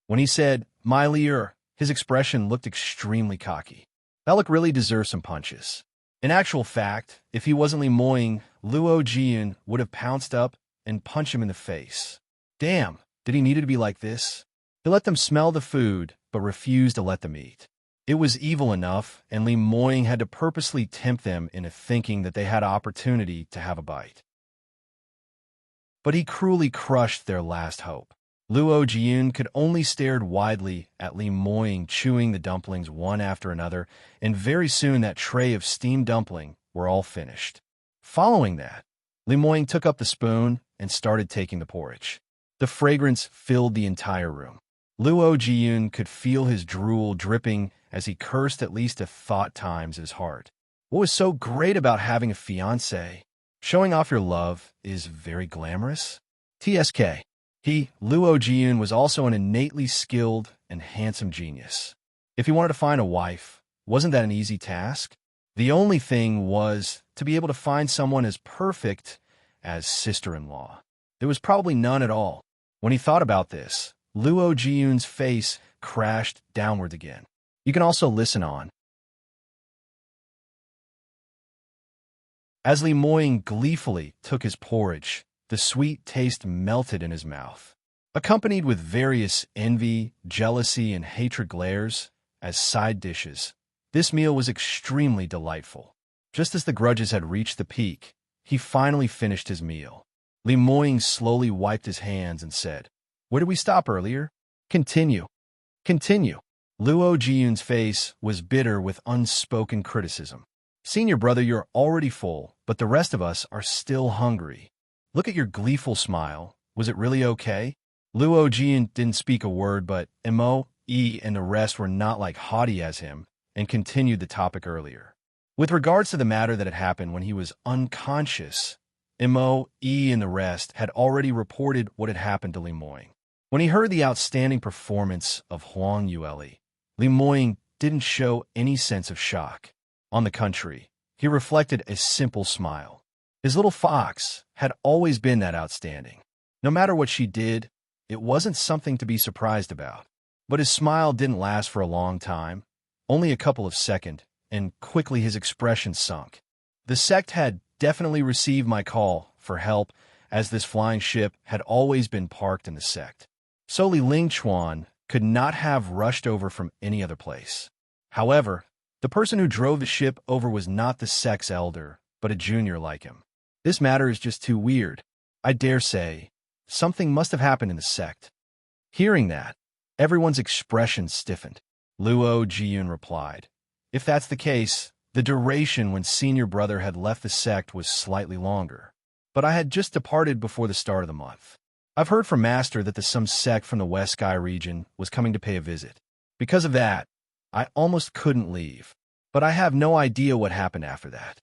When he said, my Lear, his expression looked extremely cocky. That look really deserves some punches. In actual fact, if he wasn't Li Moying, Luo Jian would have pounced up and punched him in the face. Damn, did he need it to be like this? He let them smell the food, but refused to let them eat. It was evil enough, and Li Moying had to purposely tempt them into thinking that they had opportunity to have a bite. But he cruelly crushed their last hope. Luo Jiyun could only stare widely at Li Moying chewing the dumplings one after another, and very soon that tray of steamed dumpling were all finished. Following that, Li Moying took up the spoon and started taking the porridge. The fragrance filled the entire room. Luo Jiyun could feel his drool dripping as he cursed at least 1,000 times his heart. What was so great about having a fiancé? Showing off your love is very glamorous. TSK. He, Luo Jiyun, was also an innately skilled and handsome genius. If he wanted to find a wife, wasn't that an easy task? The only thing was to be able to find someone as perfect as sister-in-law. There was probably none at all. When he thought about this, Luo Jiyun's face crashed downwards again. You can also listen on. As Li Moying gleefully took his porridge, the sweet taste melted in his mouth. Accompanied with various envy, jealousy, and hatred glares as side dishes, this meal was extremely delightful. Just as the grudges had reached the peak, he finally finished his meal. Li Moying slowly wiped his hands and said, "Where did we stop earlier? Continue. Continue." Luo Jiyun's face was bitter with unspoken criticism. "Senior brother, you're already full, but the rest of us are still hungry. Look at your gleeful smile. Was it really okay?" Luo Jiyun didn't speak a word, but Mo, E, and the rest were not like haughty as him, and continued the topic earlier. With regards to the matter that had happened when he was unconscious, Mo, E, and the rest had already reported what had happened to Li Moying. When he heard the outstanding performance of Huang Yueli, Li Moying didn't show any sense of shock. On the contrary, he reflected a simple smile. His little fox had always been that outstanding. No matter what she did, it wasn't something to be surprised about. But his smile didn't last for a long time, only a couple of seconds, and quickly his expression sunk. The sect had definitely received my call for help, as this flying ship had always been parked in the sect. So Li Lingchuan could not have rushed over from any other place. However, the person who drove the ship over was not the sect's elder, but a junior like him. This matter is just too weird. I dare say, something must have happened in the sect. Hearing that, everyone's expression stiffened. Luo Jiyun replied, "If that's the case, the duration when senior brother had left the sect was slightly longer. But I had just departed before the start of the month. I've heard from Master that some sect from the West Sky region was coming to pay a visit. Because of that, I almost couldn't leave. But I have no idea what happened after that."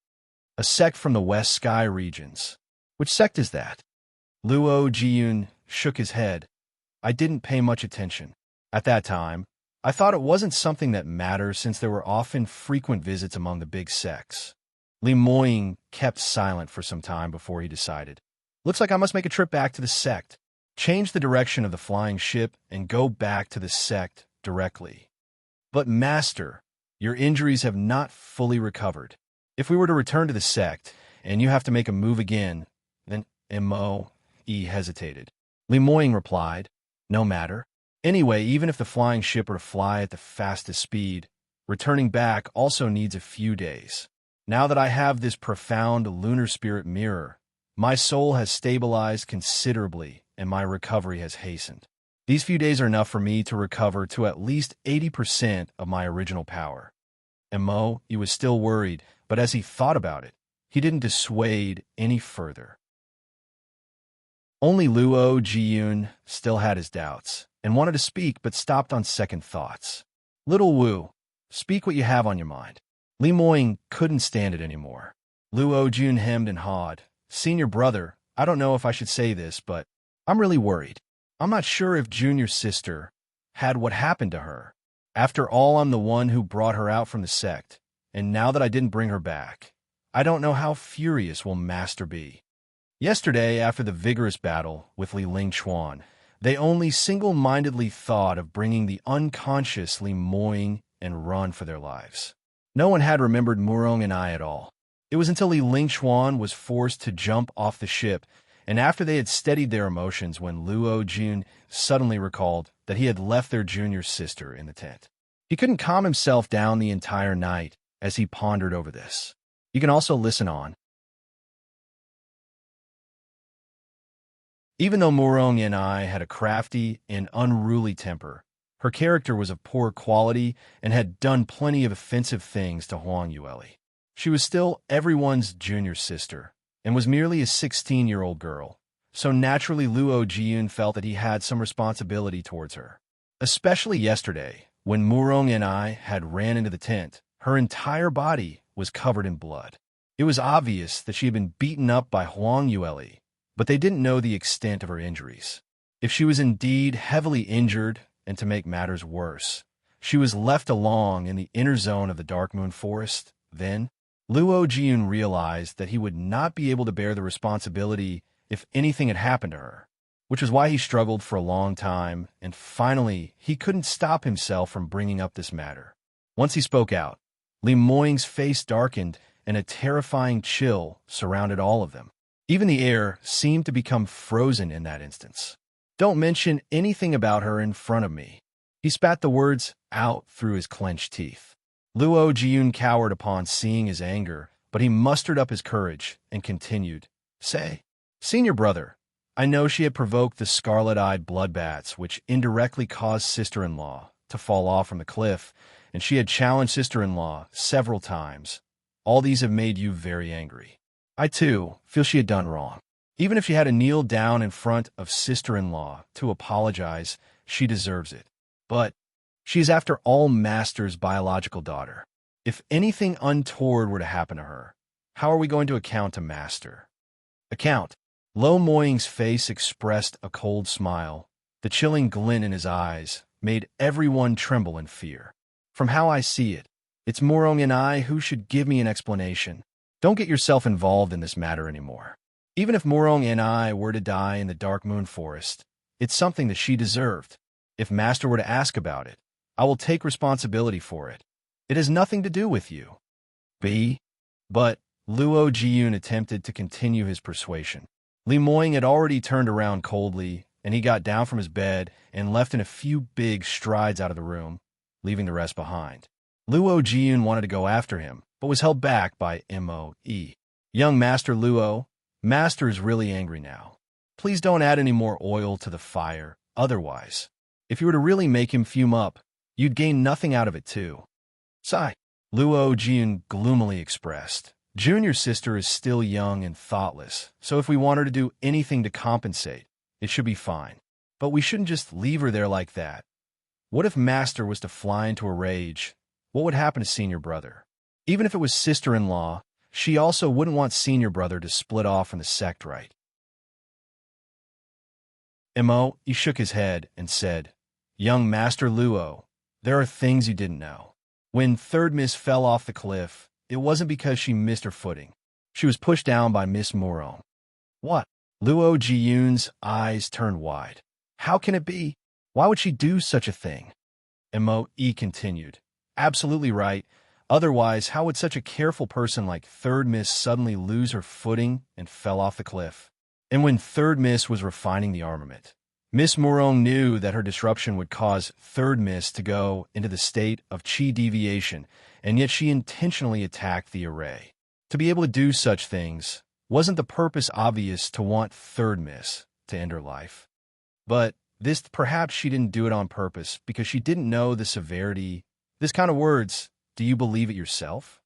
"A sect from the West Sky regions. Which sect is that?" Luo Jiyun shook his head. "I didn't pay much attention. At that time, I thought it wasn't something that mattered since there were often frequent visits among the big sects." Li Moying kept silent for some time before he decided, "Looks like I must make a trip back to the sect. Change the direction of the flying ship and go back to the sect directly." "But Master, your injuries have not fully recovered. If we were to return to the sect, and you have to make a move again, then..." Mo, E hesitated. Li Moying replied, "No matter. Anyway, even if the flying ship were to fly at the fastest speed, returning back also needs a few days. Now that I have this profound lunar spirit mirror, my soul has stabilized considerably and my recovery has hastened. These few days are enough for me to recover to at least 80% of my original power." Mo, he was still worried, but as he thought about it, he didn't dissuade any further. Only Luo Jiyun still had his doubts, and wanted to speak but stopped on second thoughts. "Little Wu, speak what you have on your mind." Li Moying couldn't stand it anymore. Luo Jiyun hemmed and hawed. "Senior brother, I don't know if I should say this, but I'm really worried. I'm not sure if Junior's sister had what happened to her. After all, I'm the one who brought her out from the sect, and now that I didn't bring her back, I don't know how furious will Master be." Yesterday, after the vigorous battle with Li Lingchuan, they only single-mindedly thought of bringing the unconscious Li Moying and run for their lives. No one had remembered Murong and I at all. It was until Li Lingchuan was forced to jump off the ship, and after they had steadied their emotions when Luo Jun suddenly recalled that he had left their junior sister in the tent. He couldn't calm himself down the entire night as he pondered over this. You can also listen on. Even though Murong and I had a crafty and unruly temper, her character was of poor quality and had done plenty of offensive things to Huang Yueli. She was still everyone's junior sister and was merely a 16-year-old girl, so naturally Luo Jiyun felt that he had some responsibility towards her. Especially yesterday, when Murong and I had ran into the tent, her entire body was covered in blood. It was obvious that she had been beaten up by Huang Yueli, but they didn't know the extent of her injuries. If she was indeed heavily injured, and to make matters worse, she was left alone in the inner zone of the Dark Moon Forest, then Luo Jiyun realized that he would not be able to bear the responsibility if anything had happened to her, which is why he struggled for a long time, and finally he couldn't stop himself from bringing up this matter. Once he spoke out, Li Moying's face darkened and a terrifying chill surrounded all of them. Even the air seemed to become frozen in that instance. "Don't mention anything about her in front of me." He spat the words out through his clenched teeth. Luo Jiyun cowered upon seeing his anger, but he mustered up his courage and continued, "Say, senior brother, I know she had provoked the scarlet-eyed bloodbats which indirectly caused sister-in-law to fall off from the cliff, and she had challenged sister-in-law several times. All these have made you very angry. I, too, feel she had done wrong. Even if she had to kneel down in front of sister-in-law to apologize, she deserves it. But she is, after all, Master's biological daughter. If anything untoward were to happen to her, how are we going to account to Master?" "Account." Lo Moying's face expressed a cold smile. The chilling glint in his eyes made everyone tremble in fear. "From how I see it, it's Murong and I who should give me an explanation. Don't get yourself involved in this matter anymore. Even if Murong and I were to die in the Dark Moon Forest, it's something that she deserved. If Master were to ask about it, I will take responsibility for it. It has nothing to do with you." But Luo Jiyun attempted to continue his persuasion. Li Moying had already turned around coldly, and he got down from his bed and left in a few big strides out of the room, leaving the rest behind. Luo Jiyun wanted to go after him, but was held back by Moe. "Young Master Luo, Master is really angry now. Please don't add any more oil to the fire, otherwise, if you were to really make him fume up, you'd gain nothing out of it too." "Sigh," Luo Jiyun gloomily expressed. "Junior sister is still young and thoughtless, so if we want her to do anything to compensate, it should be fine. But we shouldn't just leave her there like that. What if Master was to fly into a rage? What would happen to senior brother? Even if it was sister-in-law, she also wouldn't want senior brother to split off from the sect, right?" Moe shook his head and said, "Young Master Luo, there are things you didn't know. When Third Miss fell off the cliff, it wasn't because she missed her footing. She was pushed down by Miss Murong." "What?" Luo Jiyun's eyes turned wide. "How can it be? Why would she do such a thing?" Moe continued, "Absolutely right. Otherwise, how would such a careful person like Third Miss suddenly lose her footing and fell off the cliff? And when Third Miss was refining the armament, Miss Murong knew that her disruption would cause Third Miss to go into the state of chi deviation, and yet she intentionally attacked the array. To be able to do such things, wasn't the purpose obvious to want Third Miss to end her life? But this, perhaps she didn't do it on purpose because she didn't know the severity. This kind of words, do you believe it yourself?"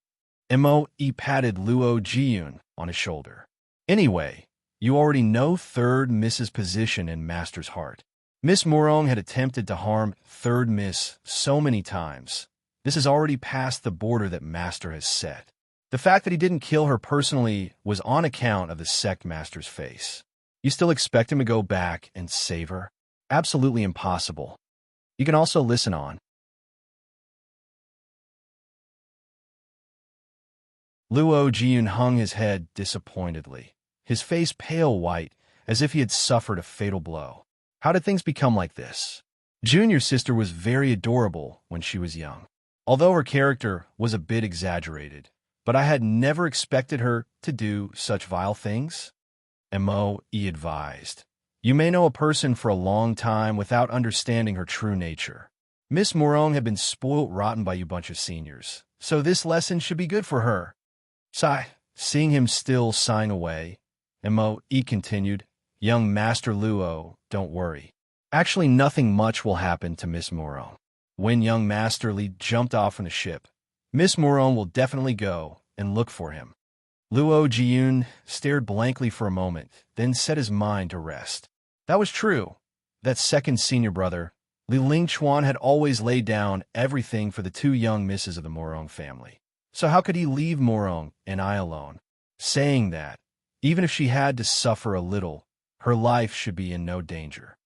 Moe patted Luo Jiyun on his shoulder. "Anyway, you already know Third Miss's position in Master's heart. Miss Murong had attempted to harm Third Miss so many times. This has already passed the border that Master has set. The fact that he didn't kill her personally was on account of the sect Master's face. You still expect him to go back and save her? Absolutely impossible." You can also listen on. Luo Jiyun hung his head disappointedly, his face pale white, as if he had suffered a fatal blow. How did things become like this? Junior sister was very adorable when she was young, although her character was a bit exaggerated, but I had never expected her to do such vile things. Moe advised, "You may know a person for a long time without understanding her true nature. Miss Morong had been spoilt rotten by you bunch of seniors, so this lesson should be good for her. Sigh, seeing him still sighing away, M.O.E. continued, young Master Luo, don't worry. Actually, nothing much will happen to Miss Morong. When young Master Li jumped off from the ship, Miss Morong will definitely go and look for him. Luo Jiyun stared blankly for a moment, then set his mind to rest. That was true. That second senior brother, Li Lingchuan, had always laid down everything for the two young misses of the Morong family. So how could he leave Morong and I alone? Saying that, even if she had to suffer a little, her life should be in no danger.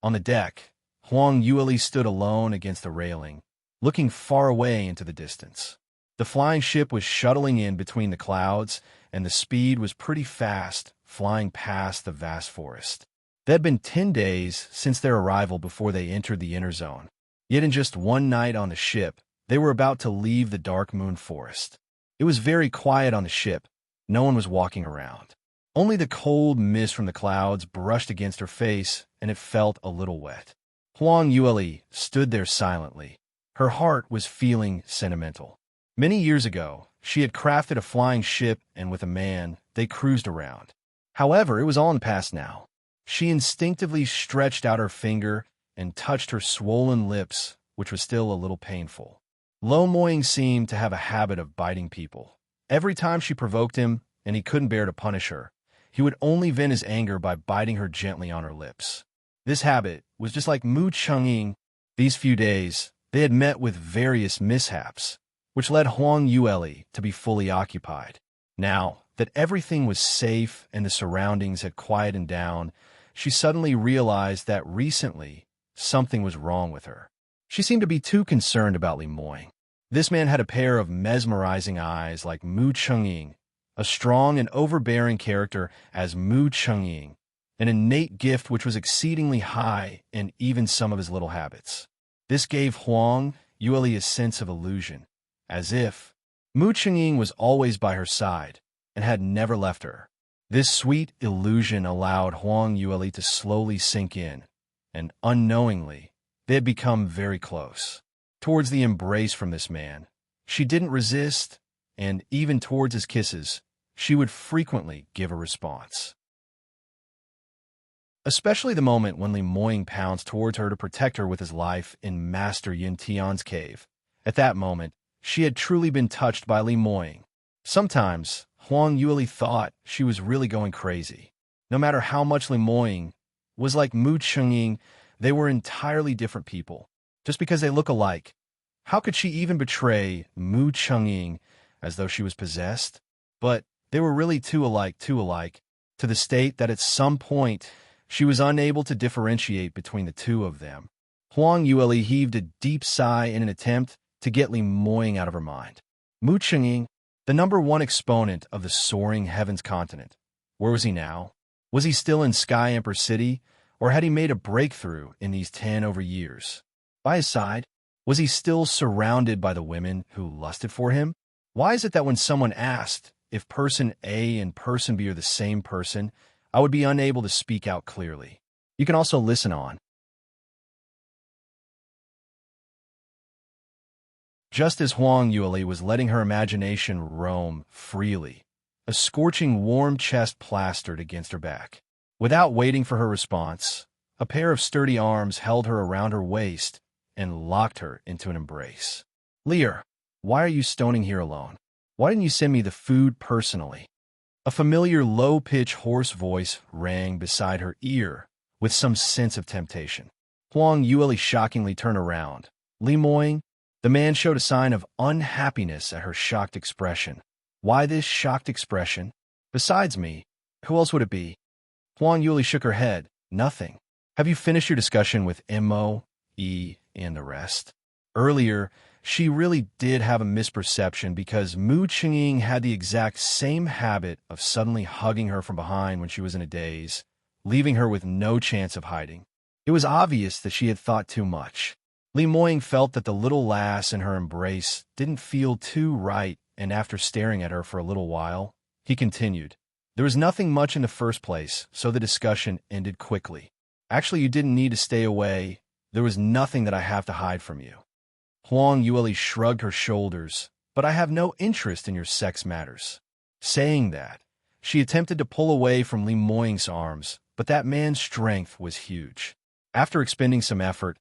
On the deck, Huang Yueli stood alone against the railing, looking far away into the distance. The flying ship was shuttling in between the clouds, and the speed was pretty fast, flying past the vast forest. It had been 10 days since their arrival before they entered the inner zone. Yet in just one night on the ship, they were about to leave the Dark Moon Forest. It was very quiet on the ship. No one was walking around. Only the cold mist from the clouds brushed against her face, and it felt a little wet. Huang Yueli stood there silently. Her heart was feeling sentimental. Many years ago, she had crafted a flying ship, and with a man, they cruised around. However, it was all in the past now. She instinctively stretched out her finger and touched her swollen lips, which was still a little painful. Lo Moying seemed to have a habit of biting people. Every time she provoked him, and he couldn't bear to punish her, he would only vent his anger by biting her gently on her lips. This habit was just like Mu Chungying. These few days, they had met with various mishaps, which led Huang Yueli to be fully occupied. Now that everything was safe and the surroundings had quieted down, she suddenly realized that recently something was wrong with her. She seemed to be too concerned about Li Moying. This man had a pair of mesmerizing eyes like Mu Chungying, a strong and overbearing character as Mu Chungying, an innate gift which was exceedingly high in even some of his little habits. This gave Huang Yueli a sense of illusion, as if Mu Chungying was always by her side and had never left her. This sweet illusion allowed Huang Yueli to slowly sink in, and unknowingly, they had become very close. Towards the embrace from this man, she didn't resist, and even towards his kisses, she would frequently give a response. Especially the moment when Li Moying pounced towards her to protect her with his life in Master Yin Tian's cave. At that moment, she had truly been touched by Li Moying. Sometimes, Huang Yueli thought she was really going crazy. No matter how much Li Moying was like Mu Chungying, they were entirely different people. Just because they look alike, how could she even betray Mu Chungying as though she was possessed? But they were really too alike, to the state that at some point she was unable to differentiate between the two of them. Huang Yueli heaved a deep sigh in an attempt to get Li Moying out of her mind. Mu Chungying, the #1 exponent of the soaring heavens continent. Where was he now? Was he still in Sky Emperor City, or had he made a breakthrough in these 10 over years? By his side, was he still surrounded by the women who lusted for him? Why is it that when someone asked if person A and person B are the same person, I would be unable to speak out clearly? You can also listen on. Just as Huang Yueli was letting her imagination roam freely, a scorching warm chest plastered against her back. Without waiting for her response, a pair of sturdy arms held her around her waist and locked her into an embrace. Lear, why are you stoning here alone? Why didn't you send me the food personally? A familiar low-pitched hoarse voice rang beside her ear with some sense of temptation. Huang Yueli shockingly turned around. Li Moying? The man showed a sign of unhappiness at her shocked expression. Why this shocked expression? Besides me, who else would it be? Huang Yueli shook her head. Nothing. Have you finished your discussion with M.O.E. and the rest? Earlier, she really did have a misperception because Mu Chungying had the exact same habit of suddenly hugging her from behind when she was in a daze, leaving her with no chance of hiding. It was obvious that she had thought too much. Li Moying felt that the little lass in her embrace didn't feel too right, and after staring at her for a little while, he continued. There was nothing much in the first place, so the discussion ended quickly. Actually, you didn't need to stay away There was nothing that I have to hide from you. Huang Yueli shrugged her shoulders. But I have no interest in your sex matters. Saying that, she attempted to pull away from Li Moying's arms, but that man's strength was huge. After expending some effort,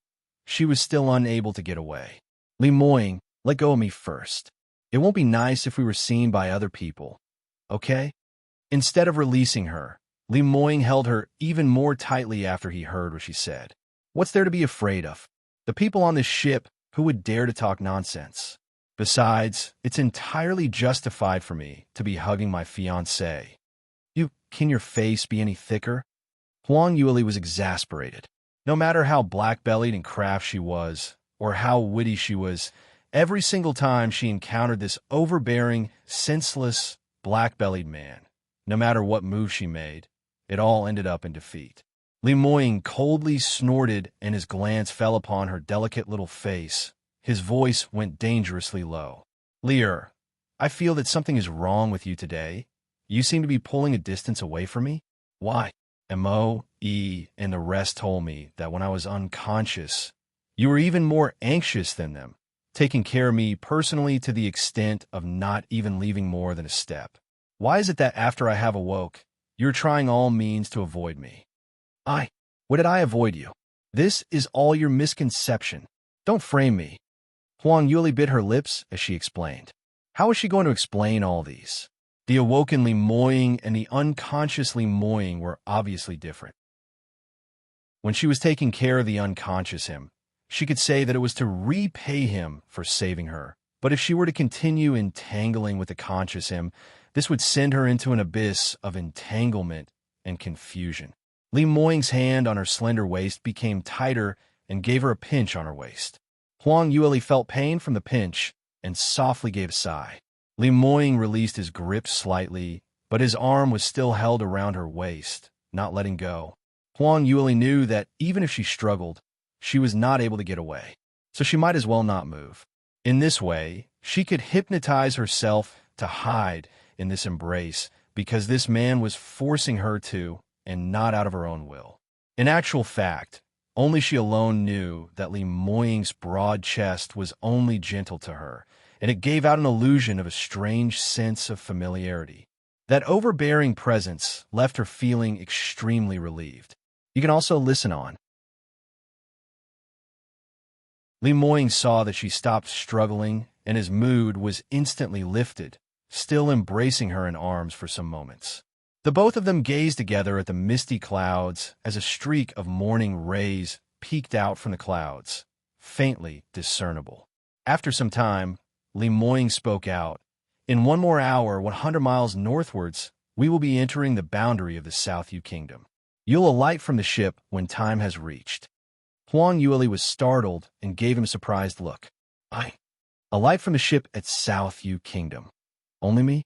she was still unable to get away. Li Moying, let go of me first. It won't be nice if we were seen by other people. Okay? Instead of releasing her, Li Moying held her even more tightly after he heard what she said. What's there to be afraid of? The people on this ship who would dare to talk nonsense? Besides, it's entirely justified for me to be hugging my fiancée. Can your face be any thicker? Huang Yueli was exasperated. No matter how black-bellied and craft she was, or how witty she was, every single time she encountered this overbearing, senseless, black-bellied man, no matter what move she made, it all ended up in defeat. Li Moying coldly snorted and his glance fell upon her delicate little face. His voice went dangerously low. Lear, I feel that something is wrong with you today. You seem to be pulling a distance away from me. Why? Mo, E, and the rest told me that when I was unconscious, you were even more anxious than them, taking care of me personally to the extent of not even leaving more than a step. Why is it that after I have awoke, you're trying all means to avoid me? What did I avoid you? This is all your misconception. Don't frame me. Huang Yueli bit her lips as she explained. How was she going to explain all these? The awoken Li Moying and the unconscious Li Moying were obviously different. When she was taking care of the unconscious him, she could say that it was to repay him for saving her. But if she were to continue entangling with the conscious him, this would send her into an abyss of entanglement and confusion. Li Moying's hand on her slender waist became tighter and gave her a pinch on her waist. Huang Yueli felt pain from the pinch and softly gave a sigh. Li Moying released his grip slightly, but his arm was still held around her waist, not letting go. Huang Yueli knew that even if she struggled, she was not able to get away, so she might as well not move. In this way, she could hypnotize herself to hide in this embrace because this man was forcing her to, and not out of her own will. In actual fact, only she alone knew that Li Moying's broad chest was only gentle to her, and it gave out an illusion of a strange sense of familiarity. That overbearing presence left her feeling extremely relieved. You can also listen on. Li Moying saw that she stopped struggling, and his mood was instantly lifted, still embracing her in arms for some moments. The both of them gazed together at the misty clouds as a streak of morning rays peeked out from the clouds, faintly discernible. After some time, Li Moying spoke out. In 1 more hour, 100 miles northwards, we will be entering the boundary of the South Yu Kingdom. You'll alight from the ship when time has reached. Huang Yueli was startled and gave him a surprised look. Alight from the ship at South Yu Kingdom. Only me?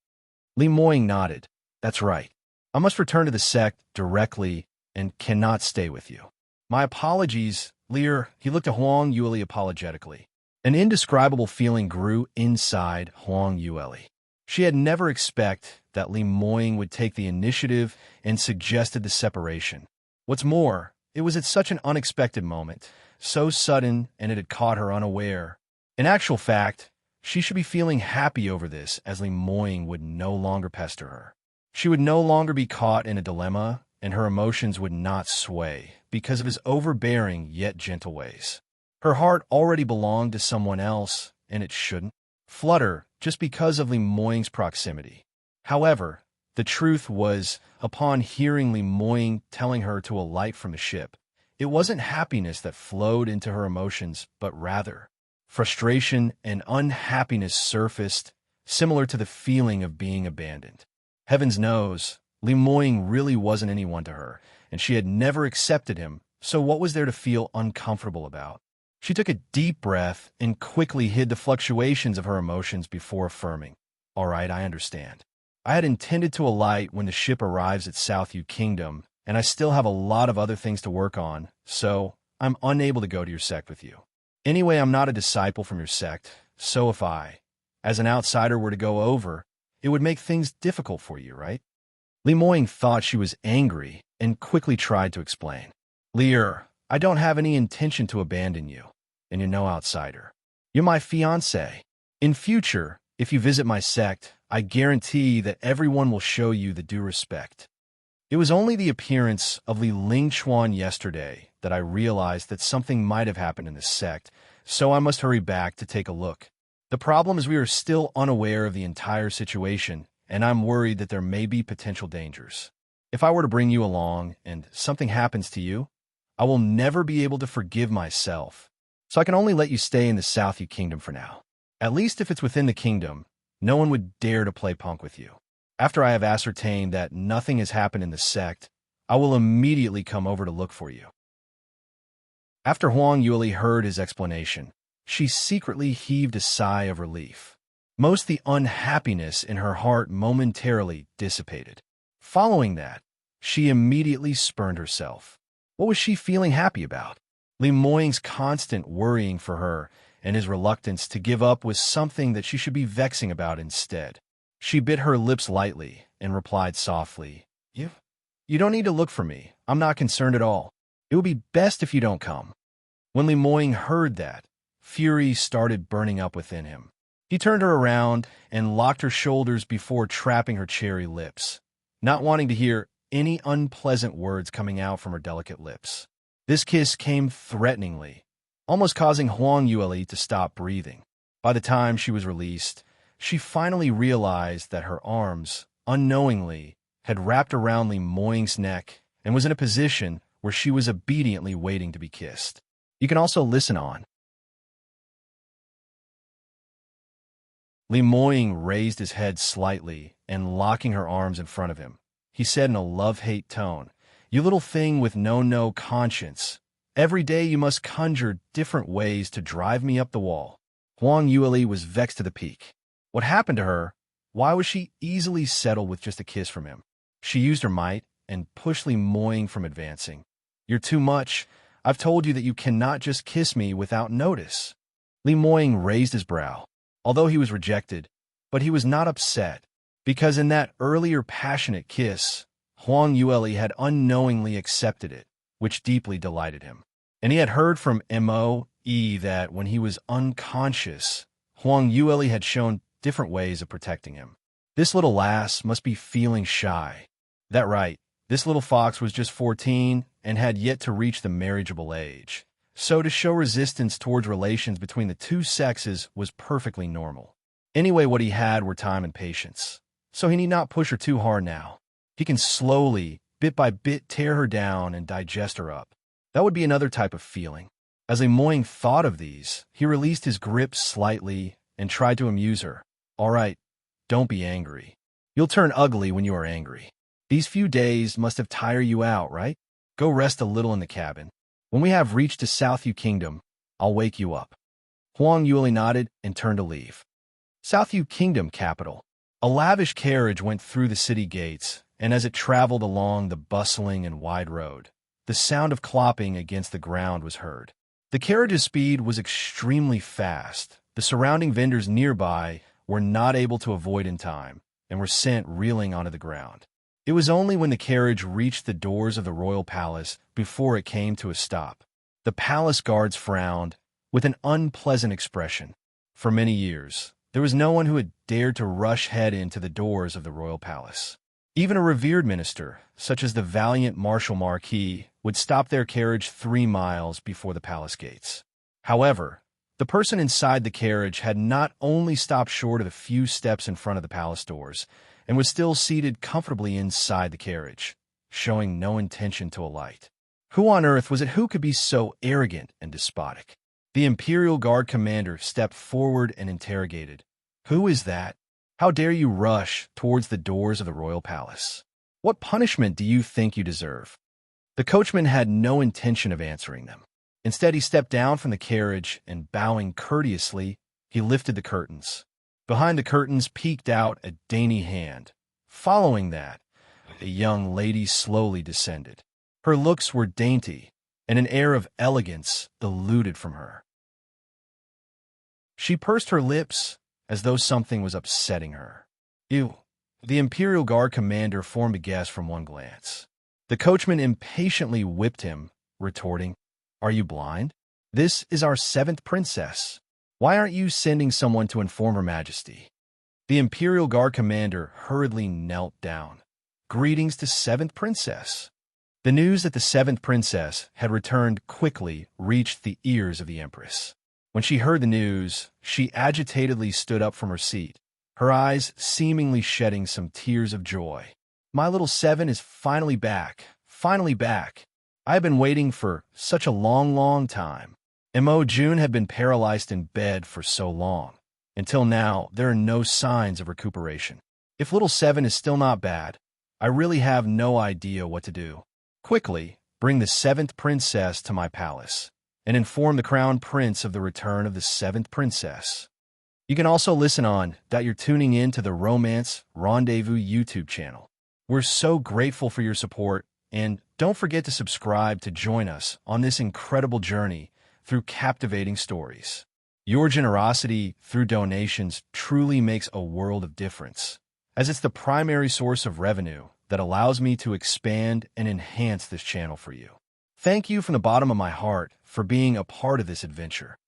Li Moying nodded. That's right. I must return to the sect directly and cannot stay with you. My apologies, Lear. He looked at Huang Yueli apologetically. An indescribable feeling grew inside Huang Yueli. She had never expected that Li Moying would take the initiative and suggested the separation. What's more, it was at such an unexpected moment, so sudden, and it had caught her unaware. In actual fact, she should be feeling happy over this, as Li Moying would no longer pester her. She would no longer be caught in a dilemma, and her emotions would not sway because of his overbearing yet gentle ways. Her heart already belonged to someone else, and it shouldn't flutter just because of Li Moying's proximity. However, the truth was, upon hearing Li Moying telling her to alight from the ship, it wasn't happiness that flowed into her emotions, but rather frustration and unhappiness surfaced, similar to the feeling of being abandoned. Heavens knows, Li Moying really wasn't anyone to her, and she had never accepted him, so what was there to feel uncomfortable about? She took a deep breath and quickly hid the fluctuations of her emotions before affirming, "All right, I understand. I had intended to alight when the ship arrives at South Yu Kingdom, and I still have a lot of other things to work on, so I'm unable to go to your sect with you. Anyway, I'm not a disciple from your sect, so if I, as an outsider, were to go over, it would make things difficult for you, right?" Li Moying thought she was angry and quickly tried to explain. "Lear, I don't have any intention to abandon you, and you're no outsider. You're my fiancé. In future, if you visit my sect, I guarantee that everyone will show you the due respect. It was only the appearance of Li Lingchuan yesterday that I realized that something might have happened in the sect, so I must hurry back to take a look. The problem is we are still unaware of the entire situation, and I'm worried that there may be potential dangers. If I were to bring you along and something happens to you, I will never be able to forgive myself, so I can only let you stay in the South Kingdom for now. At least if it's within the kingdom, no one would dare to play punk with you. After I have ascertained that nothing has happened in the sect, I will immediately come over to look for you. After Huang Yueli heard his explanation, she secretly heaved a sigh of relief. Most the unhappiness in her heart momentarily dissipated. Following that, she immediately spurned herself. What was she feeling happy about? Li Moying's constant worrying for her and his reluctance to give up was something that she should be vexing about instead. She bit her lips lightly and replied softly, You don't need to look for me. I'm not concerned at all. It would be best if you don't come. When Li Moying heard that, fury started burning up within him. He turned her around and locked her shoulders before trapping her cherry lips, not wanting to hear any unpleasant words coming out from her delicate lips. This kiss came threateningly, almost causing Huang Yueli to stop breathing. By the time she was released, she finally realized that her arms, unknowingly, had wrapped around Li Moying's neck and was in a position where she was obediently waiting to be kissed. You can also listen on. Li Moying raised his head slightly and locking her arms in front of him, he said in a love-hate tone, You little thing with no conscience. Every day you must conjure different ways to drive me up the wall. Huang Yueli was vexed to the peak. What happened to her? Why was she easily settled with just a kiss from him? She used her might and pushed Li Moying from advancing. You're too much. I've told you that you cannot just kiss me without notice. Li Moying raised his brow, although he was rejected, but he was not upset, because in that earlier passionate kiss, Huang Yueli had unknowingly accepted it, which deeply delighted him. And he had heard from Moe that when he was unconscious, Huang Yueli had shown different ways of protecting him. This little lass must be feeling shy. That right, this little fox was just 14 and had yet to reach the marriageable age. So to show resistance towards relations between the two sexes was perfectly normal. Anyway, what he had were time and patience. So he need not push her too hard now. He can slowly, bit by bit, tear her down and digest her up. That would be another type of feeling. As Li Moying thought of these, he released his grip slightly and tried to amuse her. All right, don't be angry. You'll turn ugly when you are angry. These few days must have tired you out, right? Go rest a little in the cabin. When we have reached the South Kingdom, I'll wake you up. Huang Yueli nodded and turned to leave. South Kingdom capital. A lavish carriage went through the city gates, and as it traveled along the bustling and wide road, the sound of clopping against the ground was heard. The carriage's speed was extremely fast. The surrounding vendors nearby were not able to avoid in time and were sent reeling onto the ground. It was only when the carriage reached the doors of the royal palace before it came to a stop. The palace guards frowned with an unpleasant expression. For many years, there was no one who had dared to rush head into the doors of the royal palace. Even a revered minister, such as the valiant Marshal Marquis, would stop their carriage 3 miles before the palace gates. However, the person inside the carriage had not only stopped short of a few steps in front of the palace doors, and was still seated comfortably inside the carriage, showing no intention to alight. Who on earth was it who could be so arrogant and despotic? The Imperial Guard commander stepped forward and interrogated, Who is that? How dare you rush towards the doors of the royal palace? What punishment do you think you deserve? The coachman had no intention of answering them. Instead, he stepped down from the carriage and, bowing courteously, he lifted the curtains. Behind the curtains peeked out a dainty hand. Following that, a young lady slowly descended. Her looks were dainty, and an air of elegance eluded from her. She pursed her lips as though something was upsetting her. Ew. The Imperial Guard commander formed a guess from one glance. The coachman impatiently whipped him, retorting, Are you blind? This is our seventh princess. Why aren't you sending someone to inform Her Majesty? The Imperial Guard commander hurriedly knelt down. Greetings to seventh princess. The news that the seventh princess had returned quickly reached the ears of the Empress. When she heard the news, she agitatedly stood up from her seat, her eyes seemingly shedding some tears of joy. My little seven is finally back, finally back. I have been waiting for such a long time. June had been paralyzed in bed for so long. Until now, there are no signs of recuperation. If little seven is still not bad, I really have no idea what to do. Quickly, bring the seventh princess to my palace and inform the crown prince of the return of the seventh princess. You can also listen on that you're tuning in to the Romance Rendezvous YouTube channel. We're so grateful for your support, and don't forget to subscribe to join us on this incredible journey through captivating stories. Your generosity through donations truly makes a world of difference, as it's the primary source of revenue that allows me to expand and enhance this channel for you. Thank you from the bottom of my heart for being a part of this adventure.